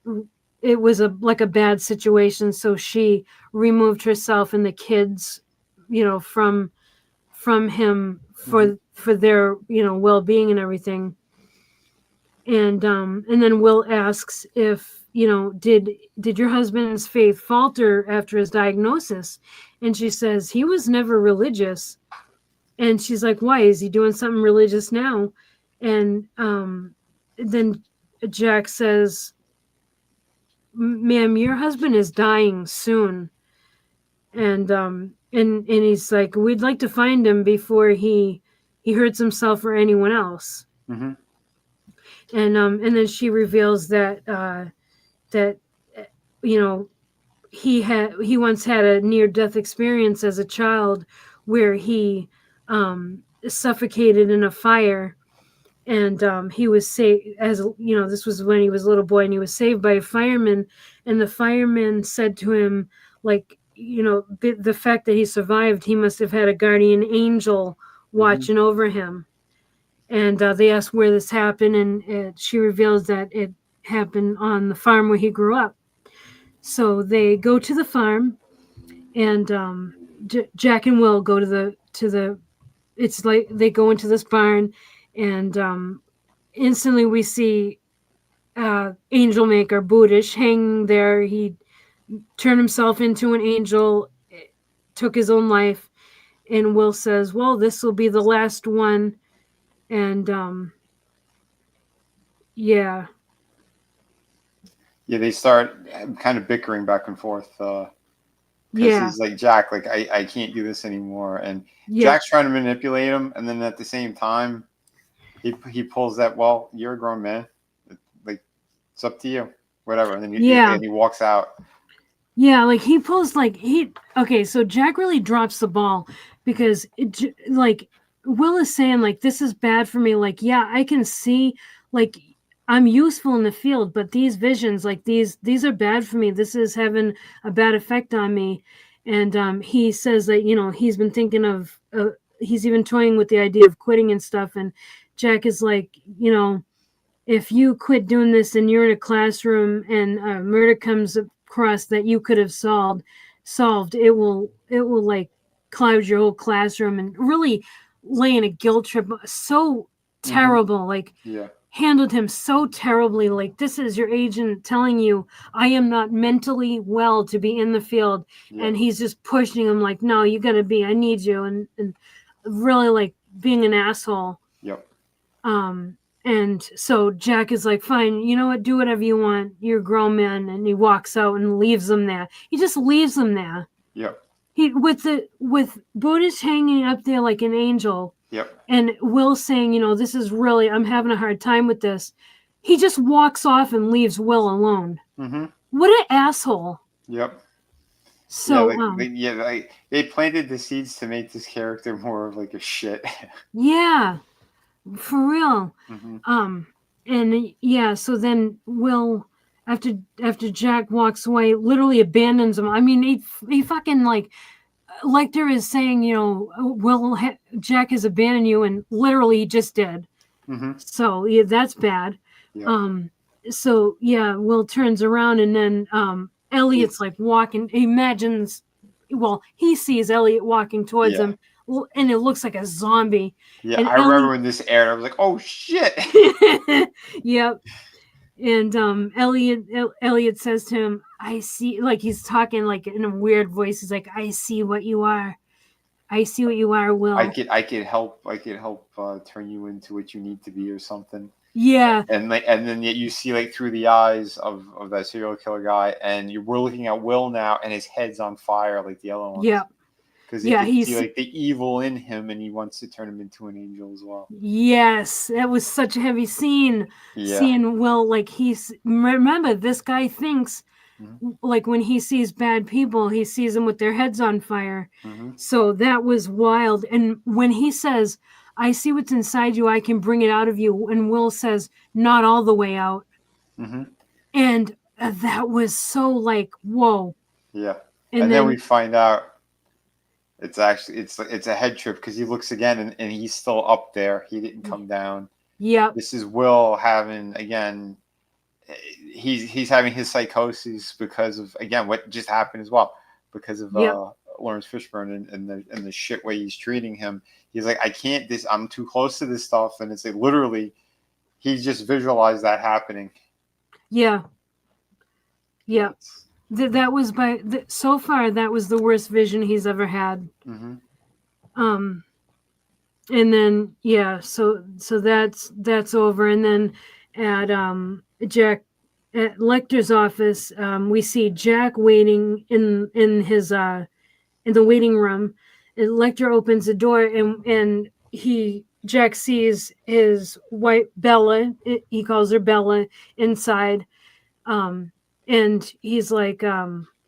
it was like a bad situation, so she removed herself and the kids, from him Hmm. for their well-being and everything. And then Will asks if did your husband's faith falter after his diagnosis, and she says he was never religious. And she's like, why is he doing something religious now? And then Jack says, ma'am, your husband is dying soon. And he's like, we'd like to find him before he hurts himself or anyone else. Hmm. And then she reveals that that you know he once had a near death experience as a child where he suffocated in a fire, and he was saved. As this was when he was a little boy, and he was saved by a fireman, and the fireman said to him, like, the fact that he survived, he must have had a guardian angel Hmm. watching over him. And they asked where this happened, and she reveals that it happened on the farm where he grew up. So they go to the farm, and Jack and Will go to the. It's like they go into this barn, and instantly we see angel maker Buddhish hanging there. He turned himself into an angel, took his own life, and Will says, "Well, this will be the last one." And yeah, Yeah, they start kind of bickering back and forth because yeah, he's like, Jack, like I can't do this anymore, and yeah, Jack's trying to manipulate him, and then at the same time, he pulls that, well, you're a grown man, like it's up to you, whatever, and then yeah, and he walks out. yeah. Like he pulls like he. Okay, so Jack really drops the ball because like Will is saying like this is bad for me. Like yeah, I can see like I'm useful in the field, but these visions like these are bad for me. This is having a bad effect on me. And he says that he's been thinking of he's even toying with the idea of quitting and stuff. And Jack is like if you quit doing this and you're in a classroom and murder comes across that you could have solved, it will like cloud your whole classroom and really lay in a guilt trip so Mm-hmm. terrible, like Yeah, handled him so terribly. Like this is your agent telling you I am not mentally well to be in the field, yeah, and he's just pushing him like, no, you gotta be, I need you, and really like being an asshole. yep, um, and so Jack is like, fine, you know what? Do whatever you want. You're a grown man. And he walks out and leaves them there. He just leaves them there. yep, He with Buddhist hanging up there like an angel, yep, and Will saying, this is really, I'm having a hard time with this. He just walks off and leaves Will alone. mm-hmm, What an asshole. yep. Yeah, So like they planted the seeds to make this character more of like a shit. yeah, for real. Mm-hmm. Um, and yeah, so then Will, after Jack walks away, literally abandons him. I mean, he fucking like Lecter is saying, Jack has abandoned you, and literally he just did. Mm-hmm. So yeah, that's bad. Yep. Um, so yeah, Will turns around, and then Elliot's like walking. He imagines, well, he sees Elliot walking towards Yeah. him, and it looks like a zombie. Yeah, And I remember Elliot, when this aired, I was like, "Oh shit!" yep. And Elliot says to him, "I see." Like he's talking like in a weird voice. He's like, "I see what you are. I see what you are, Will." I could help turn you into what you need to be, or something. Yeah, And then yet you see like through the eyes of that serial killer guy, and we're looking at Will now, and his head's on fire like the other ones, yeah, because he yeah. could see like the evil in him, and he wants to turn him into an angel as well. Yes, that was such a heavy scene. Yeah. Seeing Will, like remember this guy thinks Mm-hmm. like when he sees bad people, he sees them with their heads on fire. Mm-hmm. So that was wild. And when he says, "I see what's inside you, I can bring it out of you," and Will says, "Not all the way out," Mm-hmm. and that was so like whoa. Yeah. And And then we then find out it's a head trip, because he looks again, and he's still up there. He didn't come down. yep, This is Will having again. He's having his psychosis because of, again, what just happened as well, because of yep, Lawrence Fishburne and the shit way he's treating him. He's like, I can't, this, I'm too close to this stuff, and it's like literally he just visualized that happening. yeah, yeah. It's, That was so far that was the worst vision he's ever had. mm-hmm. Um, and then yeah, so that's over. And then at Jack at Lecter's office, we see Jack waiting in his in the waiting room. And Lecter opens the door, and Jack sees his wife Bella. He calls her Bella inside. Um, and he's like,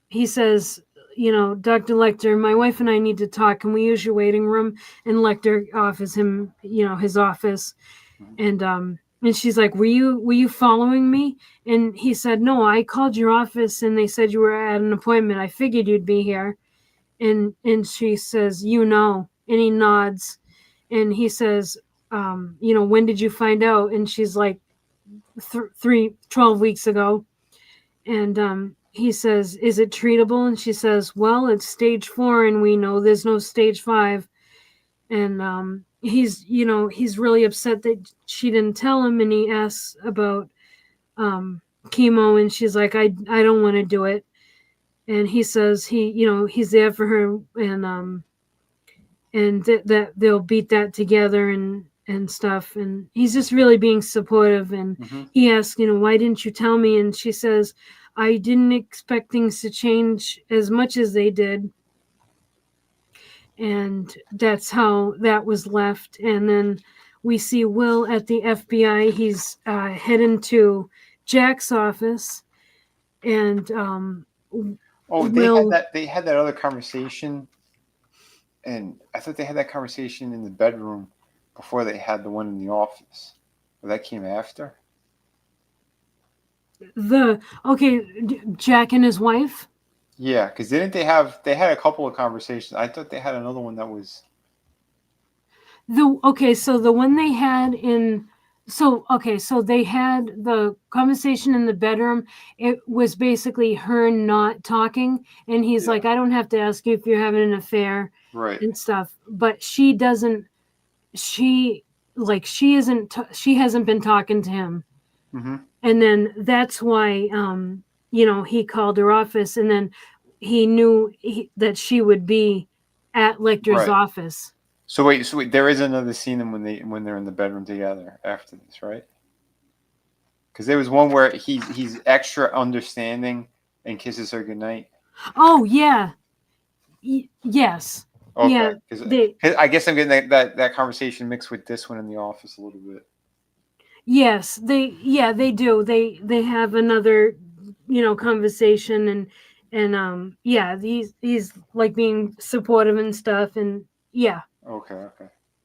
he says, Dr. Lecter, my wife and I need to talk. Can we use your waiting room? And Lecter offers him, his office. And she's like, were you following me? And he said, no, I called your office and they said you were at an appointment. I figured you'd be here. And she says, and he nods. And he says, when did you find out? And she's like, 12 weeks ago. And he says, "Is it treatable?" And she says, "Well, it's stage 4, and we know there's no stage 5." And he's really upset that she didn't tell him, and he asks about chemo, and she's like, I don't want to do it. And he says he's there for her, and that they'll beat that together and stuff. And he's just really being supportive. And he asks, why didn't you tell me? And she says, I didn't expect things to change as much as they did. And that's how that was left. And then we see Will at the FBI. He's heading to Jack's office, and they had that other conversation, and I thought they had that conversation in the bedroom before they had the one in the office. Well, that came after. Jack and his wife. Yeah, because they had a couple of conversations. I thought they had another one that was so the one they had so they had the conversation in the bedroom. It was basically her not talking, and he's like, I don't have to ask you if you're having an affair, right, and stuff. But she hasn't been talking to him. And then that's why he called her office, and then he knew that she would be at Lecter's office. So wait, there is another scene when they're in the bedroom together after this, right? Because there was one where he's extra understanding and kisses her goodnight. Oh yeah, yes. Okay. Yeah, because I guess I'm getting that conversation mixed with this one in the office a little bit. Yes, they do. They have another conversation, and he's like being supportive and stuff, and yeah. Okay.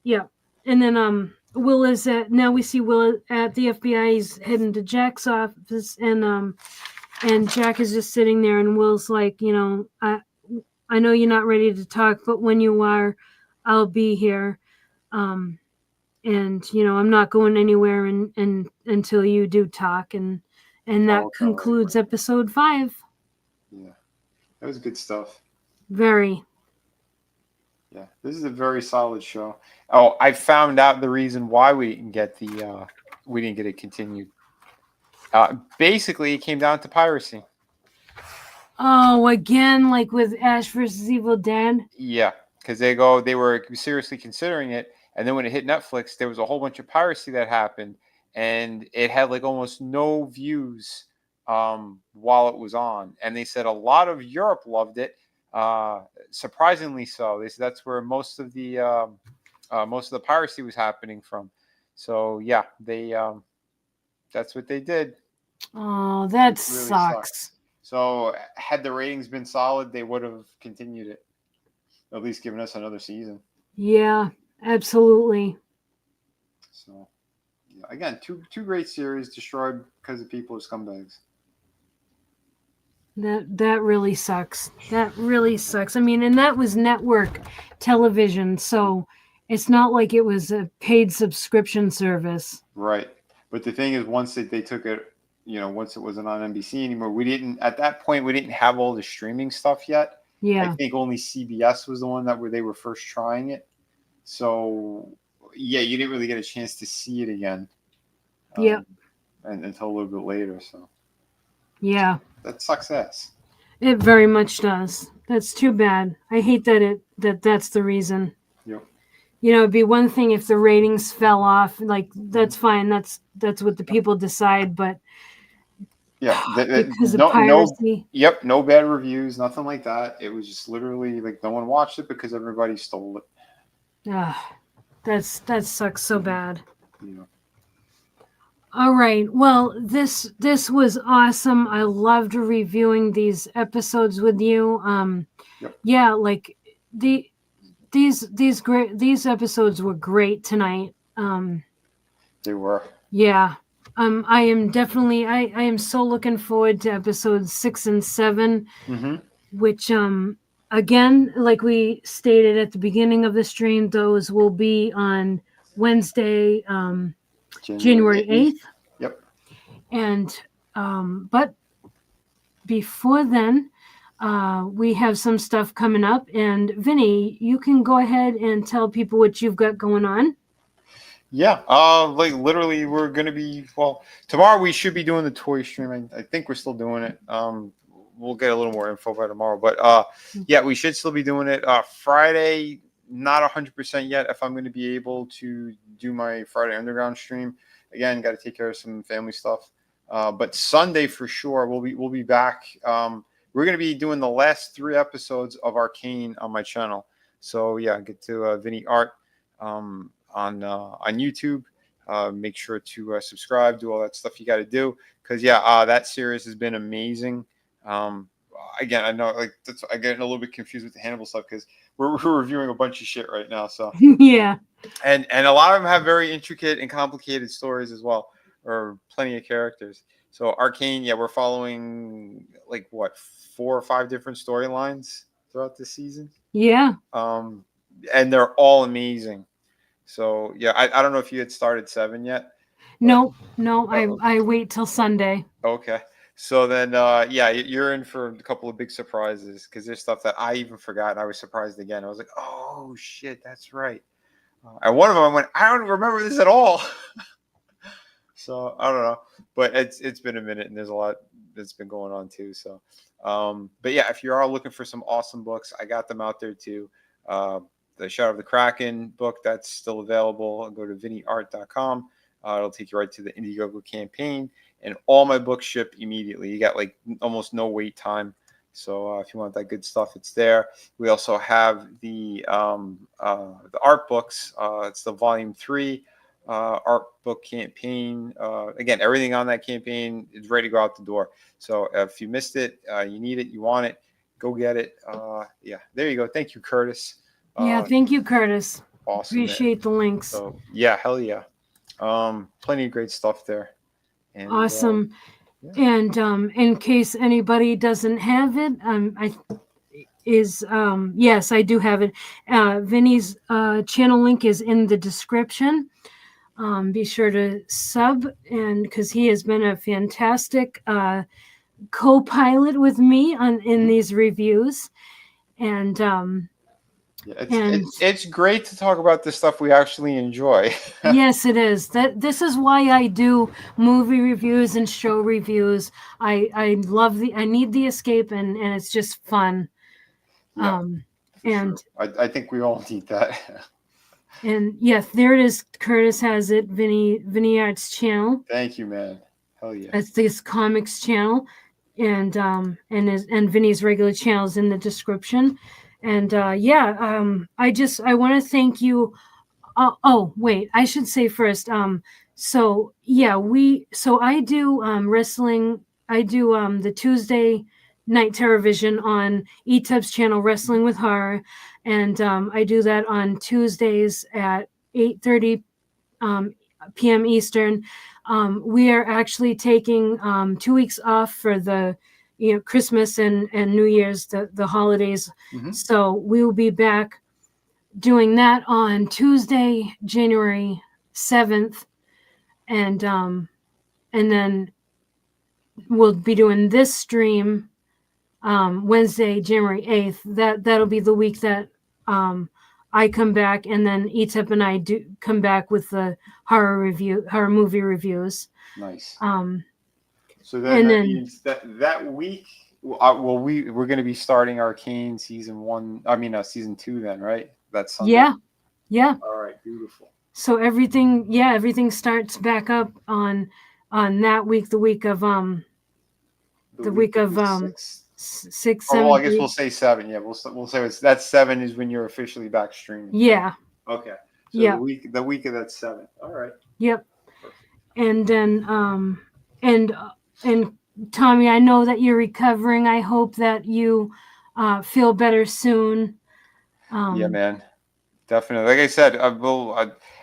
Yeah. And then Will is now we see Will at the FBI. He's heading to Jack's office, and Jack is just sitting there, and Will's like, I know you're not ready to talk, but when you are, I'll be here. And I'm not going anywhere and until you do talk, and that concludes episode 5. Yeah. That was good stuff. Very. Yeah, this is a very solid show. Oh, I found out the reason why we didn't get it continued. Basically, it came down to piracy. Oh, again, like with Ash versus Evil Dead? Yeah, because they were seriously considering it, and then when it hit Netflix, there was a whole bunch of piracy that happened, and it had like almost no views while it was on. And they said a lot of Europe loved it. Surprisingly so. They said that's where most of the piracy was happening from. So yeah, they that's what they did. Oh, that really sucks. So had the ratings been solid, they would have continued it, at least given us another season. Yeah, absolutely. So yeah, again, two great series destroyed because of people as scumbags. That really sucks. That really sucks. I mean, and that was network television, so it's not like it was a paid subscription service. Right. But the thing is, once they took it, once it wasn't on NBC anymore, at that point, we didn't have all the streaming stuff yet. Yeah. I think only CBS was the one where they were first trying it. So, yeah, you didn't really get a chance to see it again. Yeah. And until a little bit later, so. Yeah. That sucks ass. It very much does. That's too bad. I hate that's the reason. Yep. It'd be one thing if the ratings fell off. Like, that's fine. That's what the people decide. But yeah, because of piracy. No bad reviews, nothing like that. It was just literally like no one watched it because everybody stole it. That sucks so bad. Yeah. All right. Well, this was awesome. I loved reviewing these episodes with you. Yep. Yeah, like these episodes were great tonight. They were. Yeah. I am definitely I am so looking forward to episodes 6 and 7, which again, like we stated at the beginning of the stream, those will be on Wednesday, January 8th. Yep. And but before then, we have some stuff coming up. And Vinny, you can go ahead and tell people what you've got going on. Yeah, like literally, we're gonna be tomorrow. We should be doing the toy stream. I think we're still doing it. We'll get a little more info by tomorrow, but yeah, we should still be doing it. Friday, not 100% yet. If I'm gonna be able to do my Friday Underground stream again, got to take care of some family stuff. But Sunday for sure, we'll be back. We're gonna be doing the last 3 episodes of Arcane on my channel. So yeah, get to Vinny Art. On YouTube. Make sure to subscribe, do all that stuff you got to do, because yeah, that series has been amazing. Um, Again, I know I get a little bit confused with the Hannibal stuff because we're reviewing a bunch of shit right now. So Yeah. and a lot of them have very intricate and complicated stories as well, or plenty of characters. So Arcane, yeah, we're following like what 4 or 5 different storylines throughout the season. Yeah. And they're all amazing. So yeah, I don't know if you had started 7 yet. But, No, no, I wait till Sunday. okay. So then, yeah, you're in for a couple of big surprises because there's stuff that I even forgot. And I was surprised again. I was like, oh shit, that's right. And one of them, I went, I don't remember this at all. So I don't know, but it's been a minute, and there's a lot that's been going on too. So, but yeah, if you are looking for some awesome books, I got them out there too. The Shadow of the Kraken book, that's still available. Go to vinnyart.com. It'll take you right to the Indiegogo campaign, and all my books ship immediately. You got like almost no wait time. So if you want that good stuff, it's there. We also have the art books. It's the volume 3 art book campaign. Again, everything on that campaign is ready to go out the door. So if you missed it, you need it, you want it, go get it. Yeah, there you go. Thank you, Curtis. Yeah, thank you, Curtis. Awesome. Appreciate the links. So yeah, hell yeah. Plenty of great stuff there. And, awesome. Yeah. And in case anybody doesn't have it, yes, I do have it. Vinny's channel link is in the description. Be sure to sub, and because he has been a fantastic co-pilot with me in these reviews, and yeah, it's great to talk about the stuff we actually enjoy. Yes, it is. This is why I do movie reviews and show reviews. I need the escape, and it's just fun. Yeah, and sure. I think we all need that. And yes, there it is. Curtis has it. Vinny Arts channel. Thank you, man. Hell yeah. That's this comics channel, and Vinny's regular channel is in the description. And I want to thank you. Oh wait, I should say first. So yeah, I do wrestling. I do the Tuesday night television on ETUB's channel, Wrestling with Horror, and I do that on Tuesdays at 8:30 p.m. Eastern. We are actually taking 2 weeks off for the Christmas and New Year's, the holidays. Mm-hmm. So we will be back doing that on Tuesday, January 7th, and then we'll be doing this stream Wednesday, January 8th. That'll be the week that I come back, and then Etep and I do come back with the horror movie reviews. Nice. So then that means that week. We're going to be starting Arcane season 2 then, right? That's Sunday. Yeah. All right, beautiful. So everything starts back up on that week, the week of the week of 6, 7. Well, I guess we'll say 7. Yeah, we'll say that's 7 is when you're officially back streaming. Yeah. Okay. So the week of that 7. All right. Yep. Perfect. And then and Tommy, I know that you're recovering. I hope that you feel better soon. Yeah, man. Definitely. Like I said,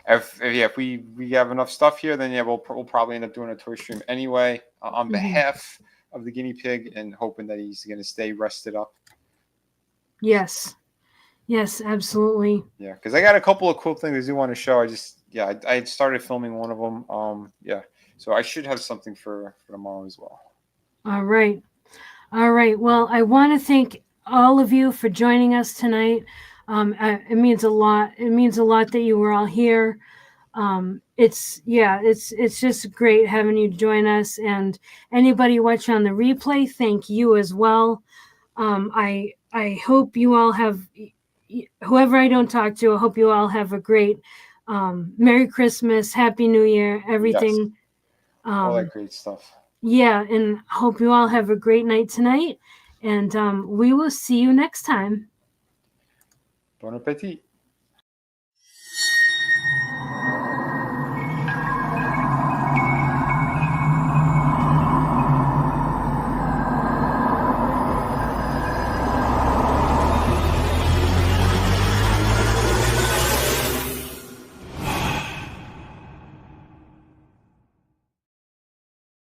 if we have enough stuff here, then yeah, we'll probably end up doing a toy stream anyway on behalf of the guinea pig, and hoping that he's going to stay rested up. Yes, absolutely. Yeah, because I got a couple of cool things I do want to show. I had started filming one of them. Yeah, so I should have something for tomorrow as well. All right. All right. Well, I want to thank all of you for joining us tonight. It means a lot. It means a lot that you were all here. It's just great having you join us, and anybody watching on the replay, thank you as well. I hope you all have, whoever I don't talk to, I hope you all have a great Merry Christmas, Happy New Year, Yes, everything. all Um, that great stuff. yeah, and hope you all have a great night tonight. And we will see you next time. Bon appetit.